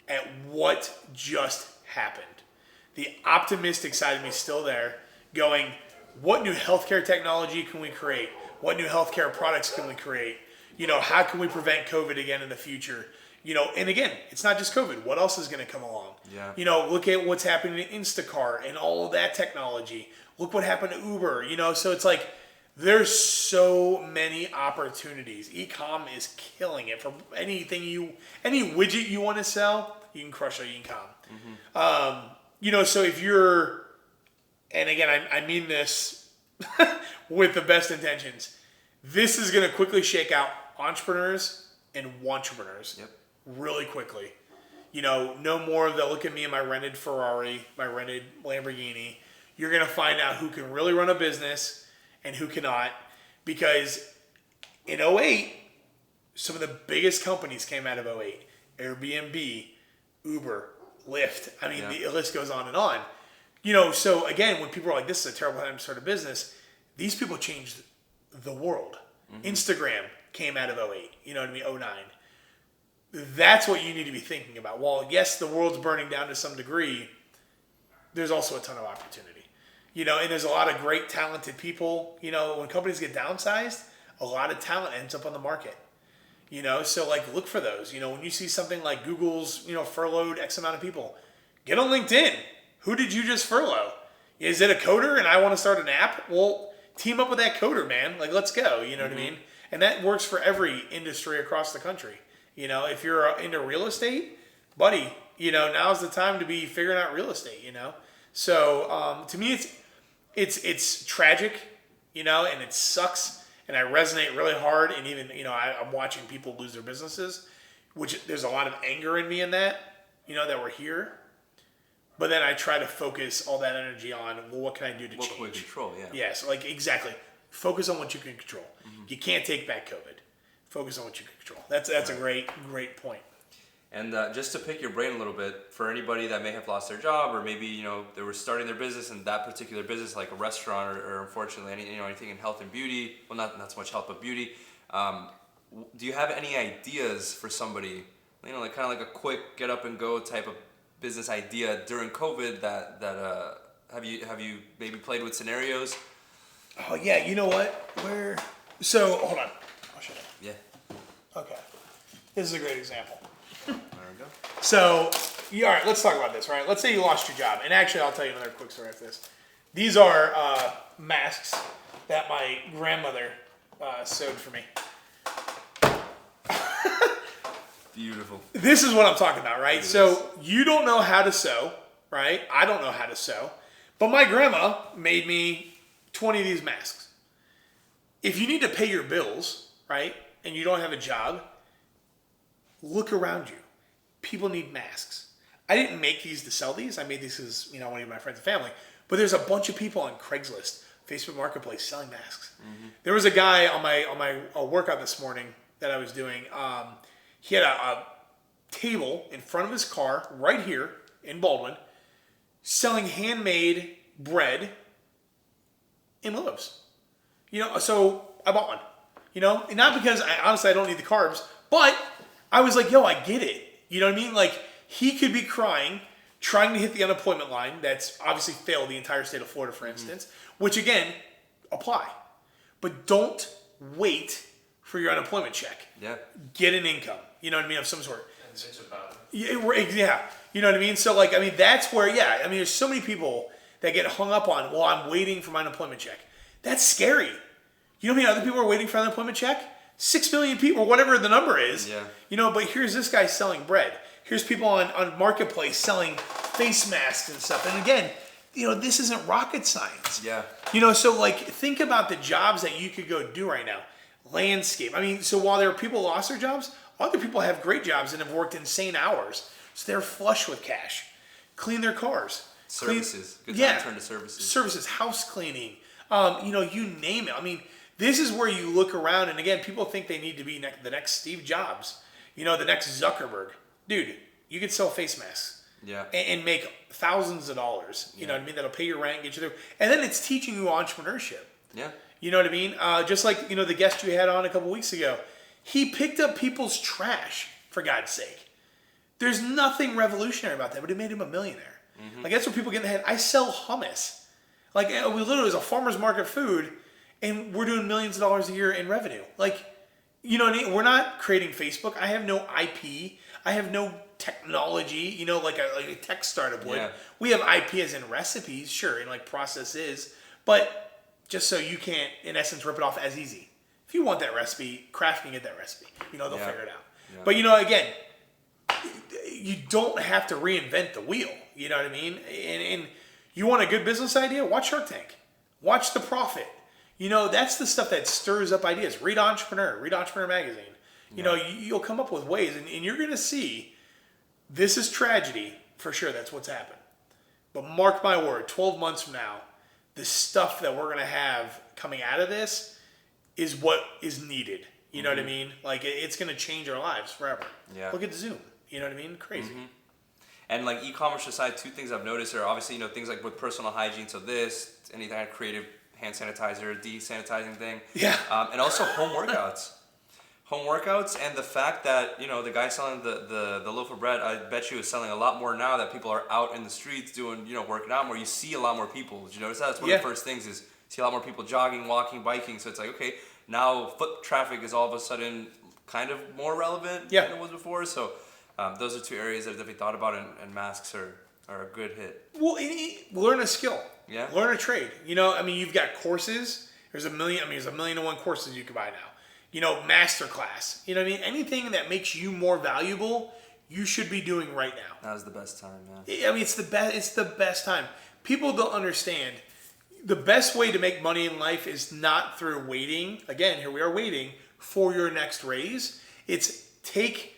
at what just happened. The optimistic side of me is still there, going, what new healthcare technology can we create? What new healthcare products can we create? How can we prevent COVID again in the future? And again, it's not just COVID. What else is going to come along? Yeah. Look at what's happening to Instacart and all of that technology. Look what happened to Uber. So it's like, there's so many opportunities. E-com is killing it. For any widget you want to sell, you can crush e-com. So if you're, and again, I mean this with the best intentions, this is going to quickly shake out entrepreneurs and wantrepreneurs really quickly. No more of the look at me in my rented Ferrari, my rented Lamborghini. You're going to find out who can really run a business and who cannot, because in 2008, some of the biggest companies came out of 2008. Airbnb, Uber, Lyft. I mean, the list goes on and on. So again, when people are like, this is a terrible time to start a business, these people changed the world. Instagram came out of 2008, you know what I mean, 2009. That's what you need to be thinking about. While, yes, the world's burning down to some degree, there's also a ton of opportunity. And there's a lot of great, talented people. When companies get downsized, a lot of talent ends up on the market. So like, look for those. When you see something like Google's, furloughed X amount of people, get on LinkedIn. Who did you just furlough? Is it a coder and I want to start an app? Well, team up with that coder, man. Like, let's go. You know what I mean? And that works for every industry across the country. If you're into real estate, buddy, now's the time to be figuring out real estate, So to me, it's tragic, and it sucks. And I resonate really hard. And even, I'm watching people lose their businesses, which there's a lot of anger in me in that, that we're here. But then I try to focus all that energy on, well, what can I do to change? What can we control, yeah. Yes, exactly. Focus on what you can control. You can't take back COVID. Focus on what you can control. That's a great point. And just to pick your brain a little bit, for anybody that may have lost their job, or maybe they were starting their business, and that particular business, like a restaurant, or unfortunately anything in health and beauty, well, not so much health but beauty. Do you have any ideas for somebody, like kind of like a quick get up and go type of business idea during COVID? That have you maybe played with scenarios? Oh yeah, you know what? So hold on. I'll show you. Yeah. Okay. This is a great example. There we go. So, all right, let's talk about this, right? Let's say you lost your job. And actually, I'll tell you another quick story after this. These are masks that my grandmother sewed for me. Beautiful. This is what I'm talking about, right? So, you don't know how to sew, right? I don't know how to sew. But my grandma made me 20 of these masks. If you need to pay your bills, right, and you don't have a job, look around you. People need masks. I didn't make these to sell these. I made these as, I want to give my friends and family. But there's a bunch of people on Craigslist, Facebook Marketplace selling masks. There was a guy on my workout this morning that I was doing. He had a table in front of his car right here in Baldwin selling handmade bread in loaves. So I bought one. And not because honestly I don't need the carbs, but I was like, yo, I get it. You know what I mean? Like, he could be crying, trying to hit the unemployment line. That's obviously failed the entire state of Florida, for instance, which again, apply. But don't wait for your unemployment check. Yeah. Get an income. You know what I mean? Of some sort. And bitch about it. Yeah. You know what I mean? So, that's where, there's so many people that get hung up on, well, I'm waiting for my unemployment check. That's scary. You know how many other people are waiting for an unemployment check? 6 million people, or whatever the number is. Yeah. But here's this guy selling bread. Here's people on Marketplace selling face masks and stuff. And again, this isn't rocket science. Yeah. So think about the jobs that you could go do right now. Landscape. So while there are people who lost their jobs, other people have great jobs and have worked insane hours. So they're flush with cash. Clean their cars. Services. Good time to turn to services. Services, house cleaning. You name it. This is where you look around, and again, people think they need to be the next Steve Jobs, the next Zuckerberg. Dude, you could sell face masks. Yeah. And make thousands of dollars. You know what I mean? That'll pay your rent, get you there. And then it's teaching you entrepreneurship. Yeah. You know what I mean? Just like, the guest you had on a couple weeks ago. He picked up people's trash, for God's sake. There's nothing revolutionary about that, but it made him a millionaire. Mm-hmm. Like, that's what people get in the head. I sell hummus. Like, we literally, is a farmer's market food, and we're doing millions of dollars a year in revenue. Like, you know what I mean? We're not creating Facebook. I have no IP. I have no technology, like a tech startup would. Yeah. We have IP as in recipes, sure, and like processes, but just so you can't, in essence, rip it off as easy. If you want that recipe, Kraft can get that recipe. They'll figure it out. Yeah. But, again, you don't have to reinvent the wheel. You know what I mean? And you want a good business idea? Watch Shark Tank. Watch The Profit. That's the stuff that stirs up ideas. Read Entrepreneur Magazine. You'll come up with ways, and you're going to see this is tragedy, for sure. That's what's happened. But mark my word, 12 months from now, the stuff that we're going to have coming out of this is what is needed. You know what I mean? Like, it's going to change our lives forever. Yeah. Look at Zoom. You know what I mean? Crazy. Mm-hmm. And like e-commerce aside, two things I've noticed are obviously, things like with personal hygiene. So any kind of creative hand sanitizer, de-sanitizing thing. Yeah. And also home workouts. Home workouts, and the fact that, the guy selling the loaf of bread, I bet you is selling a lot more now that people are out in the streets doing, working out more. You see a lot more people. Did you notice that? That's one of the first things is see a lot more people jogging, walking, biking. So it's like, okay, now foot traffic is all of a sudden kind of more relevant than it was before. So those are two areas that I've definitely thought about, and masks are a good hit. Well, learn a skill. Yeah. Learn a trade. You've got courses. There's a million and one courses you can buy now. Masterclass. You know what I mean? Anything that makes you more valuable, you should be doing right now. Now's the best time, man. It's the best. It's the best time. People don't understand. The best way to make money in life is not through waiting. Again, here we are waiting for your next raise. It's take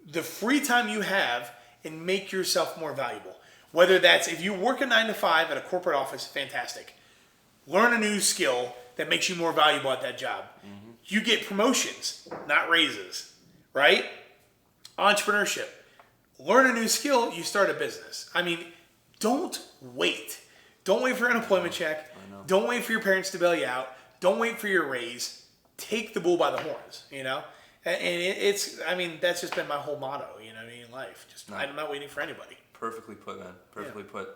the free time you have and make yourself more valuable. Whether that's if you work a 9 to 5 at a corporate office, fantastic. Learn a new skill that makes you more valuable at that job. Mm-hmm. You get promotions, not raises, right? Entrepreneurship. Learn a new skill, you start a business. Don't wait. Don't wait for an unemployment check. Don't wait for your parents to bail you out. Don't wait for your raise. Take the bull by the horns, And that's just been my whole motto, in life. I'm not waiting for anybody. Perfectly put, man. Perfectly put.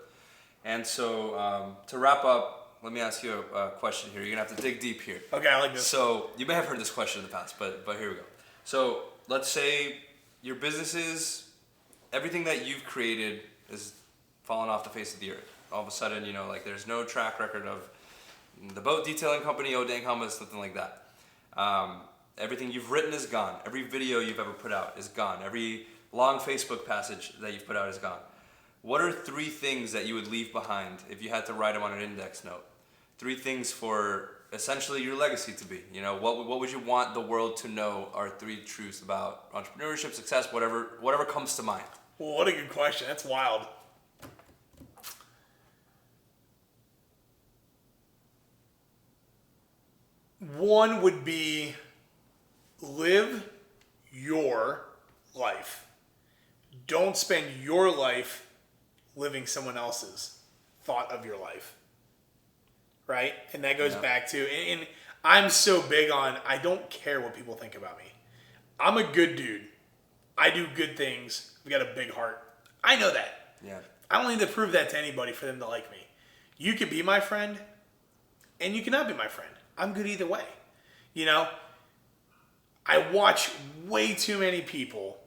And so, to wrap up, let me ask you a question here. You're going to have to dig deep here. Okay, I like this. So, you may have heard this question in the past, but here we go. So, let's say your businesses, everything that you've created is falling off the face of the earth. All of a sudden, there's no track record of the boat detailing company, O'dang Hummus, nothing like that. Everything you've written is gone. Every video you've ever put out is gone. Every long Facebook passage that you've put out is gone. What are 3 things that you would leave behind if you had to write them on an index note? 3 things for essentially your legacy to be. What would you want the world to know are 3 truths about entrepreneurship, success, whatever comes to mind? Well, what a good question. That's wild. One would be live your life. Don't spend your life living someone else's thought of your life. Right? And that goes back to, and I'm so big on, I don't care what people think about me. I'm a good dude. I do good things. I've got a big heart. I know that. Yeah. I don't need to prove that to anybody for them to like me. You can be my friend, and you cannot be my friend. I'm good either way. I watch way too many people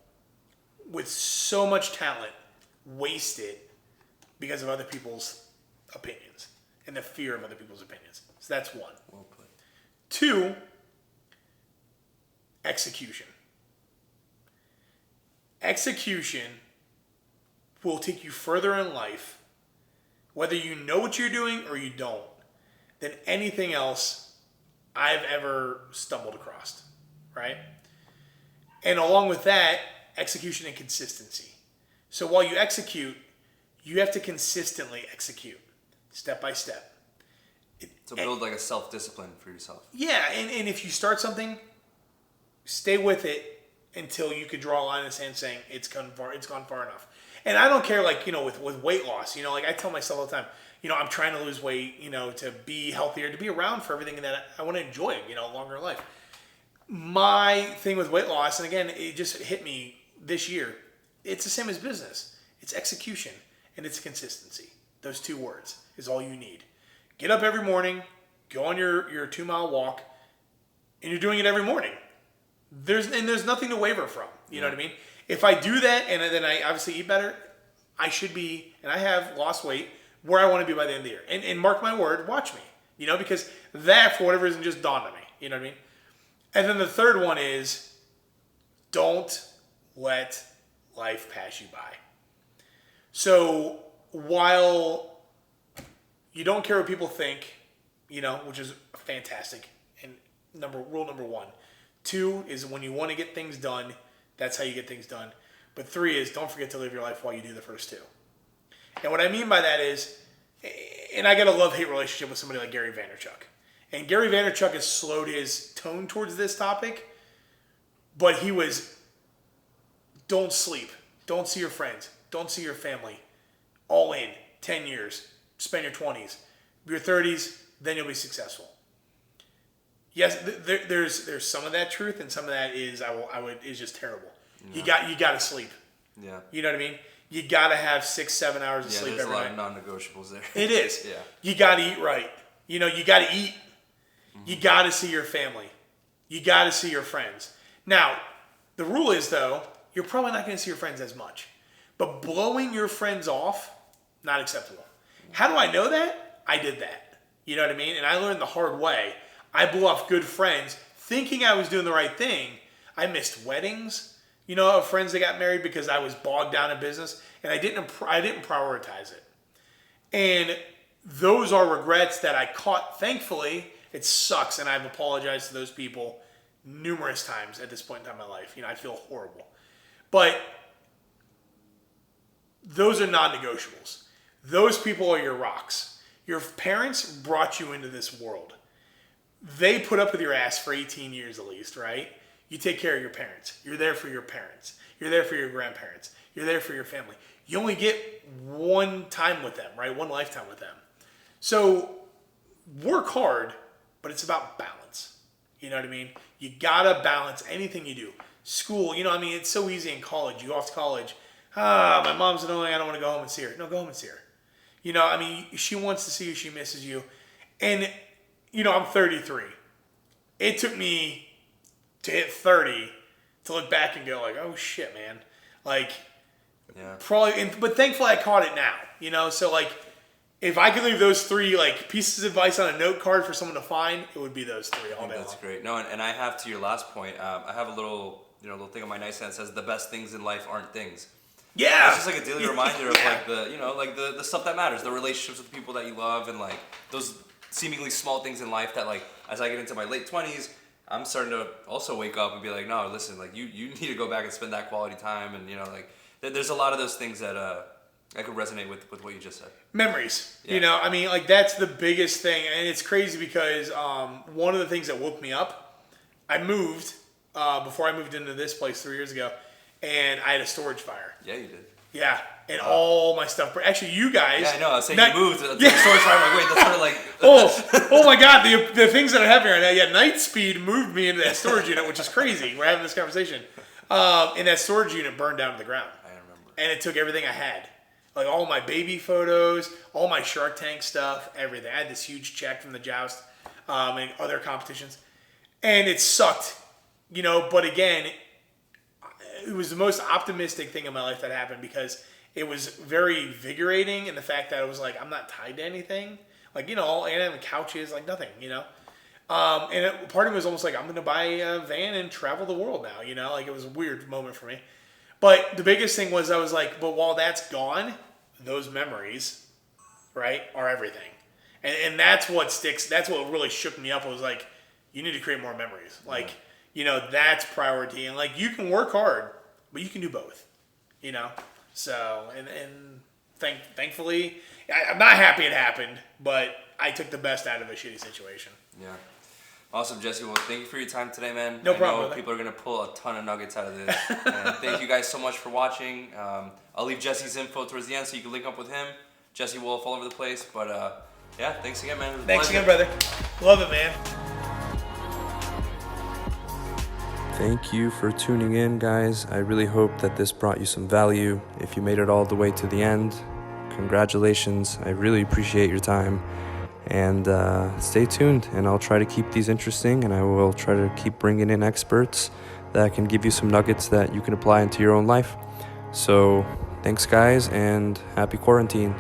with so much talent wasted because of other people's opinions and the fear of other people's opinions. So that's one. Well put. 2, execution. Execution will take you further in life, whether you know what you're doing or you don't, than anything else I've ever stumbled across, right? And along with that, execution and consistency. So while you execute, you have to consistently execute, step by step. So build like a self-discipline for yourself. Yeah, and if you start something, stay with it until you could draw a line in the sand saying it's gone far enough. And I don't care, like, with weight loss, like I tell myself all the time, I'm trying to lose weight, to be healthier, to be around for everything that I want to enjoy, a longer life. My thing with weight loss, and again, it just hit me this year, it's the same as business. It's execution and it's consistency. Those two words is all you need. Get up every morning, go on your 2-mile walk, and you're doing it every morning. There's nothing to waver from. You know what I mean? If I do that and then I obviously eat better, I should be, and I have lost weight where I want to be by the end of the year. And mark my word, watch me. Because that, for whatever reason, just dawned on me. You know what I mean? And then the third one is, don't let life pass you by. So while you don't care what people think, which is fantastic, and rule number 1. 2 is when you want to get things done, that's how you get things done. But 3 is don't forget to live your life while you do the first 2. And what I mean by that is, and I got a love-hate relationship with somebody like Gary Vaynerchuk. And Gary Vaynerchuk has slowed his tone towards this topic, but he was, don't sleep, don't see your friends, don't see your family, all in, 10 years, spend your 20s, your 30s, then you'll be successful. Yes, there's some of that truth, and some of that is is just terrible. Yeah. You got to sleep. Yeah. You know what I mean? You got to have 6-7 hours of sleep every night. There's a lot of non-negotiables there. It is. Yeah. You got to eat right. You got to eat. Mm-hmm. You got to see your family. You got to see your friends. Now, the rule is, though, you're probably not going to see your friends as much. But blowing your friends off, not acceptable. How do I know that? I did that. You know what I mean? And I learned the hard way. I blew off good friends thinking I was doing the right thing. I missed weddings, of friends that got married because I was bogged down in business, and I didn't prioritize it. And those are regrets that I caught. Thankfully, it sucks, and I've apologized to those people numerous times at this point in time in my life. I feel horrible. But those are non-negotiables. Those people are your rocks. Your parents brought you into this world. They put up with your ass for 18 years at least, right? You take care of your parents. You're there for your parents. You're there for your grandparents. You're there for your family. You only get one time with them, right? One lifetime with them. So work hard, but it's about balance. You know what I mean? You gotta balance anything you do. School, it's so easy in college. You go off to college. My mom's annoying. I don't want to go home and see her. No, go home and see her. She wants to see you. She misses you. And, I'm 33. It took me to hit 30 to look back and go like, oh shit, man. Probably, but thankfully I caught it now, so if I could leave those 3 pieces of advice on a note card for someone to find, it would be those 3 all day long. That's great. No, and I have, to your last point, I have a little thing on my nightstand that says the best things in life aren't things. Yeah. It's just a daily reminder of the stuff that matters, the relationships with the people that you love, and those seemingly small things in life that as I get into my late 20s, I'm starting to also wake up and be like, no, listen, you need to go back and spend that quality time, and there's a lot of those things that I could resonate with what you just said. Memories. Yeah. That's the biggest thing, and it's crazy because one of the things that woke me up, I moved before I moved into this place 3 years ago, and I had a storage fire. Yeah, you did. Yeah, and all my stuff. Actually, you guys. Yeah, I know. I was saying you moved to the storage fire. I'm like, wait, that's sort of oh my God! The things that I have here right now. Yeah, Nightspeed moved me into that storage unit, which is crazy. We're having this conversation, and that storage unit burned down to the ground. I remember. And it took everything I had, all my baby photos, all my Shark Tank stuff, everything. I had this huge check from the Joust and other competitions, and it sucked, But again, it was the most optimistic thing in my life that happened because it was very invigorating in the fact that I was I'm not tied to anything. And having couches, nothing, and part of me was almost I'm going to buy a van and travel the world now, it was a weird moment for me. But the biggest thing was I was but while that's gone, those memories, right, are everything. And that's what sticks. That's what really shook me up. I was you need to create more memories. That's priority. And you can work hard, but you can do both, So, and thankfully, I'm not happy it happened, but I took the best out of a shitty situation. Yeah. Awesome, Jesse. Well, thank you for your time today, man. No problem, I know brother. people are going to pull a ton of nuggets out of this. And thank you guys so much for watching. I'll leave Jesse's info towards the end so you can link up with him. Jesse Wolfe all over the place. But yeah, thanks again, man. It was a Thanks pleasure. again, brother. Love it, man. Thank you for tuning in, guys. I really hope that this brought you some value. If you made it all the way to the end, congratulations. I really appreciate your time. And stay tuned, and I'll try to keep these interesting, and I will try to keep bringing in experts that can give you some nuggets that you can apply into your own life. So thanks, guys, and happy quarantine.